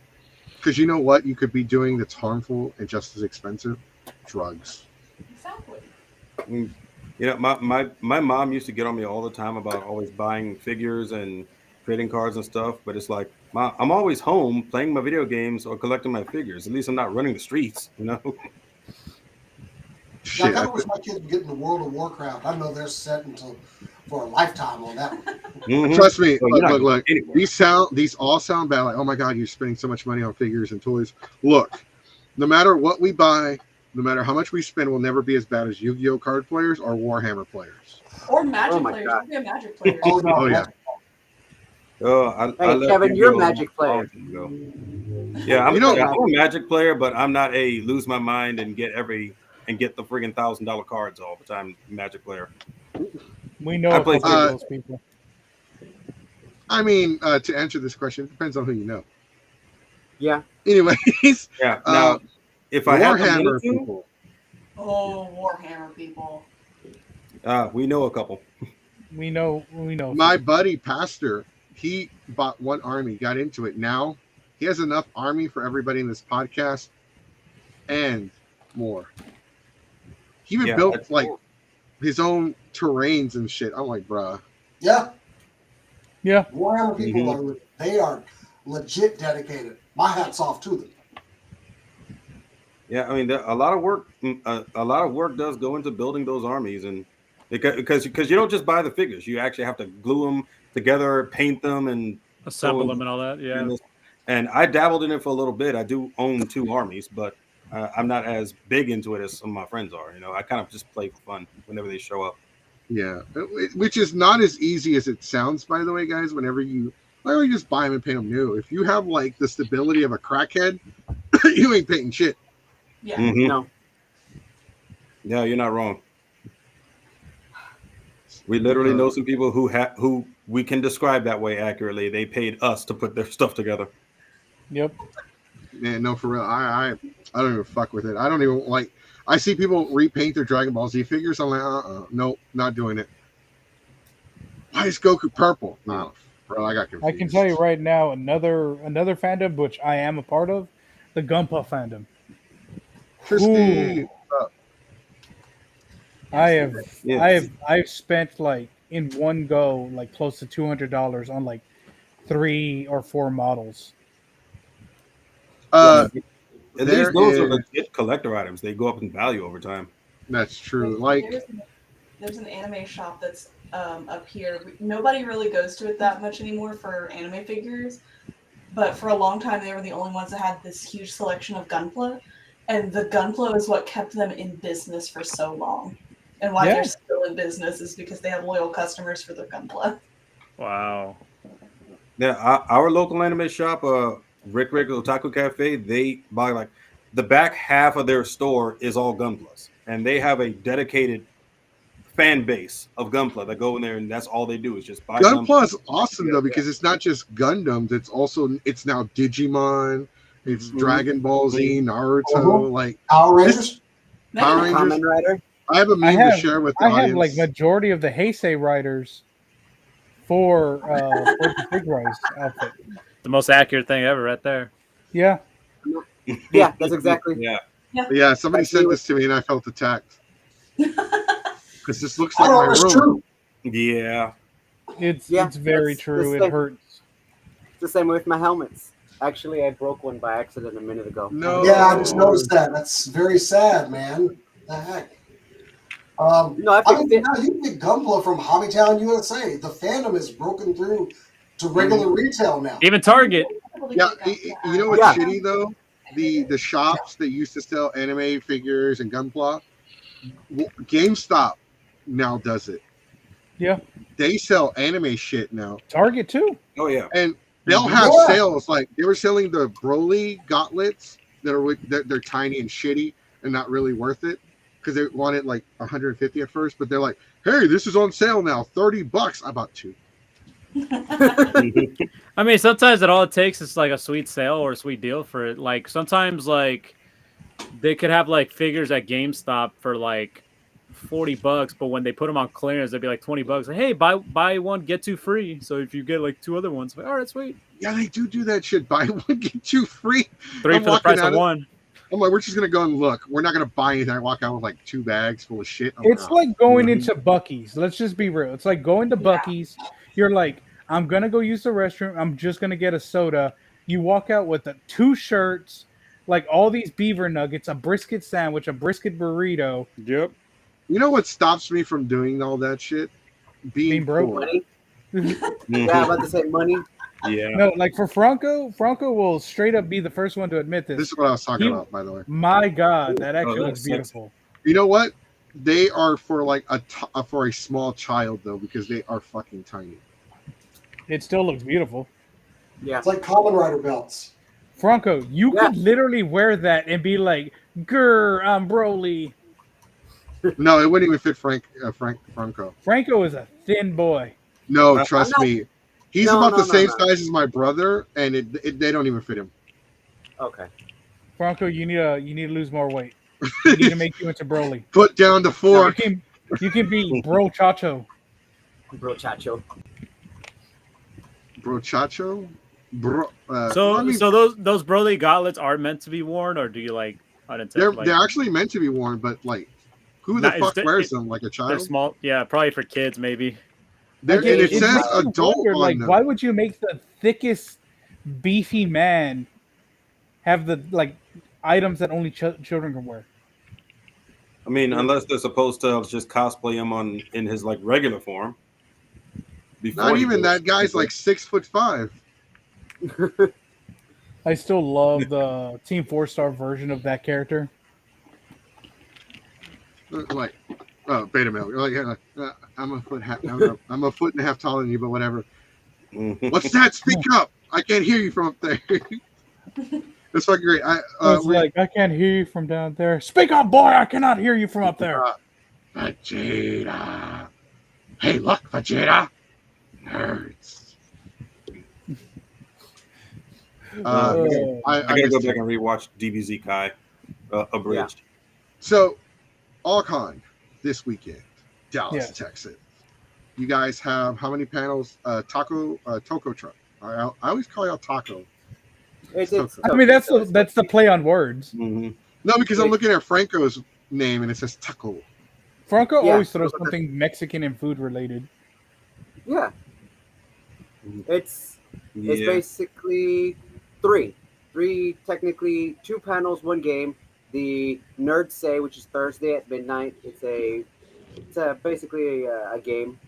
because you know what you could be doing that's harmful and just as expensive? Drugs. Exactly. You know, my mom used to get on me all the time about always buying figures and trading cards and stuff, but it's like, Mom, I'm always home playing my video games or collecting my figures. At least I'm not running the streets, you know? Shit, I wish my kids would get into World of Warcraft. I know they're set for a lifetime on that one. Mm-hmm. Trust me, Well, look. These all sound bad. Like, oh my god, you're spending so much money on figures and toys. Look, no matter what we buy, no matter how much we spend, will never be as bad as Yu-Gi-Oh card players or Warhammer players Or Magic players. God. Be a Magic player. Oh no! Oh yeah. I love Kevin, Yu-Gi-Oh! you're a Magic player. Yeah, I'm You know- I'm a Magic player, but I'm not a lose my mind and get the friggin' $1,000 cards all the time Magic player. We know I a play couple of those people. I mean, to answer this question, it depends on who you know. Yeah. Anyways, Yeah. Now, if I have the money Warhammer to, people. Oh, Warhammer people. we know a couple. We know. My buddy Pastor, he bought one army, got into it. Now he has enough army for everybody in this podcast and more. He even built like his own terrains and shit. I'm like, bruh. Yeah. Yeah. Warhammer people are legit dedicated. My hat's off to them. Yeah, I mean, a lot of work does go into building those armies, and because you don't just buy the figures, you actually have to glue them together, paint them, and assemble them and all that. Yeah. And I dabbled in it for a little bit. I do own 2 armies, but I'm not as big into it as some of my friends are. You know, I kind of just play for fun whenever they show up. Yeah, which is not as easy as it sounds, by the way, guys. Whenever you just buy them and paint them new. If you have like the stability of a crackhead, you ain't painting shit. Yeah. Mm-hmm. No. No, you're not wrong. We literally know some people who we can describe that way accurately. They paid us to put their stuff together. Yep. Man, no, for real. I don't even fuck with it. I don't even like. I see people repaint their Dragon Ball Z figures. I'm like, nope, not doing it. Why is Goku purple? No, bro, I got confused. I can tell you right now, another fandom which I am a part of, the Gunpla fandom. Christy. I've spent like in one go like close to $200 on like 3 or 4 models. At least those are legit collector items. They go up in value over time. That's true. Like there's an anime shop that's up here. Nobody really goes to it that much anymore for anime figures, but for a long time they were the only ones that had this huge selection of Gunpla, and the Gunpla is what kept them in business for so long. And why they're still in business is because they have loyal customers for their Gunpla. Wow. Yeah, our local anime shop, Rick Otaku Cafe, they buy like the back half of their store is all Gunplas, and they have a dedicated fan base of Gunpla that go in there, and that's all they do is just buy Gunpla. Is awesome though because it's not just Gundams; it's now Digimon, it's Dragon Ball Z, Naruto, like Power Rangers. Power Rangers. Kamen Rider. I have a meme to share with the audience. I have like majority of the Heisei riders for the Big Rise outfit. The most accurate thing ever, right there. Yeah. Yeah, that's exactly. Yeah. Somebody sent this to me, and I felt attacked because this looks like my room. True. Yeah, it's very true. It hurts. It's the same with my helmets. Actually, I broke one by accident a minute ago. No. Yeah, I just noticed that. That's very sad, man. What the heck? No, I I mean, think now you get Gunpla from Hobbytown, USA. The fandom is broken through to regular retail now. Even Target. Yeah, you know what's Yeah. shitty though? The shops that used to sell anime figures and Gunpla, GameStop now does it. Yeah. They sell anime shit now, Target too. Oh yeah. and they'll have Yeah. sales. Like they were selling the Broly gauntlets that are they're tiny and shitty and not really worth it because they wanted like 150 at first, but they're like, "Hey, this is on sale now, $30." I bought 2. I mean, sometimes all it takes is like a sweet sale or a sweet deal for it. Like sometimes, like they could have like figures at GameStop for like $40, but when they put them on clearance, they'd be like $20. Like, hey, buy one get 2 free. So if you get like 2 other ones, like, all right, sweet. Yeah, they do that shit. Buy one get 2 free. 3 I'm for the price walking of out 1. I'm like, we're just gonna go and look. We're not gonna buy anything. I walk out with like 2 bags full of shit. I'm It's like going Mhm. into Buc-ee's. Let's just be real. It's like going to Buc-ee's. You're like, I'm gonna go use the restroom. I'm just gonna get a soda. You walk out with 2 shirts, like all these beaver nuggets, a brisket sandwich, a brisket burrito. Yep. You know what stops me from doing all that shit? Being broke. poor. money. Yeah, I'm about to say money. Yeah. No, like for Franco will straight up be the first one to admit this. This is what I was talking He- about, by the way. My God, that actually that's looks beautiful. You know what? They are for like for a small child though, because they are fucking tiny. It still looks beautiful. Yeah. It's like Kamen Rider belts. Franco, you Yeah. could literally wear that and be like, "Grr, I'm Broly." No, it wouldn't even fit Franco. Franco is a thin boy. No, trust me. He's No, about no, the no, same no. size as my brother, and they don't even fit him. Okay. Franco, you need to lose more weight. We need to make you into Broly. Put down the You fork. can be Bro Chacho. Bro Chacho. Bro Chacho? Bro. So I mean, so those Broly gauntlets are meant to be worn, or do you like they're like, they're actually meant to be worn, but like, who the Not- fuck is wears it- them? Like a they're child? small? Yeah, probably for kids maybe. And it says makes you adult wonder, on like, them. why would you make the thickest, beefy man have the like items that only children can wear? I mean, unless they're supposed to just cosplay him in his like regular form. Not he even goes- that guy's like 6'5". I still love the Team 4-Star version of that character. Like, beta male. Like, I'm a foot I'm a foot and a half taller than you, but whatever. Mhm. What's that? Speak up! I can't hear you from up there. That's fucking great. It's like, I can't hear you from down there. Speak up, boy! I cannot hear you from up there. Vegeta. Hey, look, Vegeta. Nerds. I I gotta guess go back and rewatch DBZ Kai abridged. So, All-Con this weekend, Dallas, Yeah. Texas. You guys have how many panels? Toku Trunk. I always call y'all Taco. It's I mean, that's the play on words. Mhm. No, because I'm looking at Franco's name and it says Taco. Franco Yeah. always throws something Mexican and food related. Yeah. It's Yeah. basically three technically 2 panels, 1 game. The Nerd Say, which is Thursday at midnight. It's basically a game,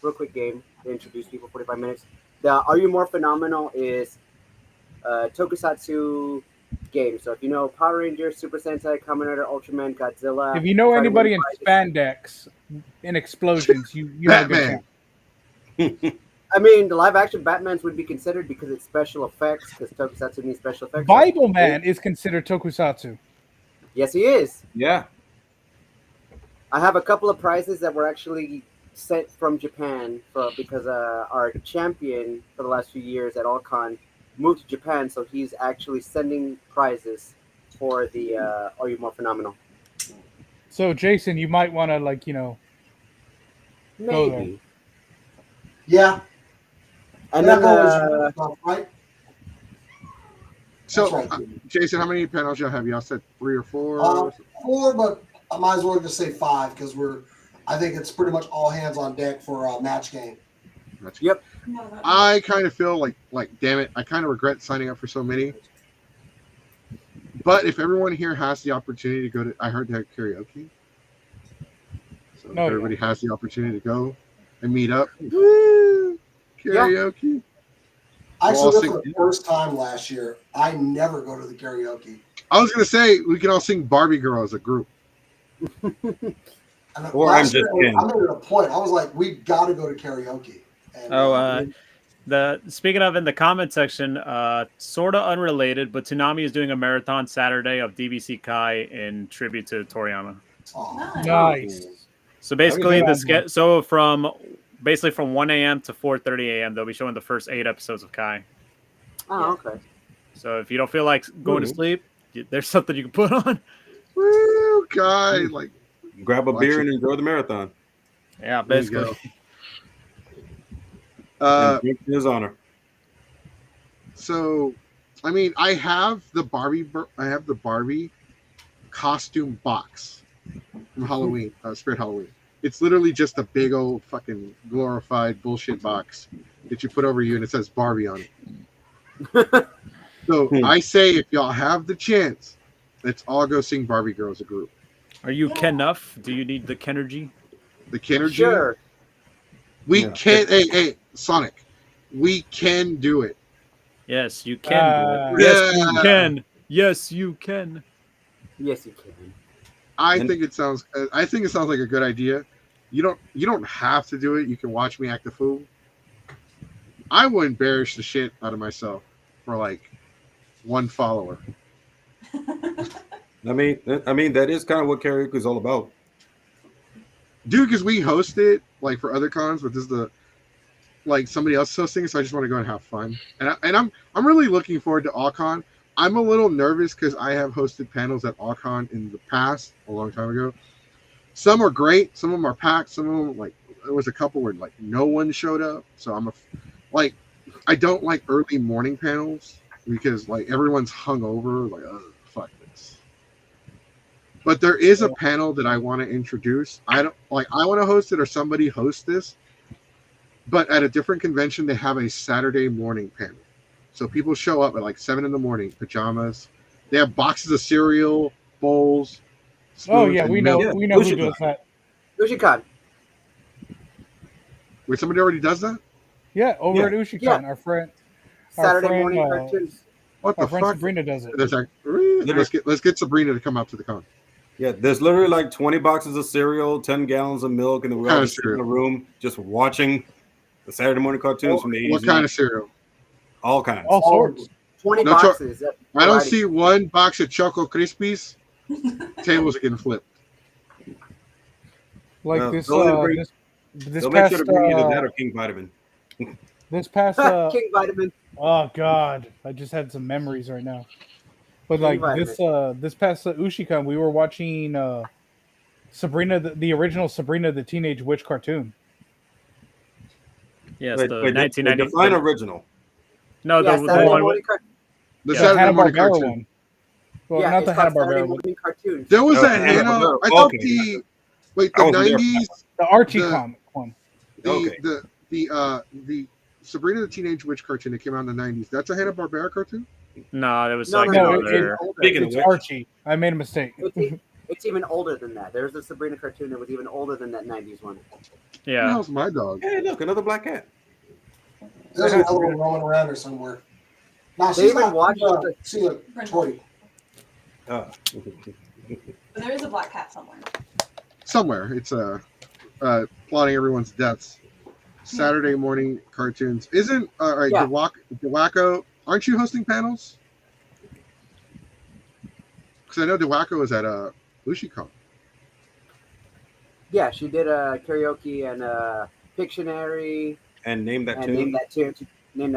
real quick game to introduce people, 45 minutes. The Are You More Phenomenal is Tokusatsu game. So if you know Power Rangers, Super Sentai, Kamen Rider, Ultraman, Godzilla. If you know try to anybody win in prizes. spandex in explosions, you have a good Batman. chance. I mean, the live action Batmans would be considered because it's special effects, because Tokusatsu needs special effects. Bible Man is considered tokusatsu. Yes, he is. Yeah. I have a couple of prizes that were actually sent from Japan because our champion for the last few years at All-Con moved to Japan, so he's actually sending prizes for the Are You More Phenomenal. So Jason, you might want to go there. Maybe. Yeah. And And then I've always right? So, That's right. Jason, how many panels y'all have? Y'all said 3 or 4? 4, but I might as well just say 5 because I think it's pretty much all hands on deck for a match game. Yep. I kind of feel like damn it, I kind of regret signing up for so many. But if everyone here has the opportunity to go to, I heard they had karaoke. So Oh, everybody has the opportunity to go and meet up. Woo! Karaoke. Actually, went for the first time last year. I never go to the karaoke. I was gonna say we can all sing Barbie Girl as a group. Or I'm just Ken. I made it a point. I was like, we got to go to karaoke. And, speaking of in the comment section, sort of unrelated, but Toonami is doing a marathon Saturday of DBC Kai in tribute to Toriyama. Nice. So basically, from 1 a.m. to 4:30 a.m. they'll be showing the first 8 episodes of Kai. Oh, okay. So if you don't feel like going to sleep, there's something you can put on. Woo, Kai! Like, grab a beer and enjoy the marathon. Yeah, basically. In his honor. So, I mean, I have the Barbie costume box from Halloween, Spirit Halloween. It's literally just a big old fucking glorified bullshit box that you put over you, and it says Barbie on it. So I say, if y'all have the chance, let's all go sing Barbie Girl as a group. Are you Ken-nuff? Do you need the Kenergy? The Kenergy? Sure. We can. Hey, Sonic. We can do it. Yes, you can do it. Yes, you can. Yes, you can. I think it sounds like a good idea. You don't have to do it. You can watch me act a fool. I will embarrass the shit out of myself for like 1 follower. I mean that is kind of what karaoke is all about. Dude, because we host it like for other cons, but this is somebody else hosting, so I just want to go and have fun. And I'm really looking forward to AllCon. I'm a little nervous because I have hosted panels at AllCon in the past, a long time ago. Some are great, some of them are packed, some of them like there was a couple where like no one showed up. So I don't like early morning panels because like everyone's hungover, like oh fuck this. But there is a panel that I want to introduce. I want to host it or somebody host this. But at a different convention, they have a Saturday morning panel. So people show up at like 7 in the morning, pajamas. They have boxes of cereal, bowls. Oh yeah, we know who does that. Ushikan. Wait, somebody already does that? Yeah, over at Ushikan, our friend. Saturday morning cartoons. What the fuck? Sabrina does it. Let's get Sabrina to come out to the con. Yeah, there's literally like 20 boxes of cereal, 10 gallons of milk, and then we're all just sitting in a room just watching the Saturday morning cartoons from the 80s. What kind of cereal? All kinds. All sorts. 20 boxes. I don't see one box of Choco Krispies. Tables are getting flipped. Like this they'll make sure to bring either that or King Vitamin. This past King Vitamin. Oh God, I just had some memories right now. But like this past Ushikan, we were watching Sabrina, the original Sabrina the Teenage Witch cartoon. Yes, wait, the 1990. Define original. No, the one with the Saturday morning cartoon one. Well, not the Hanna-Barbera one. Cartoon. There was a Hanna. I thought the 90s. The Archie comic one. The Sabrina the Teenage Witch cartoon that came out in the 90s. That's a Hanna-Barbera cartoon? No, it was it's Archie. I made a mistake. It's even older than that. There's a Sabrina cartoon that was even older than that 90s one. Yeah. That was my dog. Hey, look, another black cat. There's another one roaming around there somewhere. Now, they even watched see a toy. But there is a black cat somewhere. Somewhere. It's plotting everyone's deaths. Saturday morning cartoons. Isn't DeWacko, aren't you hosting panels? Because I know DeWacko was at Ushicon. Yeah, she did a karaoke and Pictionary. And Name That Tune.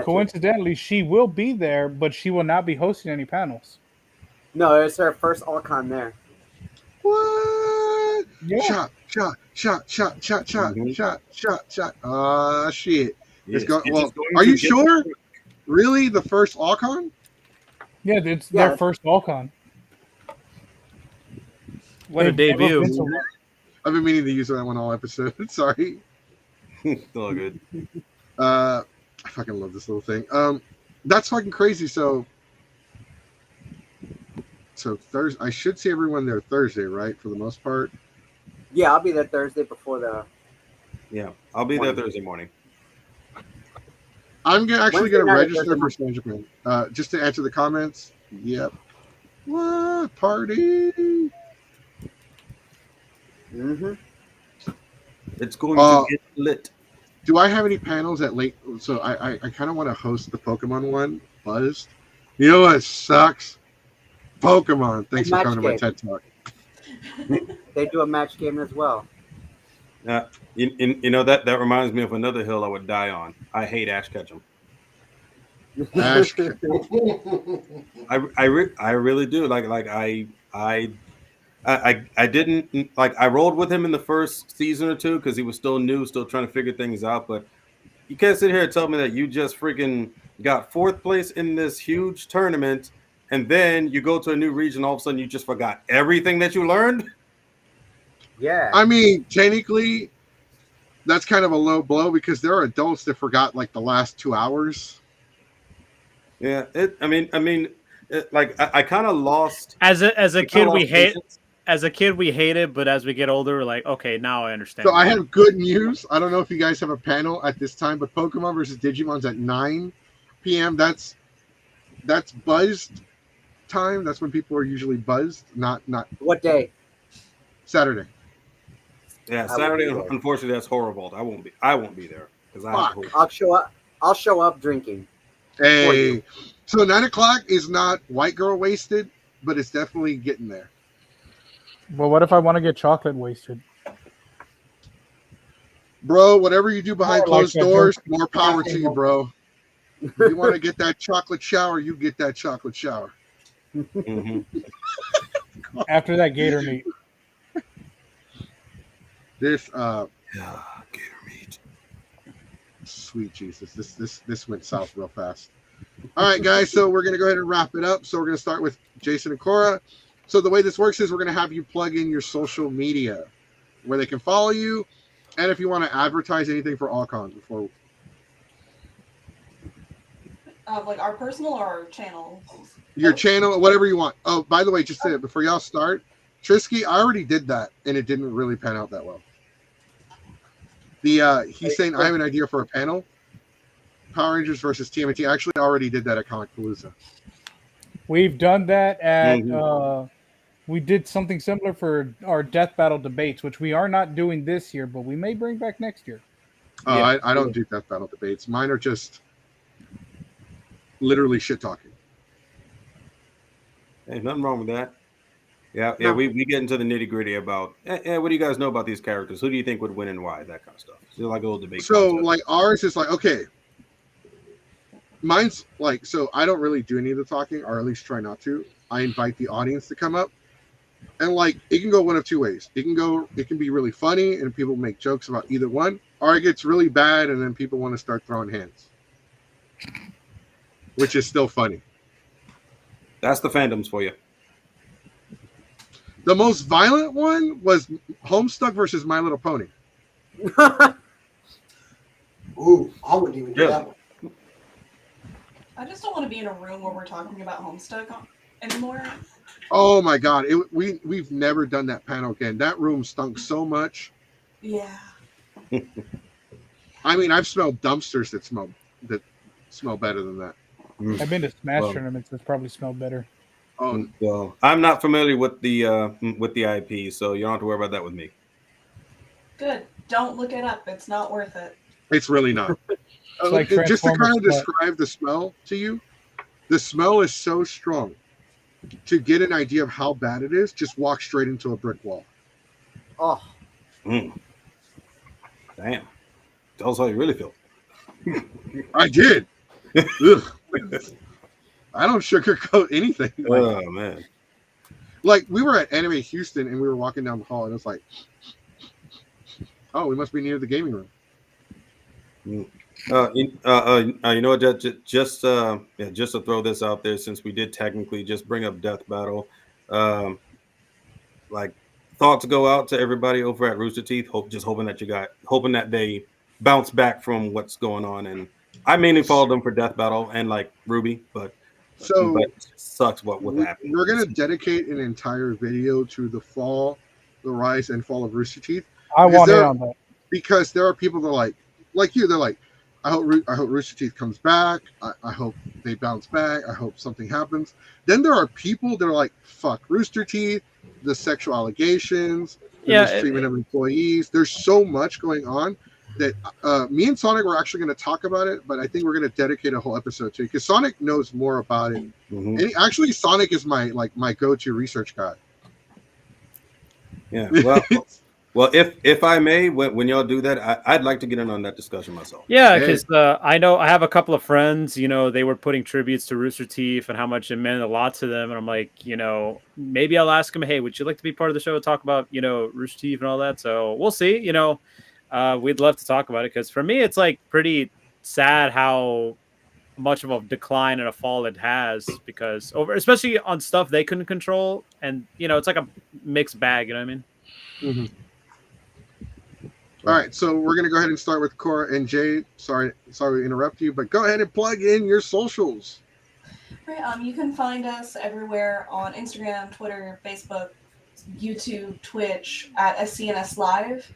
Coincidentally, she will be there, but she will not be hosting any panels. No, it's her first All-Con there. What? Yeah. Shot. Shit. Yes. Are you sure? Really? The first All-Con? Yeah, it's their first All-Con. What a debut. I've been meaning to use that one all episode. Sorry. It's all good. I fucking love this little thing. That's fucking crazy. So Thursday, I should see everyone there Thursday, right? For the most part. Yeah, I'll be there Thursday before the. Yeah, I'll be there Thursday morning. I'm actually Wednesday going to night or register Thursday for Stranger Japan. Just to answer the comments. Yep. What party? Mm-hmm. It's going to get lit. Do I have any panels at late? So I kind of want to host the Pokemon one. Buzzed. You know what sucks? Pokemon. Thanks for coming to my TED Talk. They do a match game as well. You know that reminds me of another hill I would die on. I hate Ash Ketchum. Ash. I really do. I didn't like. I rolled with him in the first season or two because he was still new, still trying to figure things out. But you can't sit here and tell me that you just freaking got 4th place in this huge tournament, and then you go to a new region. All of a sudden, you just forgot everything that you learned. Yeah. I mean, technically, that's kind of a low blow because there are adults that forgot like the last 2 hours. Yeah. I kind of lost. As a kid, we hate. As a kid, we hate it, but as we get older, we're like, okay, now I understand. So I have good news. I don't know if you guys have a panel at this time, but Pokemon versus Digimon's at 9 p.m. That's buzzed time. That's when people are usually buzzed. Not What day? Saturday. Yeah, Saturday. Unfortunately, that's horrible. I won't be there because I'll show up. I'll show up drinking. Hey, so 9 o'clock is not white girl wasted, but it's definitely getting there. Well, what if I want to get chocolate wasted? Bro, whatever you do behind closed doors, more power to you, Nothing. bro. If you want to get that chocolate shower, you get that chocolate shower. After that gator meat. This gator meat. Sweet Jesus. This went south real fast. All right, guys, so we're gonna go ahead and wrap it up. So we're gonna start with Jason and Cora. So the way this works is we're gonna have you plug in your social media where they can follow you, and if you want to advertise anything for Allcon before. Like our personal or our channel? Your channel, whatever you want. Oh, by the way, just say it before y'all start. Trisky, I already did that, and it didn't really pan out that well. He's saying I have an idea for a panel. Power Rangers versus TMNT. I actually already did that at Comic Palooza. We've done that at we did something similar for our Death Battle debates, which we are not doing this year, but we may bring back next year. Oh, yeah. I don't do Death Battle debates. Mine are just literally shit talking. Hey, nothing wrong with that. Yeah, we get into the nitty gritty about what do you guys know about these characters? Who do you think would win and why? That kind of stuff. So like a little debate. So contest. like ours is like, okay, mine's like, so I don't really do any of the talking, or at least try not to. I invite the audience to come up, and like it can go one of two ways. It can be really funny and people make jokes about either one, or it gets really bad and then people want to start throwing hands, which is still funny. That's the fandoms for you. The most violent one was Homestuck versus My Little Pony. Ooh, I wouldn't even do that one. I just don't want to be in a room where we're talking about Homestuck anymore. Oh my god, we've never done that panel again. That room stunk so much. Yeah. I mean, I've smelled dumpsters that smell better than that. I've been to Smash tournaments that probably smell better. Oh, well, I'm not familiar with the IP, so you don't have to worry about that with me. Good. Don't look it up. It's not worth it. it's really not. like Just to kind of Transformers, describe the smell to you, the smell is so strong. To get an idea of how bad it is, just walk straight into a brick wall. Oh. Damn. Tell us how you really feel. I did. Ugh. I don't sugarcoat anything. Oh man! Like we were at Anime Houston and we were walking down the hall and it's like, oh, we must be near the gaming room. You know what? Just to throw this out there, since we did technically just bring up Death Battle, like thoughts go out to everybody over at Rooster Teeth. Hoping that they bounce back from what's going on. And I mainly followed them for Death Battle and like Ruby, but it sucks what happened. We're gonna dedicate an entire video to the fall the rise and fall of Rooster Teeth. I want in on that. Because there are people that are like you, they're like, I hope Rooster Teeth comes back. I hope they bounce back. I hope something happens. Then there are people that are like, fuck Rooster Teeth, the sexual allegations, the mistreatment of employees. There's so much going on that me and Sonic were actually going to talk about it, but I think we're going to dedicate a whole episode to it because Sonic knows more about it. Mm-hmm. And actually, Sonic is my go-to research guy. Yeah, well, if I may, when y'all do that, I'd like to get in on that discussion myself. Yeah, because I know I have a couple of friends, they were putting tributes to Rooster Teeth and how much it meant a lot to them. And I'm like, maybe I'll ask them, hey, would you like to be part of the show and talk about, Rooster Teeth and all that? So we'll see, we'd love to talk about it because for me, it's like pretty sad how much of a decline and a fall it has because especially on stuff they couldn't control. And, it's like a mixed bag, you know what I mean? Mm-hmm. All right, so we're going to go ahead and start with Cora and Jay. Sorry to interrupt you, but go ahead and plug in your socials. Right, you can find us everywhere on Instagram, Twitter, Facebook, YouTube, Twitch, at SCNS Live.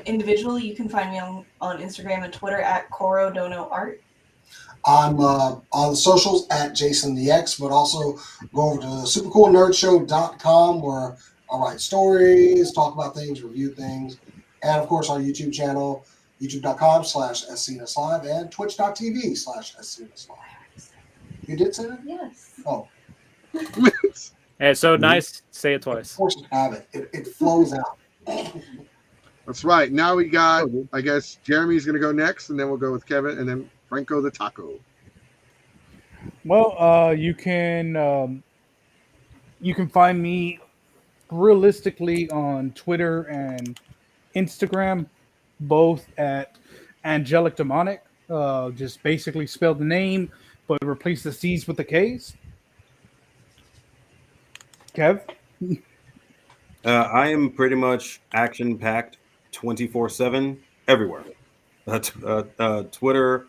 Individually, you can find me on Instagram and Twitter at CoroDonoArt. I'm on the socials at Jason the X, but also go over to supercoolnerdshow.com where I write stories, talk about things, review things. And, of course, our YouTube channel, youtube.com/SCNSLive and twitch.tv/SCNSLive. You did say that? Yes. Oh. Hey, so nice. Say it twice. Of course you have it. It flows out. That's right. Now we got, I guess, Jeremy's going to go next, and then we'll go with Kevin, and then Franco the Taco. Well, you can find me realistically on Twitter and Instagram, both at Angelic Demonic. Just basically spell the name, but replace the C's with the K's. Kev? I am pretty much action-packed 24/7 everywhere. Twitter,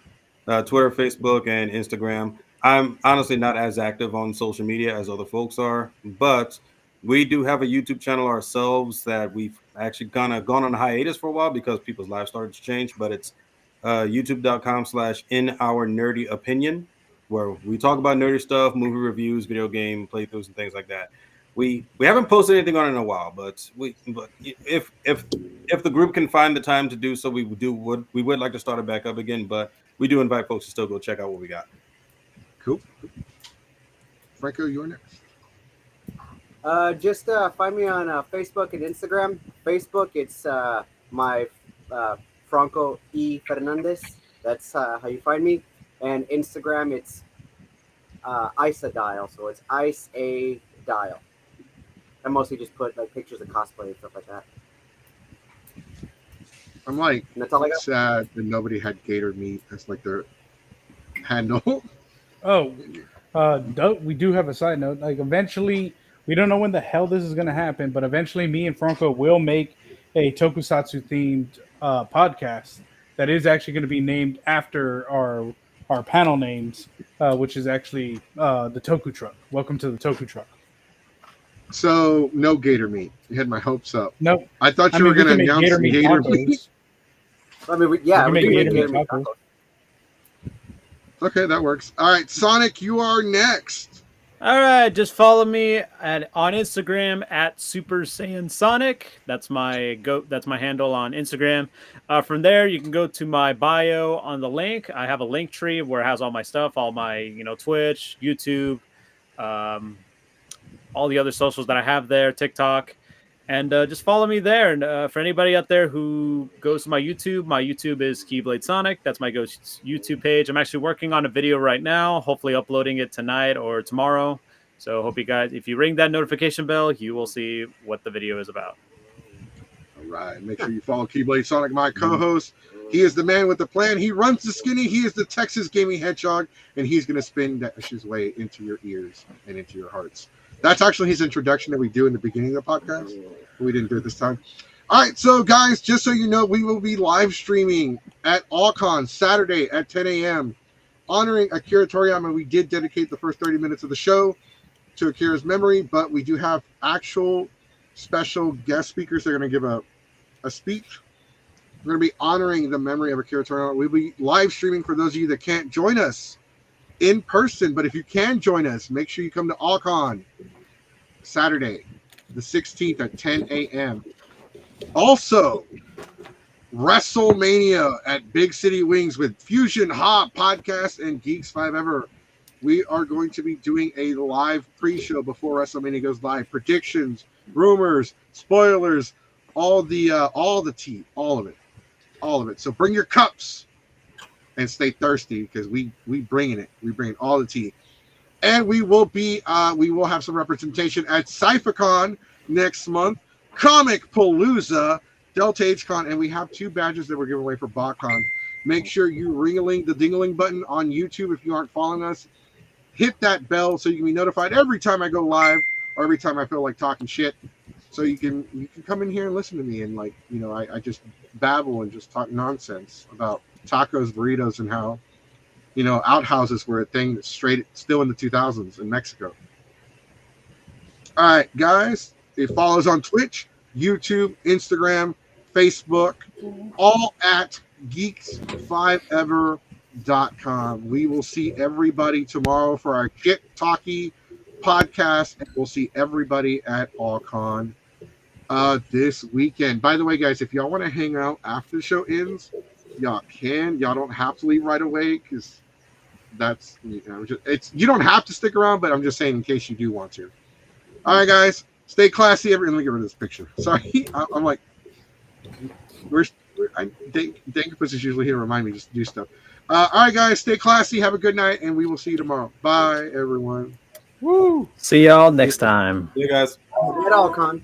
Facebook, and Instagram. I'm honestly not as active on social media as other folks are, but we do have a YouTube channel ourselves that we've actually kind of gone on hiatus for a while because people's lives started to change, but it's youtube.com/InOurNerdyOpinion, where we talk about nerdy stuff, movie reviews, video game playthroughs, and things like that. We haven't posted anything on it in a while, but if the group can find the time to do so, we would like to start it back up again, but we do invite folks to still go check out what we got. Cool. Franco, you're next. Just find me on Facebook and Instagram. Facebook, it's my Franco E. Fernandez. That's how you find me. And Instagram, it's Isa Dial. So it's Ice A Dial. I mostly just put like pictures of cosplay and stuff like that. I'm like sad that nobody had gator meat as like their handle. Oh, we do have a side note. Like eventually, we don't know when the hell this is going to happen, but eventually me and Franco will make a tokusatsu themed podcast that is actually going to be named after our panel names, which is actually the Toku Truck. Welcome to the Toku Truck. So no gator meat. You had my hopes up. Nope. I thought you were going to announce gator meat. I mean, we can make gator meat tacos. Okay, that works. All right, Sonic, you are next. All right, just follow me on Instagram at Super Saiyan Sonic. That's my handle on Instagram. From there, you can go to my bio on the link. I have a link tree where it has all my stuff, all my Twitch, YouTube, all the other socials that I have there, TikTok, and just follow me there. And for anybody out there who goes to my YouTube is Keyblade Sonic. That's my YouTube page. I'm actually working on a video right now, hopefully uploading it tonight or tomorrow. So hope you guys, if you ring that notification bell, you will see what the video is about. All right. Make sure you follow Keyblade Sonic, my co-host. He is the man with the plan. He runs the skinny. He is the Texas Gaming Hedgehog, and he's going to spin his way into your ears and into your hearts. That's actually his introduction that we do in the beginning of the podcast. We didn't do it this time. All right, so guys, just so you know, we will be live streaming at AllCon Saturday at 10 a.m. honoring Akira Toriyama. We did dedicate the first 30 minutes of the show to Akira's memory, but we do have actual special guest speakers. They're going to give a speech. We're going to be honoring the memory of Akira Toriyama. We'll be live streaming for those of you that can't join us in person. But if you can join us, make sure you come to AllCon Saturday, the 16th at 10 a.m. Also, WrestleMania at Big City Wings with Fusion Hop Podcast and Geeks 5 Ever. We are going to be doing a live pre-show before WrestleMania goes live. Predictions, rumors, spoilers, all the tea, all of it. So bring your cups and stay thirsty because we bringing it. We bring all the tea. And we will have some representation at CypherCon next month, Comic Palooza, Delta H Con, and we have 2 badges that we're giving away for BotCon. Make sure you ring the ding-a-ling button on YouTube if you aren't following us. Hit that bell so you can be notified every time I go live or every time I feel like talking shit. So you can come in here and listen to me and I just babble and just talk nonsense about tacos, burritos, and how outhouses were a thing still in the 2000s in Mexico. All right, guys, it follows on Twitch, YouTube, Instagram, Facebook, all at geeks5ever.com. We will see everybody tomorrow for our Shit Talkie podcast, and we'll see everybody at AllCon this weekend. By the way, guys, if y'all want to hang out after the show ends, y'all can. Y'all don't have to leave right away because that's you don't have to stick around, but I'm just saying in case you do want to. All right, guys, stay classy. Let me get rid of this picture. Sorry, I'm like, Dankapus is usually here to remind me just to do stuff. All right, guys, stay classy. Have a good night, and we will see you tomorrow. Bye, everyone. Woo! See y'all next time. See you guys. At AllCon.